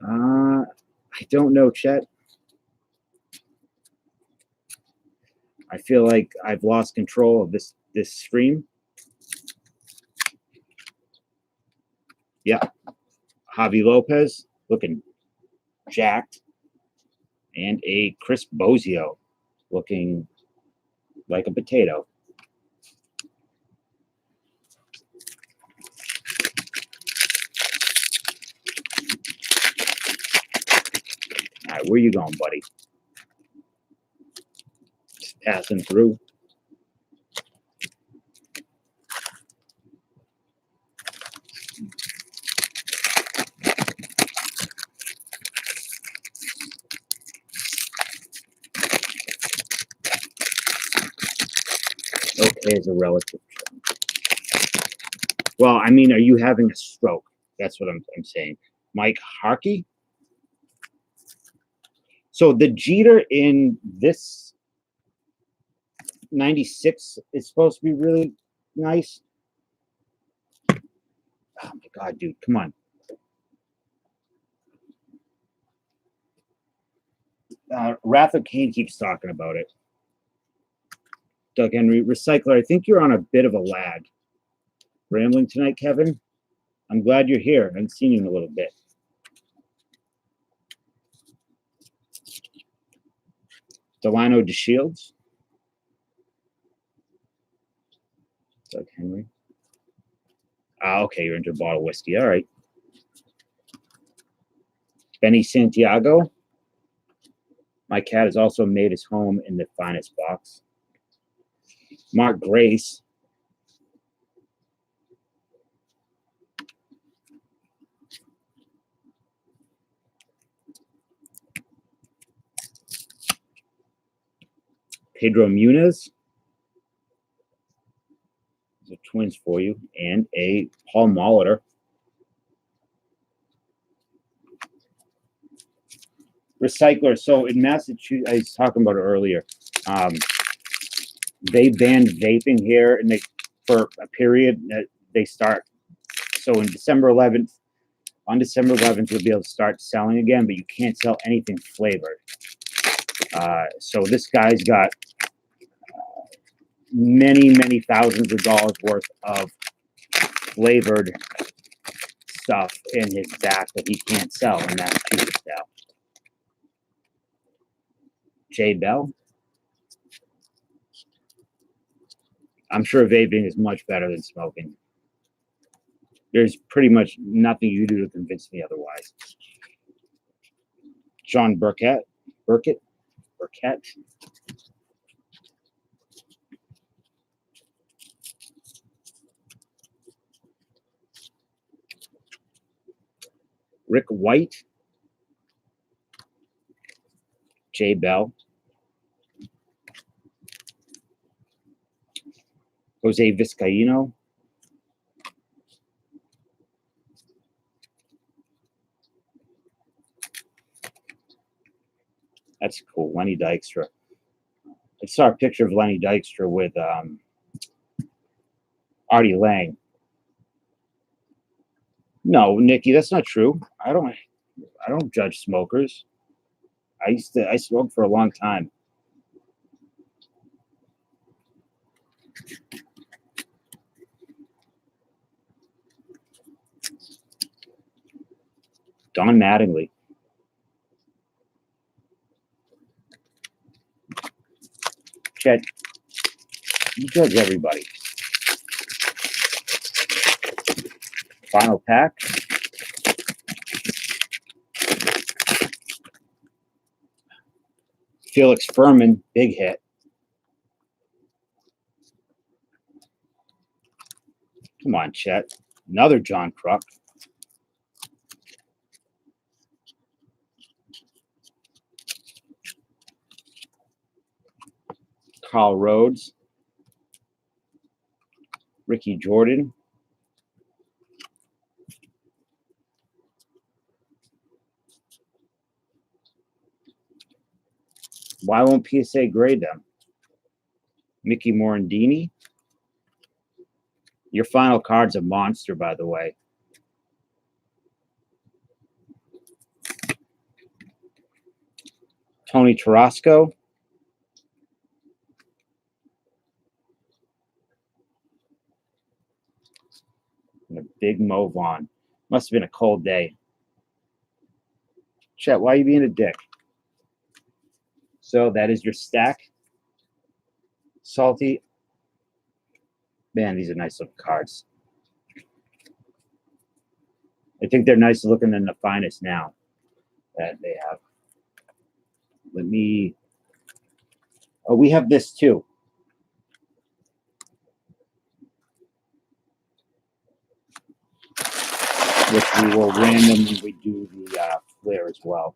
A: I don't know, Chet. I feel like I've lost control of this stream. Yeah. Javi Lopez looking jacked. And a Chris Bozio looking like a potato. All right, where you going, buddy? Just passing through. Okay, is a relative term. Well, I mean, are you having a stroke? That's what I'm saying. Mike Harkey. So the Jeter in this 96 is supposed to be really nice. Oh my God, dude, come on. Wrath of Kane keeps talking about it. Doug Henry, Recycler, I think you're on a bit of a lag. Rambling tonight, Kevin? I'm glad you're here. I haven't seen you in a little bit. Delano DeShields. Doug Henry. Okay, you're into a bottle of whiskey. All right. Benny Santiago. My cat has also made his home in the finest box. Mark Grace. Pedro Muniz. Those are twins for you. And a Paul Molitor. Recycler. So in Massachusetts, I was talking about it earlier. They banned vaping here, and for a period that they start. So on December 11th, you'll be able to start selling again, but you can't sell anything flavored. So this guy's got many thousands of dollars worth of flavored stuff in his back that he can't sell in Massachusetts now. Jay Bell. I'm sure vaping is much better than smoking. There's pretty much nothing you do to convince me otherwise. John Burkett. Rick White. Jay Bell. Jose Vizcaíno. That's cool. Lenny Dykstra. I saw a picture of Lenny Dykstra with Artie Lang. No, Nikki, that's not true. I don't judge smokers. I smoked for a long time. Don Mattingly. Chet, you judge everybody. Final pack. Felix Furman, big hit. Come on, Chet. Another John Kruk. Carl Rhodes. Ricky Jordan. Why won't PSA grade them? Mickey Morandini. Your final card's a monster, by the way. Tony Tarasco. And a big Mo Vaughn. Must have been a cold day. Chet, why are you being a dick? So that is your stack. Salty. Man, these are nice looking cards. I think they're nicer looking than the finest now that they have. Let me. Oh, we have this too. Which we will random when we do the flare as well.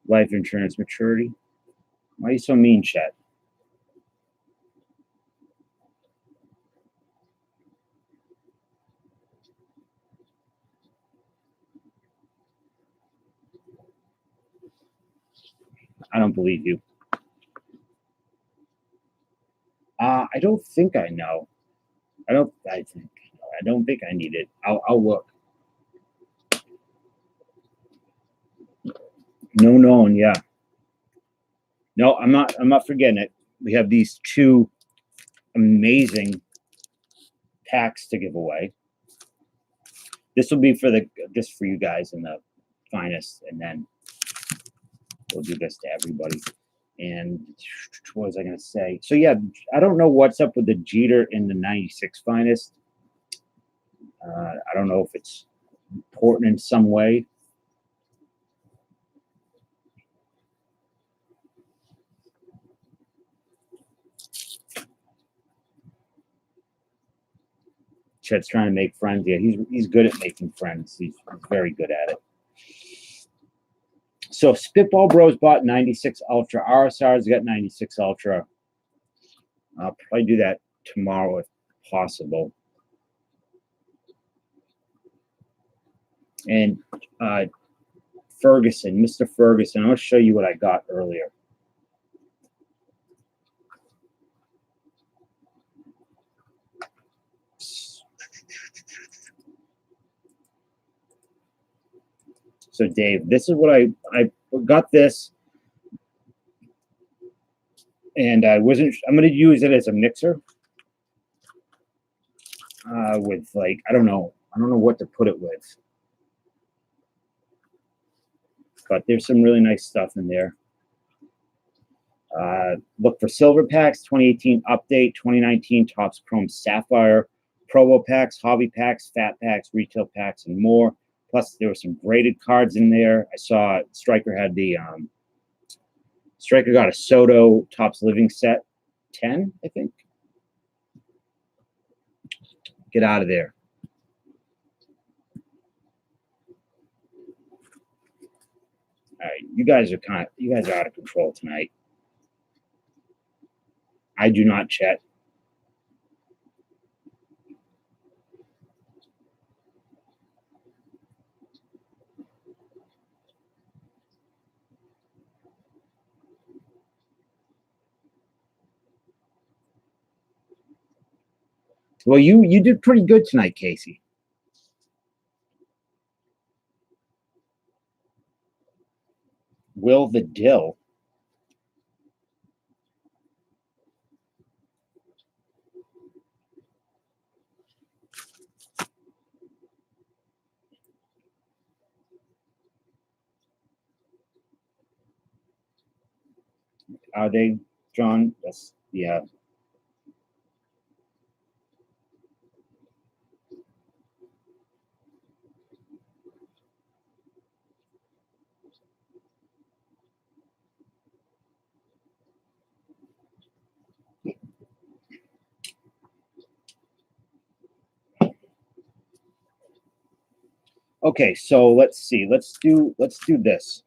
A: Life insurance maturity. Why are you so mean, Chet? I don't believe you. I don't think I know. I don't think I need it. I'll look. No known, yeah. No, I'm not forgetting it. We have these two amazing packs to give away. This will be for just for you guys in the finest, and then we'll do this to everybody. And what was I going to say? So yeah, I don't know what's up with the Jeter in the 96 finest. I don't know if it's important in some way. Chet's trying to make friends. Yeah, he's good at making friends. He's very good at it. So Spitball Bros bought 96 Ultra. RSR's got 96 Ultra. I'll probably do that tomorrow if possible. And Ferguson, Mr. Ferguson, I'm going to show you what I got earlier. So Dave, this is what I got this, and I'm going to use it as a mixer with like I don't know what to put it with, but there's some really nice stuff in there. Look for silver packs, 2018 update, 2019 Topps Chrome Sapphire, Provo packs, hobby packs, fat packs, retail packs, and more. Plus, there were some graded cards in there. I saw Stryker had the Stryker got a Soto Topps Living Set 10, I think. Get out of there. All right, you guys are out of control tonight. I do not chat. Well, you did pretty good tonight, Casey. Will the Dill. Are they drawn? That's yeah. Okay, so let's see. Let's do this.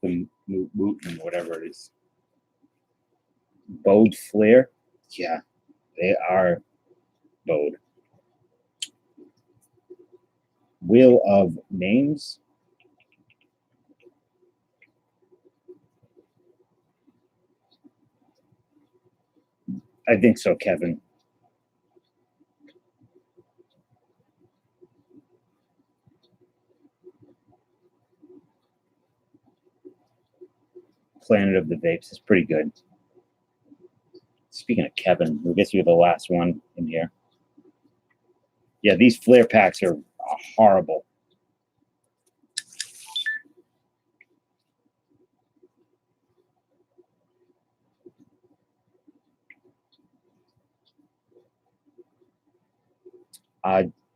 A: The Wooten, whatever it is. Bowed flare. Yeah, they are bowed. Wheel of names. I think so, Kevin. Planet of the Vapes is pretty good. Speaking of Kevin, I guess you're the last one in here. Yeah, these flare packs are horrible.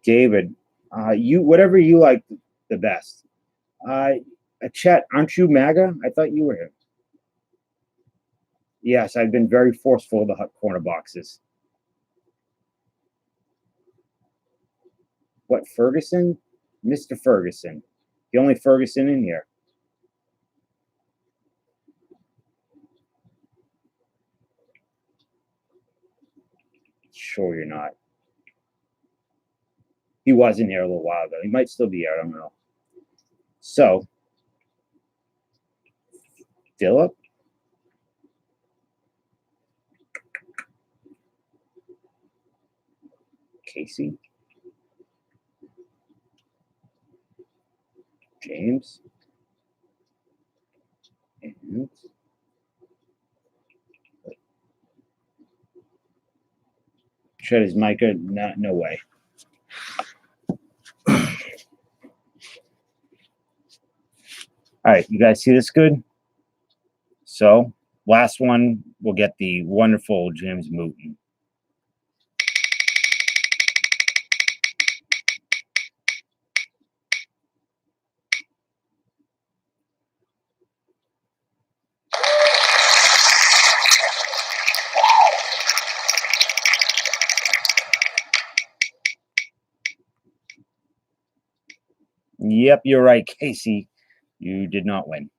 A: David, you whatever you like the best. Chet, aren't you MAGA? I thought you were here. Yes, I've been very forceful of the hot corner boxes. What, Ferguson? Mr. Ferguson. The only Ferguson in here. Sure you're not. He was in here a little while ago. He might still be here. I don't know. So, Philip? Casey? James? And shut his mic. No way. All right, you guys see this good? So, last one, we'll get the wonderful James Mooten. Yep, you're right, Casey. You did not win.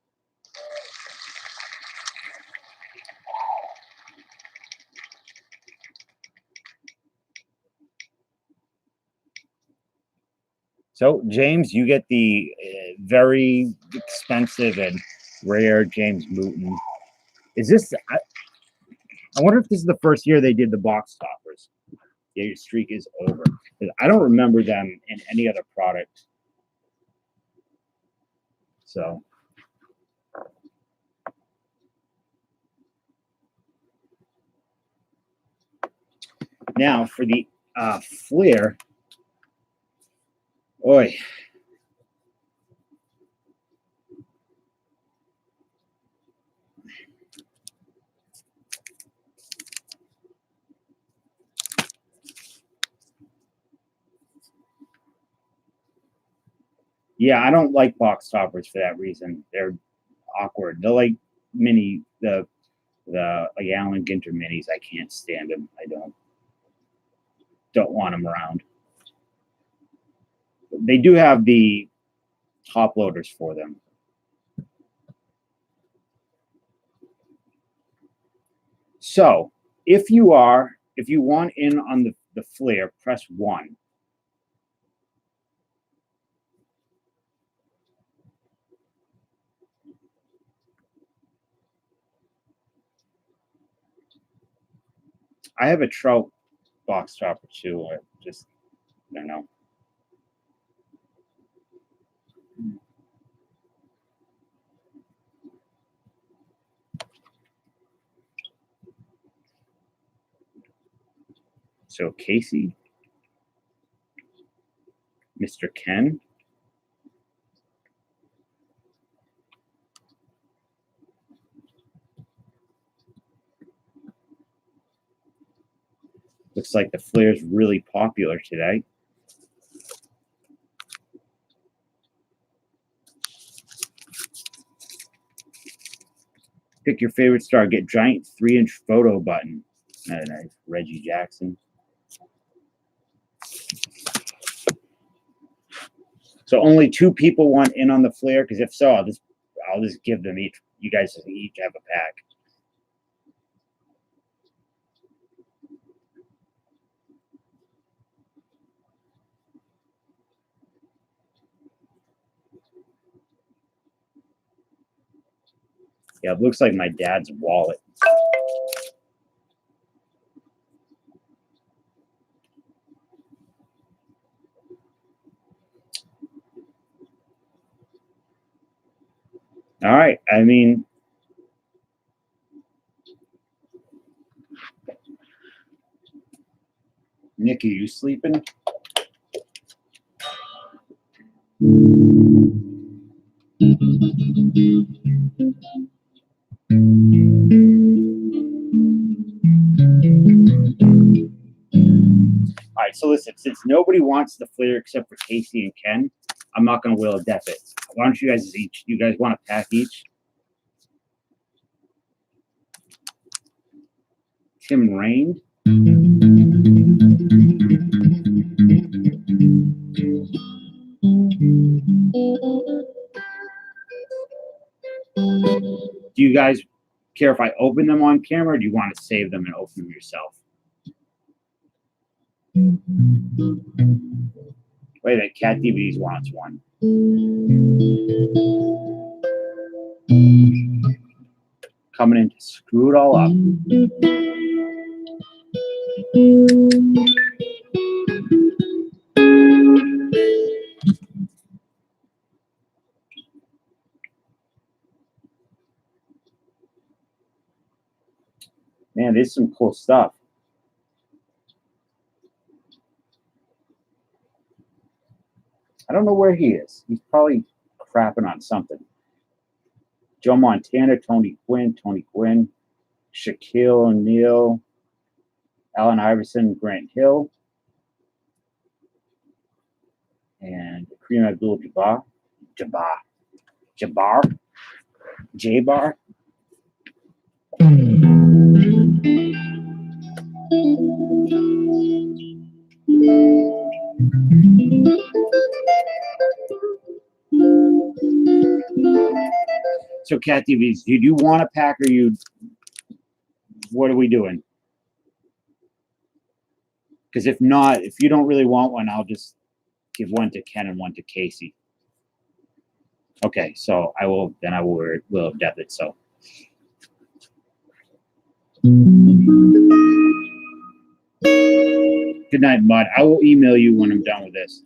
A: So, James, you get the very expensive and rare James Mooten. Is this? I wonder if this is the first year they did the box toppers. Yeah, your streak is over. I don't remember them in any other product. So, now for the Flair. Oi. Yeah, I don't like box toppers for that reason. They're awkward. They're like the like Allen Ginter minis. I can't stand them. I don't want them around. They do have the top loaders for them. So if you want in on the flare, press 1. I have a Trout box topper too. I don't know. So Casey, Mr. Ken, Looks like the flare's really popular today. Pick your favorite star. Get giant 3-inch photo button. Nice. Reggie Jackson. So only 2 people want in on the flare, because if so, I'll just give them each. You guys each have a pack. Yeah, it looks like my dad's wallet. All right. I mean, Nick, are you sleeping? All right, so listen, since nobody wants the flare except for Casey and Ken, I'm not going to will a death it. Why don't you guys each? You guys want a pack each? Tim Rain. Do you guys care if I open them on camera, or do you want to save them and open them yourself? Wait a minute, Cat DVDs wants one. Coming in to screw it all up. Man, there's some cool stuff. I don't know where he is. He's probably crapping on something. Joe Montana, Tony Gwynn, Shaquille O'Neal, Allen Iverson, Grant Hill, and Kareem Abdul-Jabbar. J-Bar. So, Cat TVs, did you want a pack, or what are we doing? Because if not, if you don't really want one, I'll just give one to Ken and one to Casey. Okay, so I will death it. So. Good night, Mud. I will email you when I'm done with this.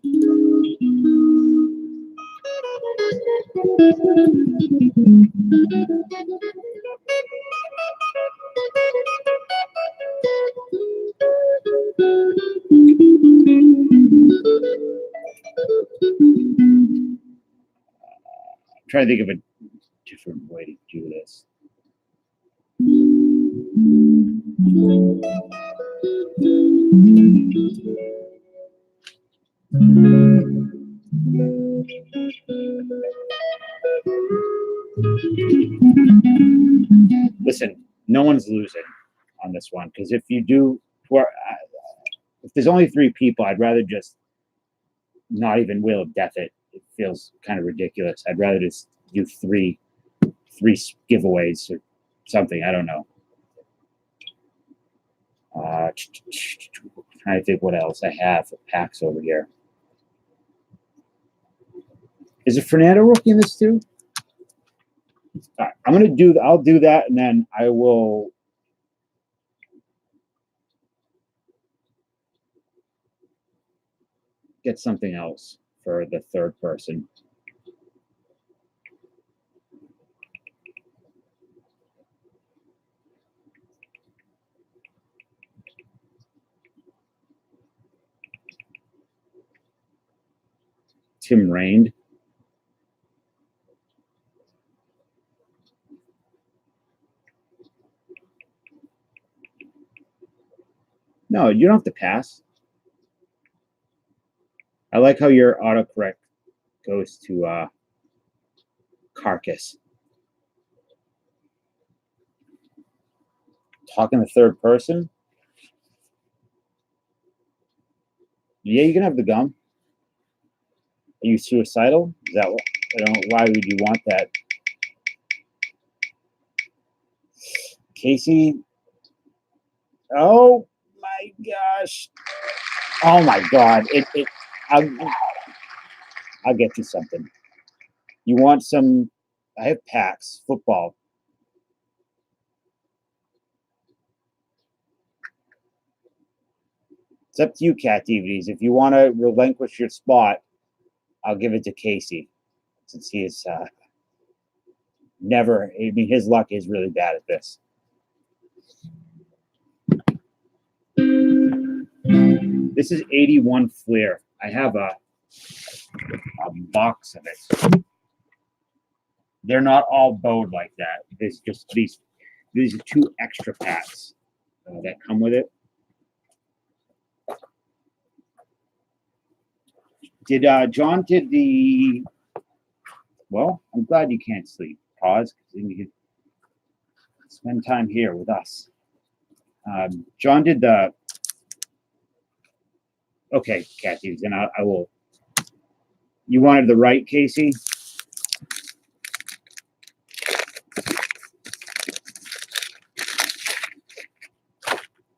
A: I'm trying to think of a different way to do this. Listen, no one's losing on this one, because if you do, if there's only 3 people, I'd rather just not even will death it. It feels kind of ridiculous. I'd rather just do three giveaways or something. I don't know. Trying to think what else I have for packs over here. Is a Fernando rookie in this too? All right, I'll do that, and then I will get something else for the third person. Tim Rain. No, you don't have to pass. I like how your autocorrect goes to carcass. Talking the third person. Yeah, you can have the gum. Are you suicidal? Is that what? I don't. Why would you want that, Casey? Oh my gosh! Oh my God! I'll, I'll get you something. You want some? I have packs. Football. It's up to you, Cat DVDs. If you want to relinquish your spot, I'll give it to Casey, since he is never. I mean, his luck is really bad at this. This is 81 Fleer. I have a box of it. They're not all bowed like that. There's just these are two extra packs that come with it. John did the? Well, I'm glad you can't sleep. Pause, because then you can spend time here with us. John did the. Okay, Kathy, then I will. You wanted the right, Casey?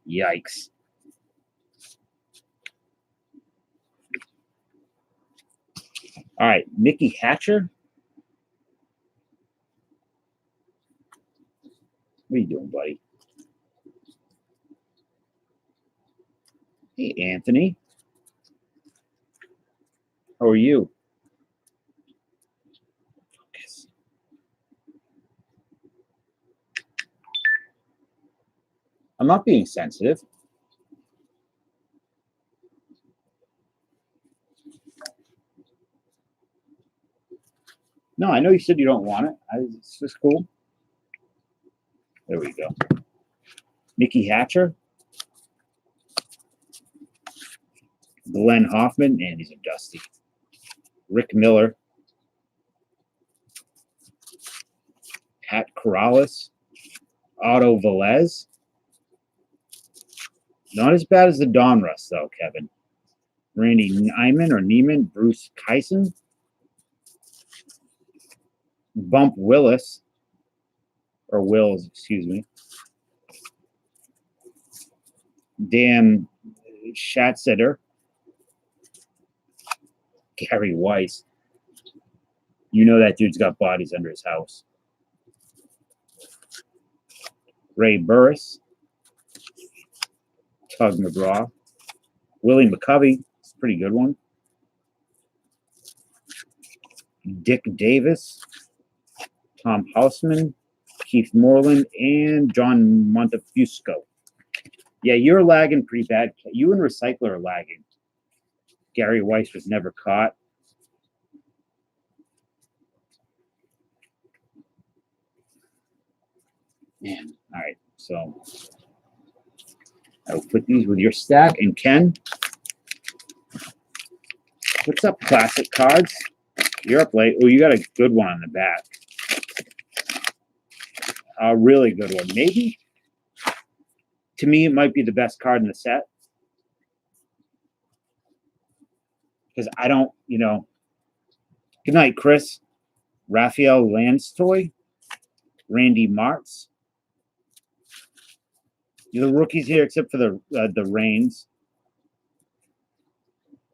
A: Yikes. All right, Mickey Hatcher. What are you doing, buddy? Hey, Anthony. How are you? Focus. I'm not being sensitive. No, I know you said you don't want it. It's just cool. There we go. Mickey Hatcher. Glenn Hoffman, and these are dusty. Rick Miller. Pat Corrales. Otto Velez. Not as bad as the Donruss, though, Kevin. Randy Neiman. Bruce Kyson. Bump Willis. Or Wills, excuse me. Dan Schatzeder. Gary Weiss. You know that dude's got bodies under his house. Ray Burris. Tug McGraw. Willie McCovey. It's a pretty good one. Dick Davis. Tom Hausman. Keith Moreland. And John Montefusco. Yeah, you're lagging pretty bad. You and Recycler are lagging. Gary Weiss was never caught. Man, all right. So I'll put these with your stack. And Ken, what's up, Classic Cards? You're up late. Oh, you got a good one on the back. A really good one. Maybe, to me, it might be the best card in the set. Because I don't, Good night, Chris. Raphael Landstoy. Randy Martz. The rookies here, except for the Reigns.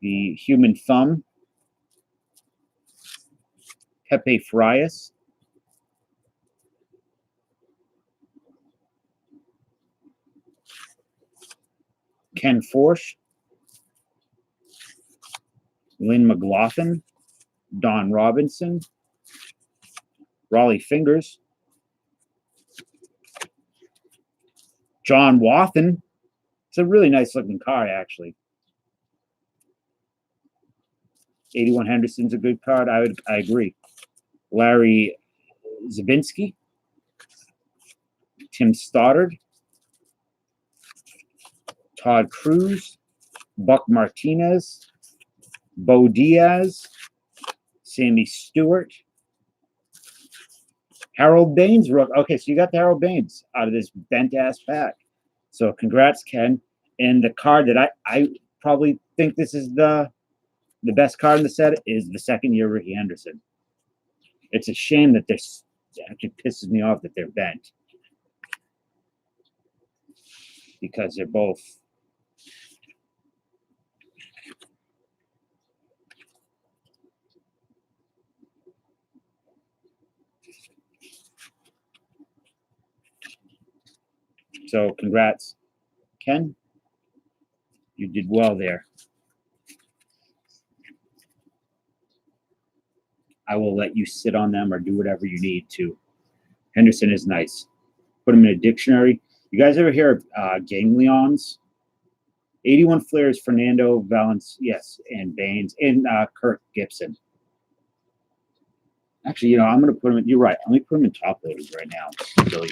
A: The Human Thumb. Pepe Frias. Ken Forsch. Lynn McLaughlin. Don Robinson. Raleigh Fingers. John Wathen. It's a really nice looking card, actually. 81 Henderson's a good card. I agree. Larry Zabinski. Tim Stoddard. Todd Cruz, Buck Martinez, Bo Diaz, Sammy Stewart, Harold Baines. Okay, so you got the Harold Baines out of this bent-ass pack. So congrats, Ken. And the card that I probably think this is the best card in the set is the second-year Ricky Henderson. It's a shame that it actually pisses me off that they're bent. Because they're both so congrats, Ken. You did well there. I will let you sit on them or do whatever you need to. Henderson is nice. Put him in a dictionary. You guys ever hear of ganglions? 81 Flares, Fernando Valence, yes, and Baines, and Kirk Gibson. Actually, you know, I'm going to put him in, you're right. Let me put him in top loaders right now. Really.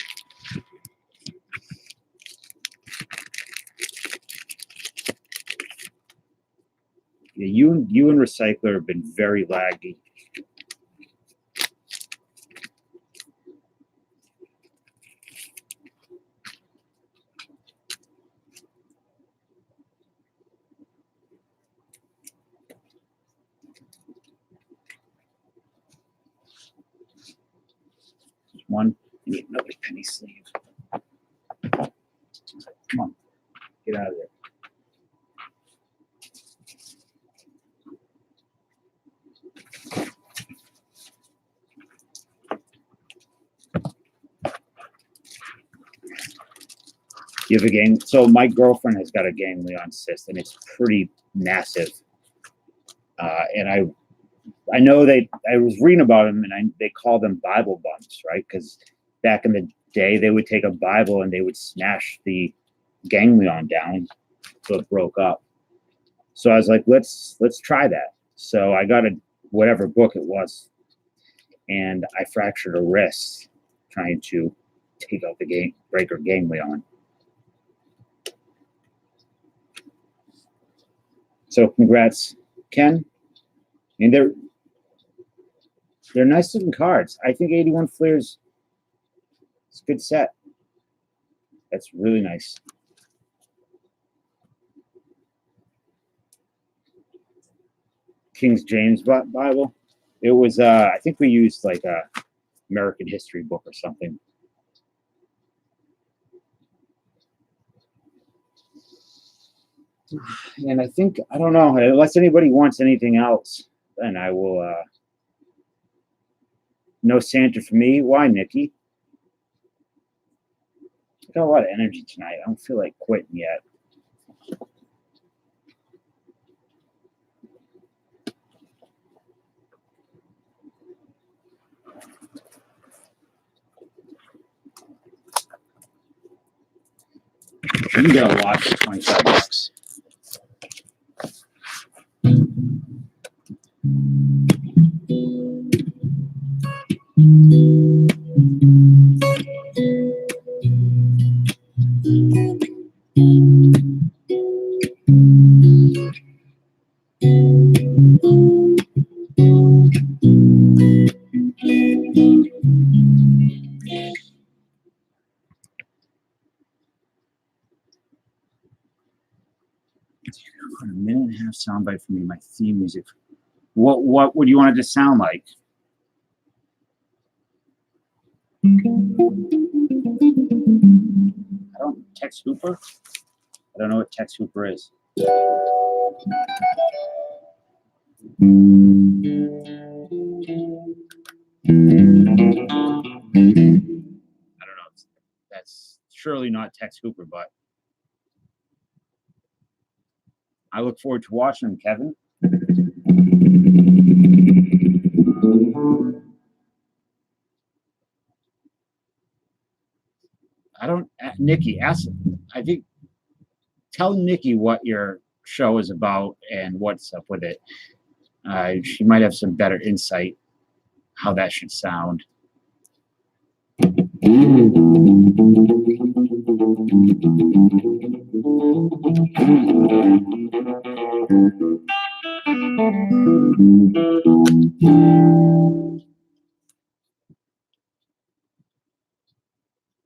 A: Yeah, you and Recycler have been very laggy. One, you need another penny sleeve. Come on, get out of there. You have a gang. So my girlfriend has got a ganglion cyst, and it's pretty massive. And I know I was reading about them, and they call them Bible bumps, right? Because back in the day, they would take a Bible and they would smash the ganglion down so it broke up. So I was like, let's try that. So I got whatever book it was, and I fractured a wrist trying to take out the breaker ganglion. So congrats, Ken. I mean, they're nice looking cards. I think 81 Flares is a good set. That's really nice. King James Bible. It was I think we used like a American history book or something. And I think, I don't know, unless anybody wants anything else, then I will no Santa for me. Why, Nikki? I got a lot of energy tonight. I don't feel like quitting yet. You can get a watch for 25 bucks. A minute and a half soundbite for me, my theme music. What would you want it to sound like? I don't Tex Hooper. I don't know what Tex Hooper is. I don't know. That's surely not Tex Hooper, but I look forward to watching him, Kevin. I don't, Nikki, ask, I think, tell Nikki what your show is about and what's up with it. She might have some better insight how that should sound.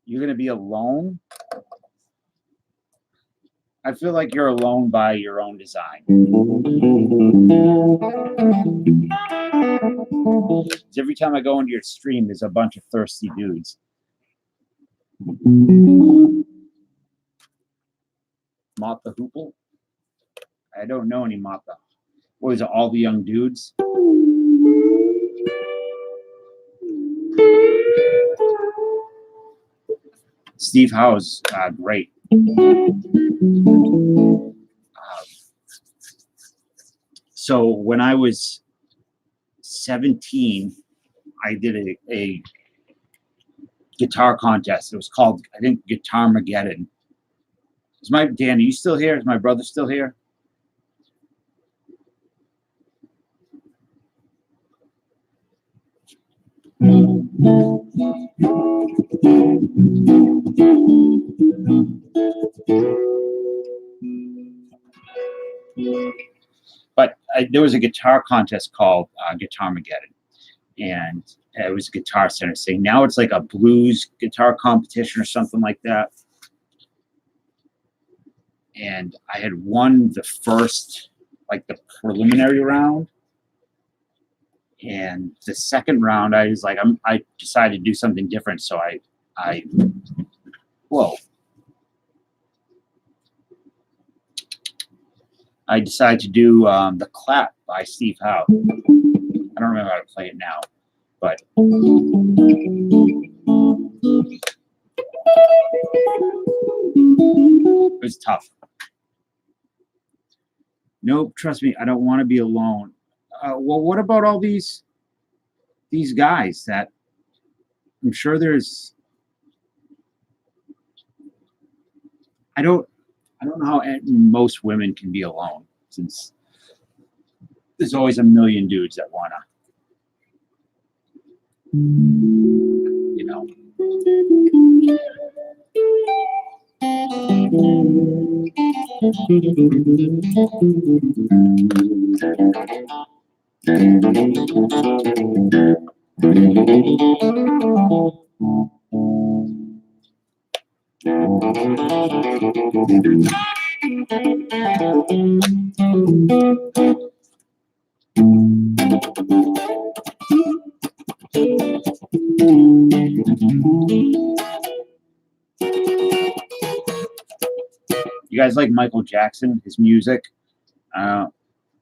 A: You're going to be alone? I feel like you're alone by your own design. Every time I go into your stream, there's a bunch of thirsty dudes. Mata Hoople? I don't know any Mata. What is it, all the young dudes? Steve Howe's great. So when I was 17, I did a guitar contest. It was called, I think, Guitar Mageddon. Dan, are you still here? Is my brother still here? But there was a guitar contest called Guitar Mageddon, and it was a Guitar Center thing. Now it's like a blues guitar competition or something like that. And I had won the first, like the preliminary round. And the second round, I was like, I decided to do something different. So I decided to do The Clap by Steve Howe. I don't remember how to play it now, but it was tough. Nope, trust me, I don't want to be alone. Well, what about all these guys that I'm sure there's? I don't know how most women can be alone, since there's always a million dudes that wanna, you know. You guys like Michael Jackson, his music?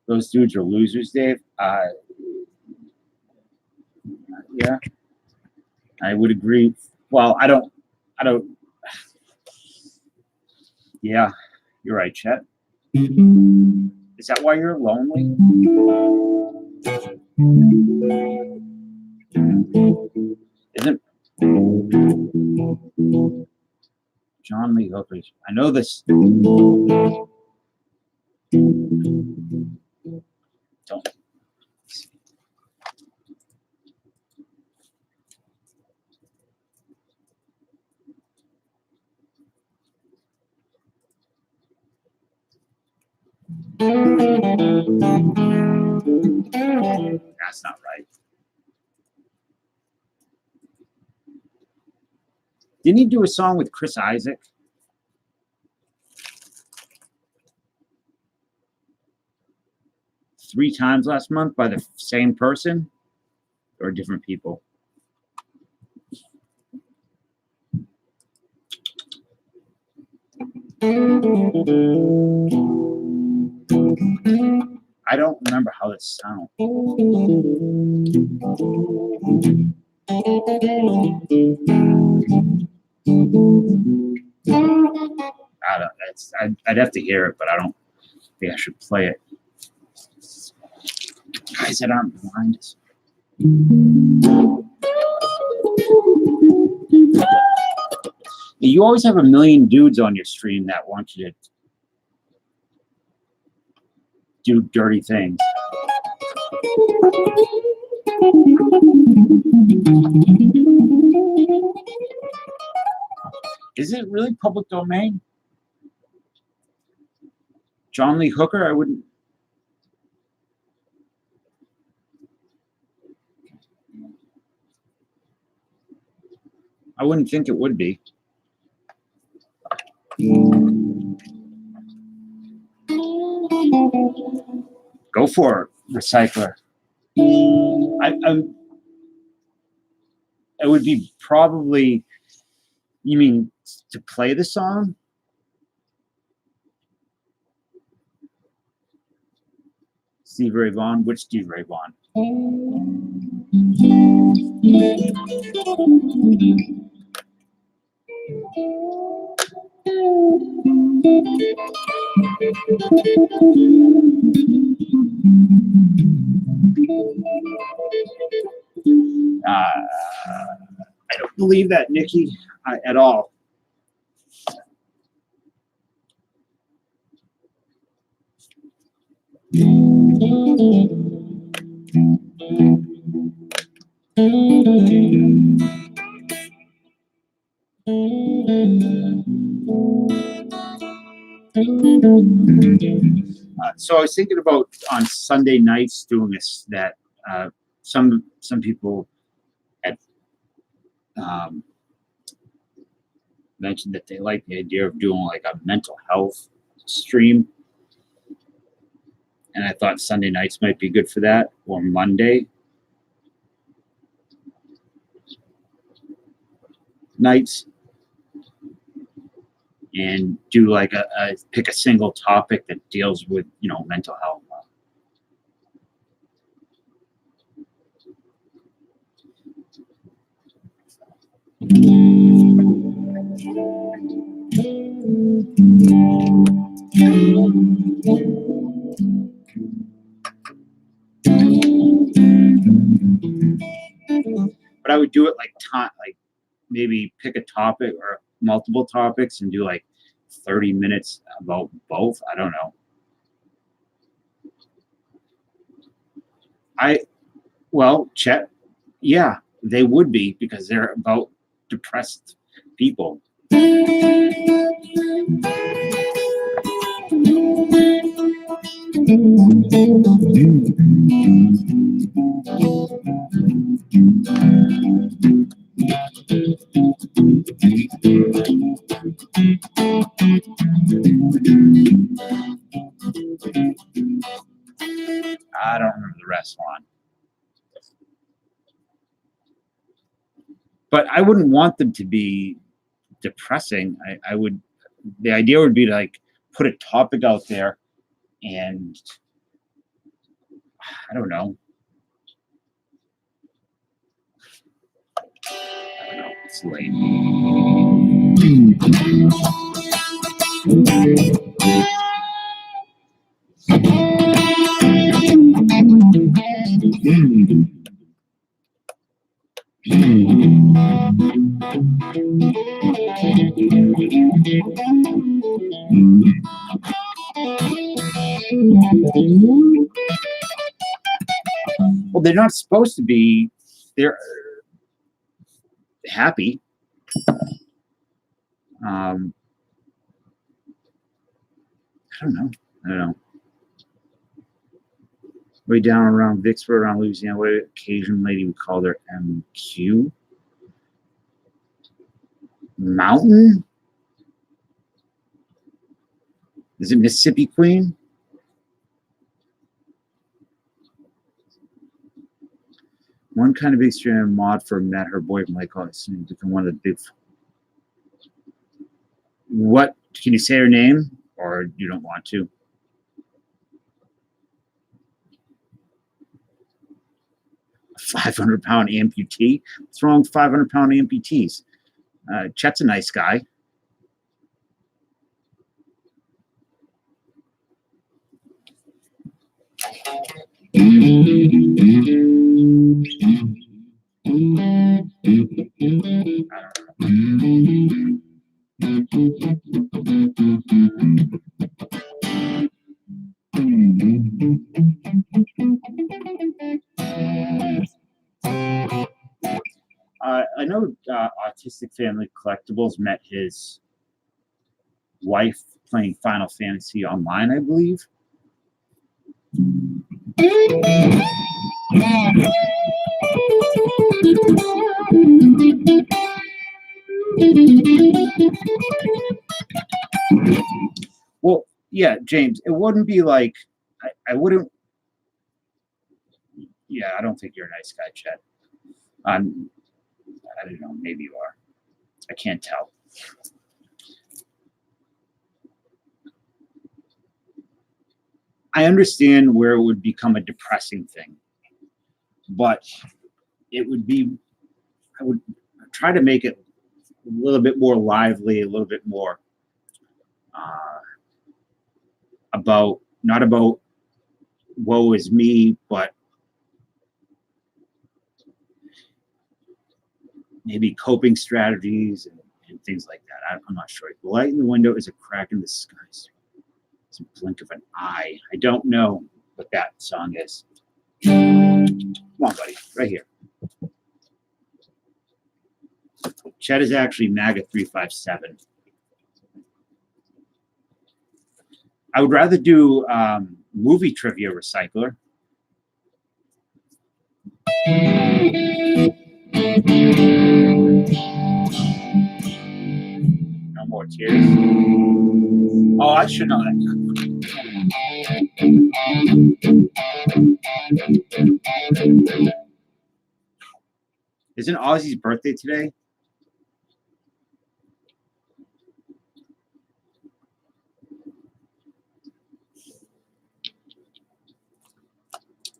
A: Those dudes are losers, Dave. Yeah, I would agree. Well, I don't. Yeah, you're right, Chet. Is that why you're lonely? Isn't John Lee Hooker? I know this. Don't. That's not right. Didn't he do a song with Chris Isaac? Three times last month by the same person or different people? I don't remember how this sounds. I'd have to hear it, but I don't think I should play it. Guys that aren't blind. You always have a million dudes on your stream that want you to do dirty things. Is it really public domain? John Lee Hooker? I wouldn't. I wouldn't think it would be. Go for it, recycler. It would be probably. You mean to play the song? Steve Ray Vaughan? Which Steve Ray Vaughan? I don't believe that, Nikki, at all. So I was thinking about on Sunday nights doing this. That some people had mentioned that they like the idea of doing like a mental health stream, and I thought Sunday nights might be good for that, or Monday nights, and do like a pick a single topic that deals with mental health. But I would do it like maybe pick a topic or multiple topics and do like 30 minutes about both. I don't know. Chet, yeah, they would be, because they're about depressed people. I don't remember the rest, Juan. But I wouldn't want them to be depressing. The idea would be to like put a topic out there, and I don't know. It's late. Well, they're not supposed to be. They're happy. I don't know. Way down around Vicksburg, around Louisiana, what Cajun lady we called her MQ. Mountain? Is it Mississippi Queen? One kind of big strand mod for met her boyfriend, like one of the big. What can you say her name, or you don't want to? A 500-pound amputee? What's wrong with 500-pound amputees? Chet's a nice guy. I know Autistic Family Collectibles met his wife playing Final Fantasy online, I believe. Yeah, James, it wouldn't be like I wouldn't. Yeah, I don't think you're a nice guy, Chet. I don't know. Maybe you are. I can't tell. I understand where it would become a depressing thing, but it would be. I would try to make it a little bit more lively, a little bit more about not about woe is me, but maybe coping strategies and things like that. I'm not sure. The light in the window is a crack in the sky. It's a blink of an eye. I don't know what that song is. Come on, buddy. Right here. Chet is actually MAGA 357. I would rather do movie trivia recycler. No more tears. Oh, I should know that. Isn't Ozzy's birthday today?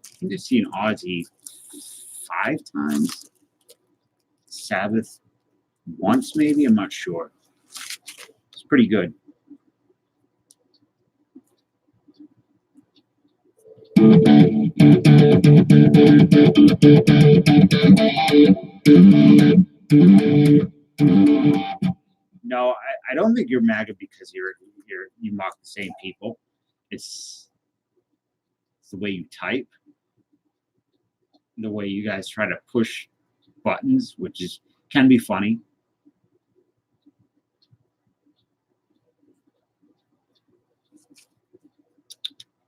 A: I think I've seen Ozzy 5 times. Sabbath once, maybe. I'm not sure. It's pretty good. No, I don't think you're MAGA because you mock the same people. It's the way you type, the way you guys try to push buttons, which can be funny.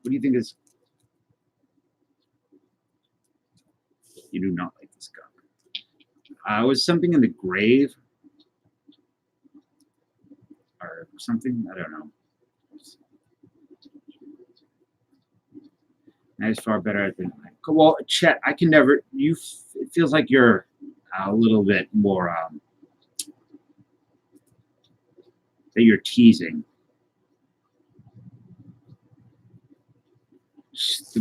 A: What do you think is? You do not like this guy. Was something in the grave or something? I don't know. That is far better than. Well, Chet, I can never. It feels like you're a little bit more that you're teasing.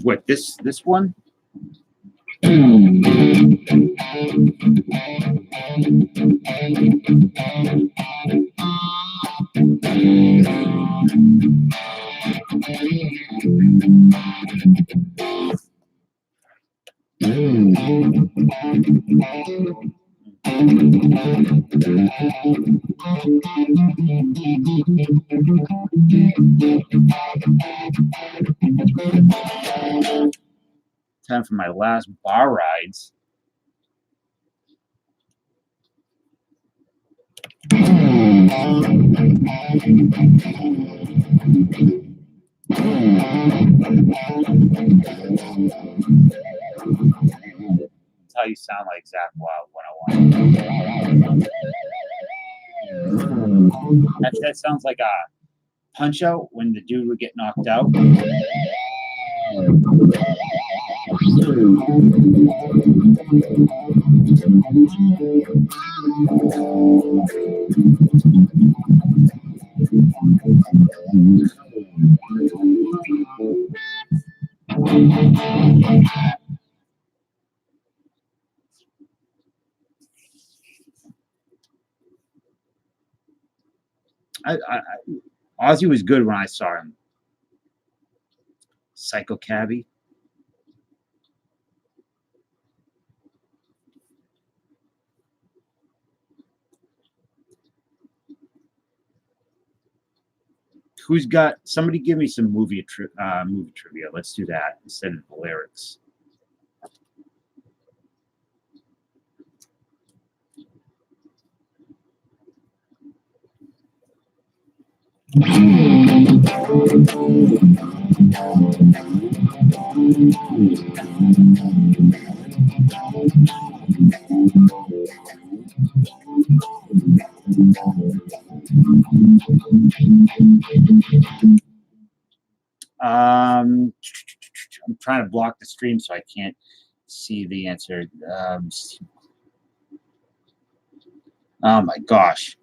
A: What this one? Time for my last bar rides. That's how you sound like Zach Wild 101. Actually, that sounds like a Punch Out when the dude would get knocked out. Ozzy was good when I saw him. Psycho Cabbie. Who's got somebody? Give me some movie trivia. Let's do that instead of the lyrics. I'm trying to block the stream so I can't see the answer. Oh my gosh.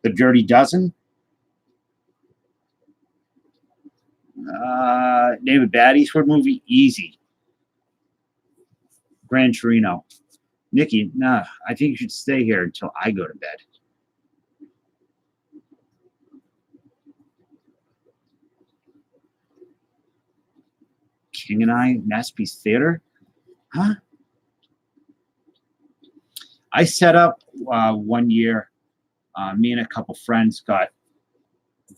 A: The Dirty Dozen? Name a bad Eastwood movie? Easy. Gran Torino. Nikki, nah, I think you should stay here until I go to bed. King and I, Masterpiece Theater? Huh? I set up 1 year. Me and a couple friends got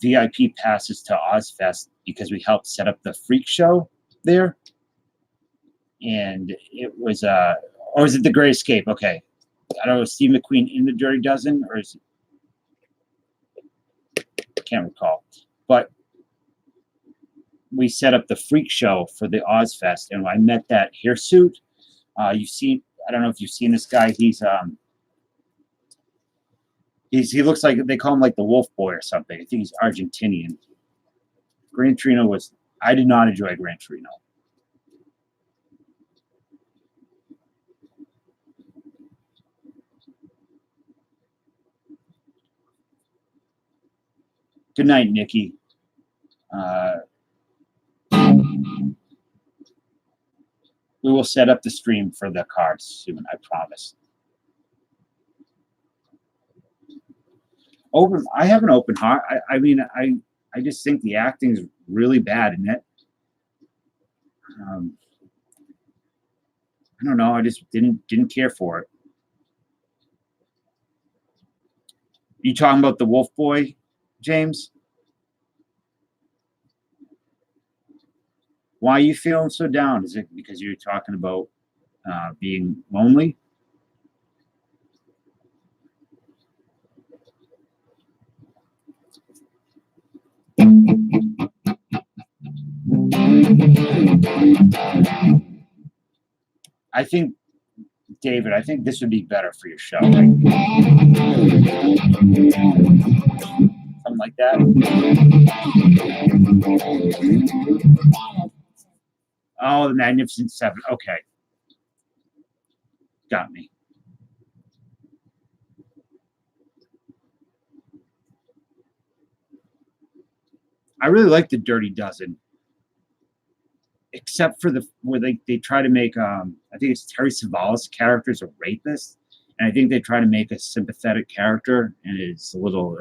A: VIP passes to Ozfest because we helped set up the freak show there. And it was, or is it The Great Escape? Okay. I don't know, Steve McQueen in The Dirty Dozen, or is it? I can't recall. But we set up the freak show for the Ozfest, and I met that hirsute. You've seen, I don't know if you've seen this guy. He looks like, they call him like the Wolf Boy or something. I think he's Argentinian. Gran Torino was, I did not enjoy Gran Torino. Good night, Nikki. We will set up the stream for the cards soon, I promise. I have an open heart. I mean, I just think the acting is really bad in it. I don't know. I just didn't care for it. You talking about the Wolf Boy, James? Why are you feeling so down? Is it because you're talking about being lonely? I think, David, I think this would be better for your show. Right? Something like that. Oh, the Magnificent Seven. Okay. Got me. I really like the Dirty Dozen, except for where they try to make I think it's Terry Savalas' character is a rapist, and I think they try to make a sympathetic character, and it's a little.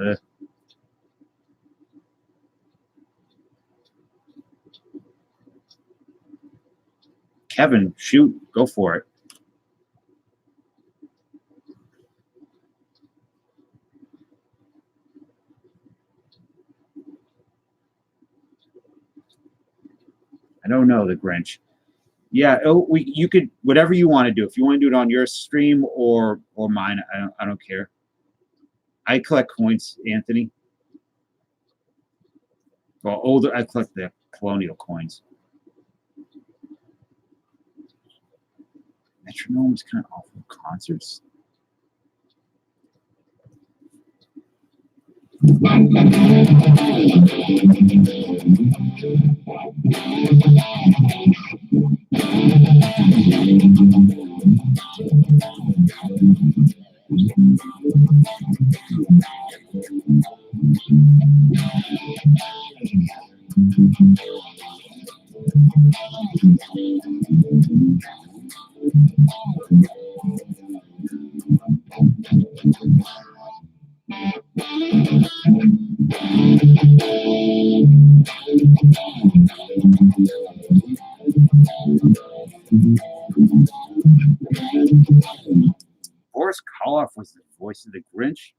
A: Kevin, shoot, go for it. I don't know, the Grinch. Yeah, you could, whatever you want to do. If you want to do it on your stream or mine, I don't care. I collect coins, Anthony. Well, older, I collect the colonial coins. Metronome is kind of awful concerts. Boris Karloff was the voice of the Grinch.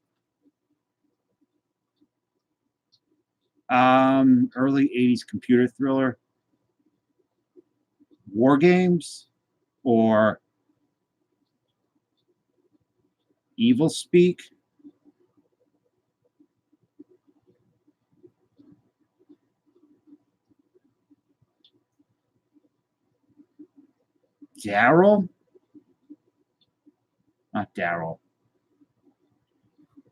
A: Early 80s computer thriller. War Games or Evil Speak. Daryl? Not Daryl.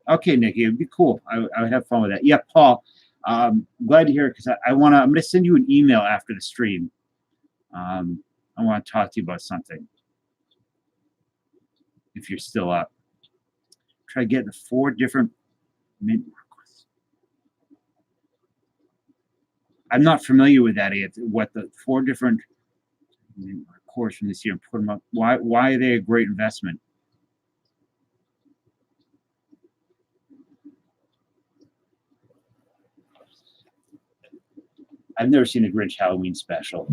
A: Okay, Nikki, it'd be cool. I would have fun with that. Yeah, Paul. Glad to hear it because I'm going to send you an email after the stream. I want to talk to you about something. If you're still up, try getting the 4 different mint requests. I'm not familiar with that yet. What the 4 different chords from this year and put them up. Why are they a great investment? I've never seen a Grinch Halloween special.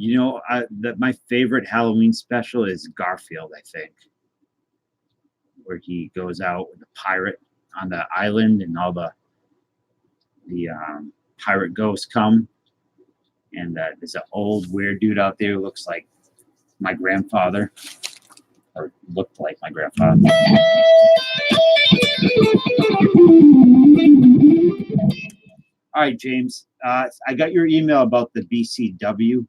A: You know, my favorite Halloween special is Garfield, I think, where he goes out with the pirate on the island and all the pirate ghosts come. And there's an old weird dude out there who looks like my grandfather, or looked like my grandfather. All right, James. I got your email about the BCW.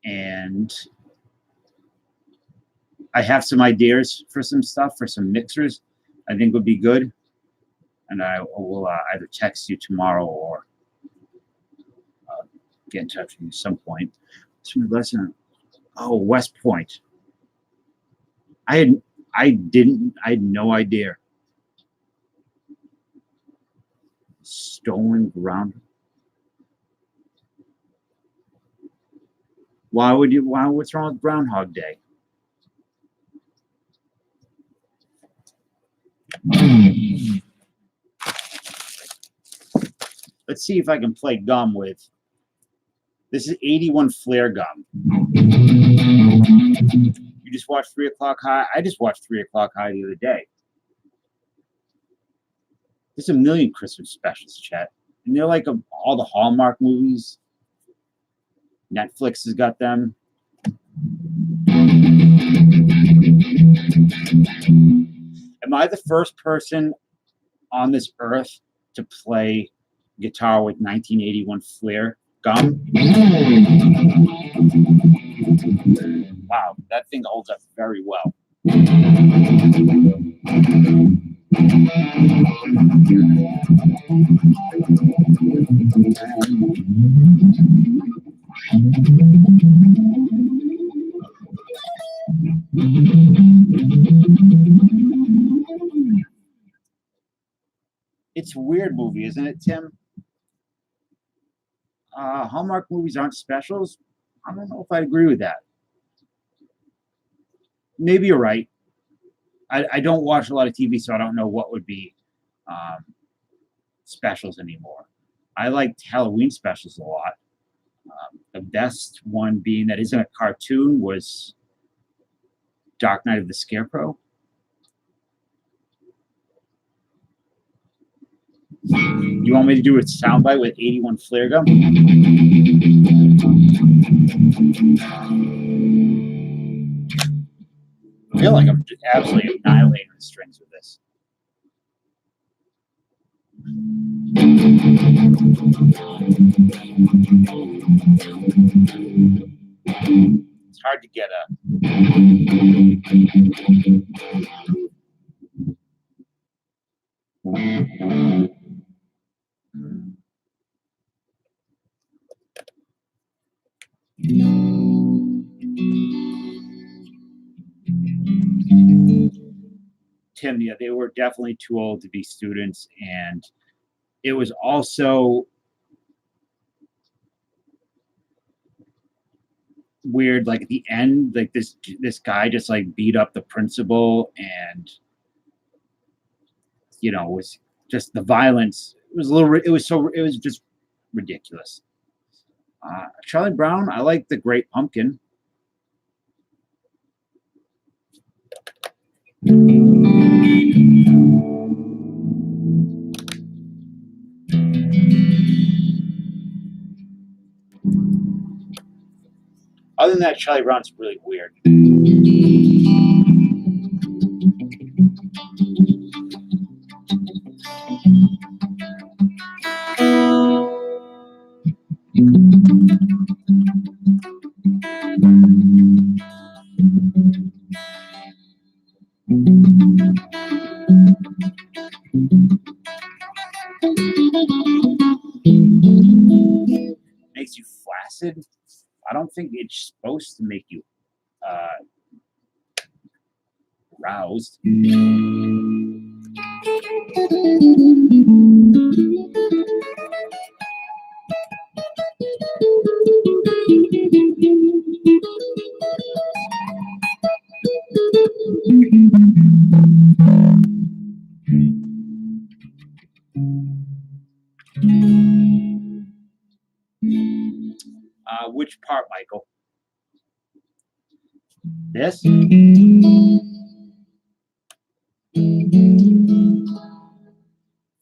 A: And I have some ideas for some stuff, for some mixers I think would be good. And I will either text you tomorrow or get in touch with you at some point. Lesson. Oh, West Point. I had no idea. Stolen ground. What's wrong with Groundhog Day? Let's see if I can play gum with. This is 81 Flare gum. You just watched 3 O'Clock High? I just watched 3 O'Clock High the other day. There's a million Christmas specials, chat. And they're like all the Hallmark movies. Netflix has got them. Am I the first person on this earth to play guitar with 1981 Flare gum? Wow, that thing holds up very well. It's a weird movie, isn't it, Tim? Hallmark movies aren't specials. I don't know if I agree with that. Maybe you're right. I don't watch a lot of TV, so I don't know what would be specials anymore. I liked Halloween specials a lot. The best one being that isn't a cartoon was Dark Night of the Scarecrow. You want me to do a soundbite with 81 Flare gum? I feel like I'm just absolutely annihilating the strings with this. It's hard to get a. Tim, yeah, they were definitely too old to be students, and it was also weird. Like at the end, like this guy just like beat up the principal, and you know, it was just the violence. It was a little. It was just ridiculous. Charlie Brown. I like The Great Pumpkin. Other than that, Charlie Brown's really weird. Makes you flaccid. I don't think it's supposed to make you roused. Which part, Michael? This?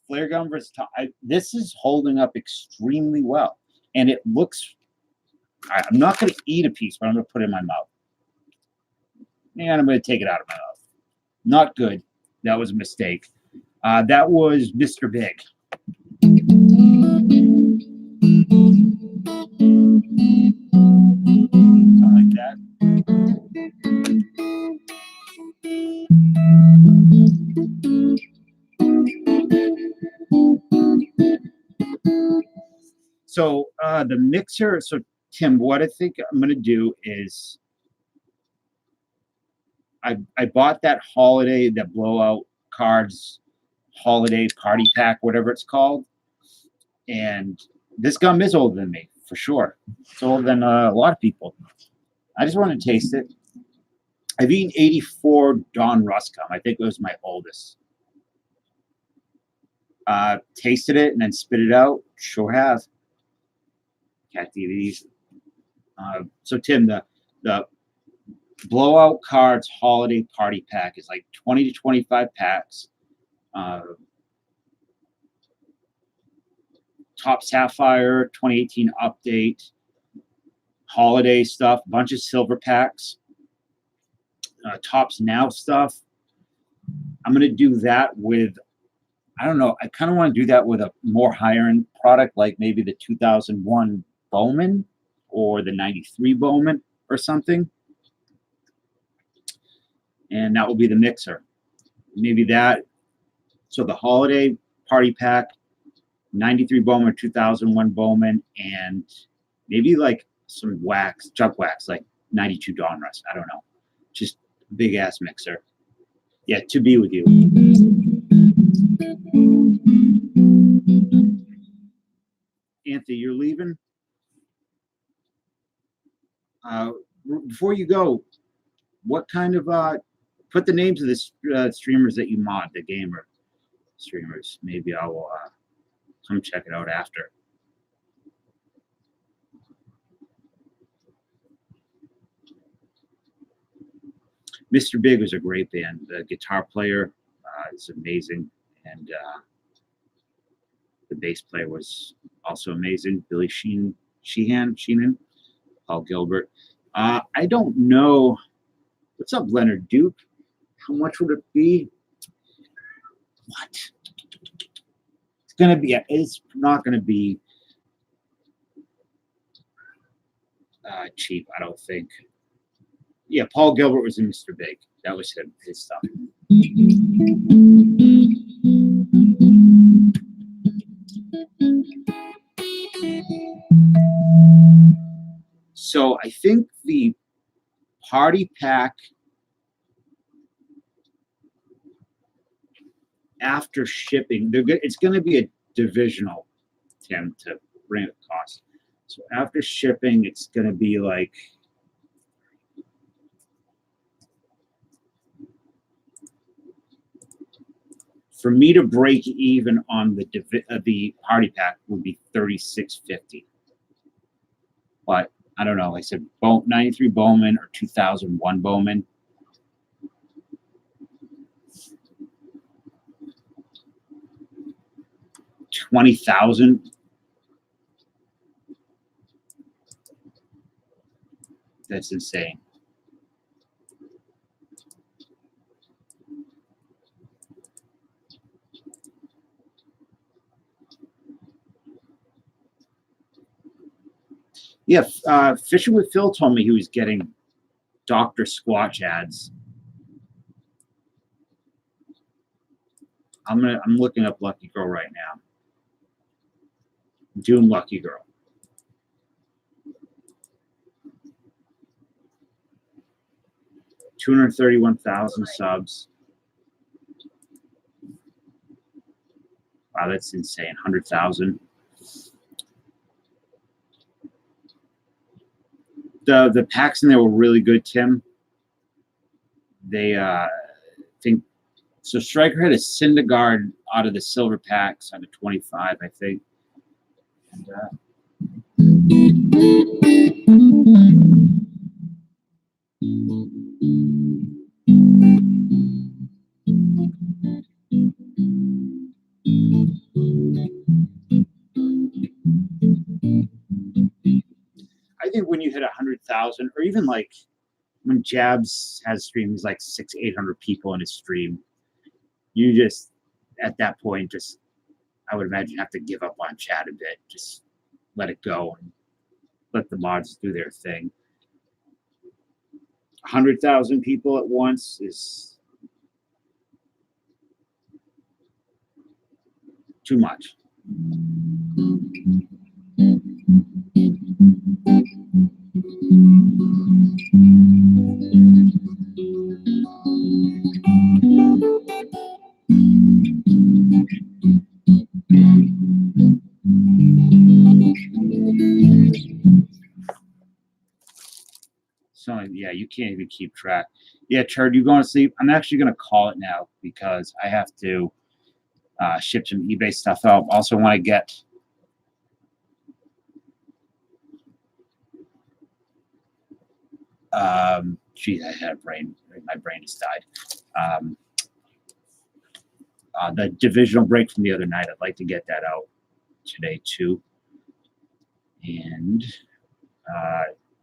A: Flare gun versus top. This is holding up extremely well. And it looks, I'm not going to eat a piece, but I'm going to put it in my mouth. And I'm going to take it out of my mouth. Not good. That was a mistake. That was Mr. Big. Something like that. So the mixer, so Tim, what I think I'm going to do is I bought that holiday, that blowout cards, holiday party pack, whatever it's called. And this gum is older than me, for sure. It's older than a lot of people. I just want to taste it. I've eaten 84 Don Russ gum. I think it was my oldest. Tasted it and then spit it out. Sure have. Cat DVDs. So Tim, the blowout cards holiday party pack is like 20 to 25 packs. Top Sapphire 2018 update, holiday stuff, bunch of silver packs, Tops Now stuff. I'm going to do that with, I don't know, I kind of want to do that with a more higher end product, like maybe the 2001 Bowman or the 93 Bowman or something. And that will be the mixer. Maybe that. So the holiday party pack, 93 Bowman, 2001 Bowman, and maybe like some wax, junk wax, like 92 Dawn Rust. I don't know. Just big ass mixer. Yeah, to be with you. Anthony, you're leaving? Before you go, what kind of, put the names of the streamers that you mod, the gamer streamers. Maybe I will come check it out after. Mr. Big was a great band. The guitar player is amazing, and the bass player was also amazing. Billy Sheehan, Paul Gilbert. I don't know. What's up, Leonard Duke? How much would it be? What? It's gonna be. It's not gonna be cheap. I don't think. Yeah, Paul Gilbert was in Mr. Big. That was him. His stuff. So I think the party pack after shipping, it's going to be a divisional, Tim, to bring it cost. So after shipping, it's going to be like for me to break even on the party pack would be $36.50. But I don't know. Like I said 93 Bowman or 2001 Bowman. 20,000. That's insane. Yeah, Fishing with Phil told me he was getting Dr. Squatch ads. I'm looking up Lucky Girl right now. Doom Lucky Girl. $231,000 subs. Wow, that's insane. 100,000. The packs in there were really good, Tim. They think so. Striker had a Syndergaard out of the silver packs out of 25, I think. And, I think when you hit 100,000, or even like when Jabs has streams like 600-800 people in his stream, you just at that point just, I would imagine, have to give up on chat a bit. Just let it go and let the mods do their thing. 100,000 people at once is too much. So yeah, you can't even keep track. Yeah, Chard, you going to sleep? I'm actually going to call it now because I have to ship some eBay stuff out. Also want to get geez, I had a brain. My brain just died. The divisional break from the other night, I'd like to get that out today too. And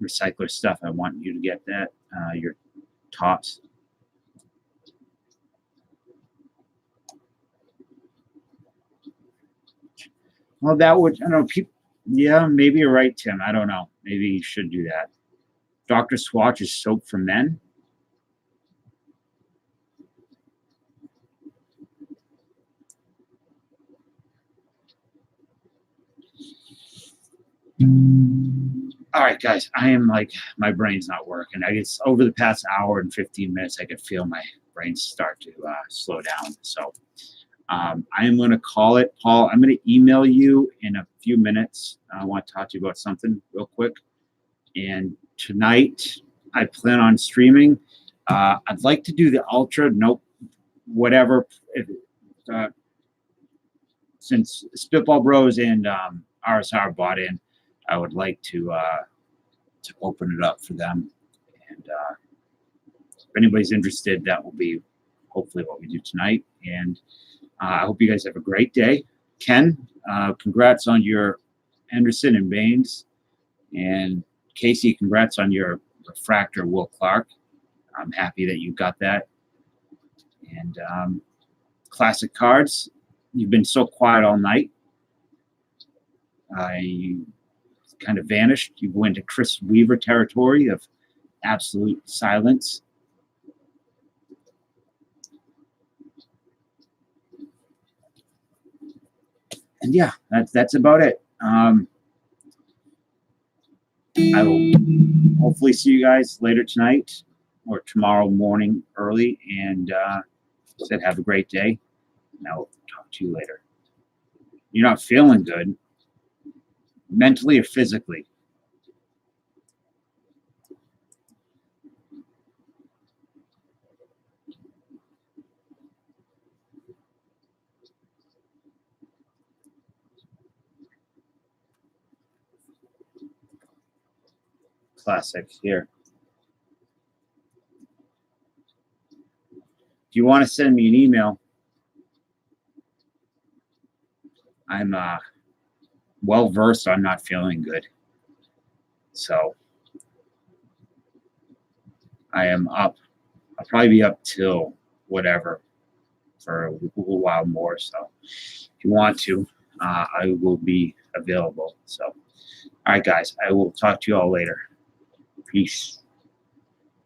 A: recycler stuff, I want you to get that. Your tops. Well, that would, I don't know, people, yeah, maybe you're right, Tim. I don't know. Maybe you should do that. Dr. Swatch is soap for men. All right, guys, I am like, my brain's not working. I guess over the past hour and 15 minutes, I could feel my brain start to slow down. So I am going to call it. Paul, I'm going to email you in a few minutes. I want to talk to you about something real quick. And tonight, I plan on streaming. I'd like to do the Ultra. Nope. Whatever. Since Spitball Bros and RSR bought in, I would like to open it up for them. And if anybody's interested, that will be hopefully what we do tonight. And I hope you guys have a great day. Ken, congrats on your Anderson and Baines. And Casey, congrats on your refractor, Will Clark. I'm happy that you got that. And Classic Cards, you've been so quiet all night. You kind of vanished. You went to Chris Weaver territory of absolute silence. And yeah, that's about it. I will hopefully see you guys later tonight or tomorrow morning early. And said have a great day. And I'll talk to you later. You're not feeling good, mentally or physically? Classic here. If you want to send me an email, I'm well versed on not feeling good. So I am up. I'll probably be up till whatever for a little while more. So if you want to, I will be available. So, all right, guys, I will talk to you all later. Peace.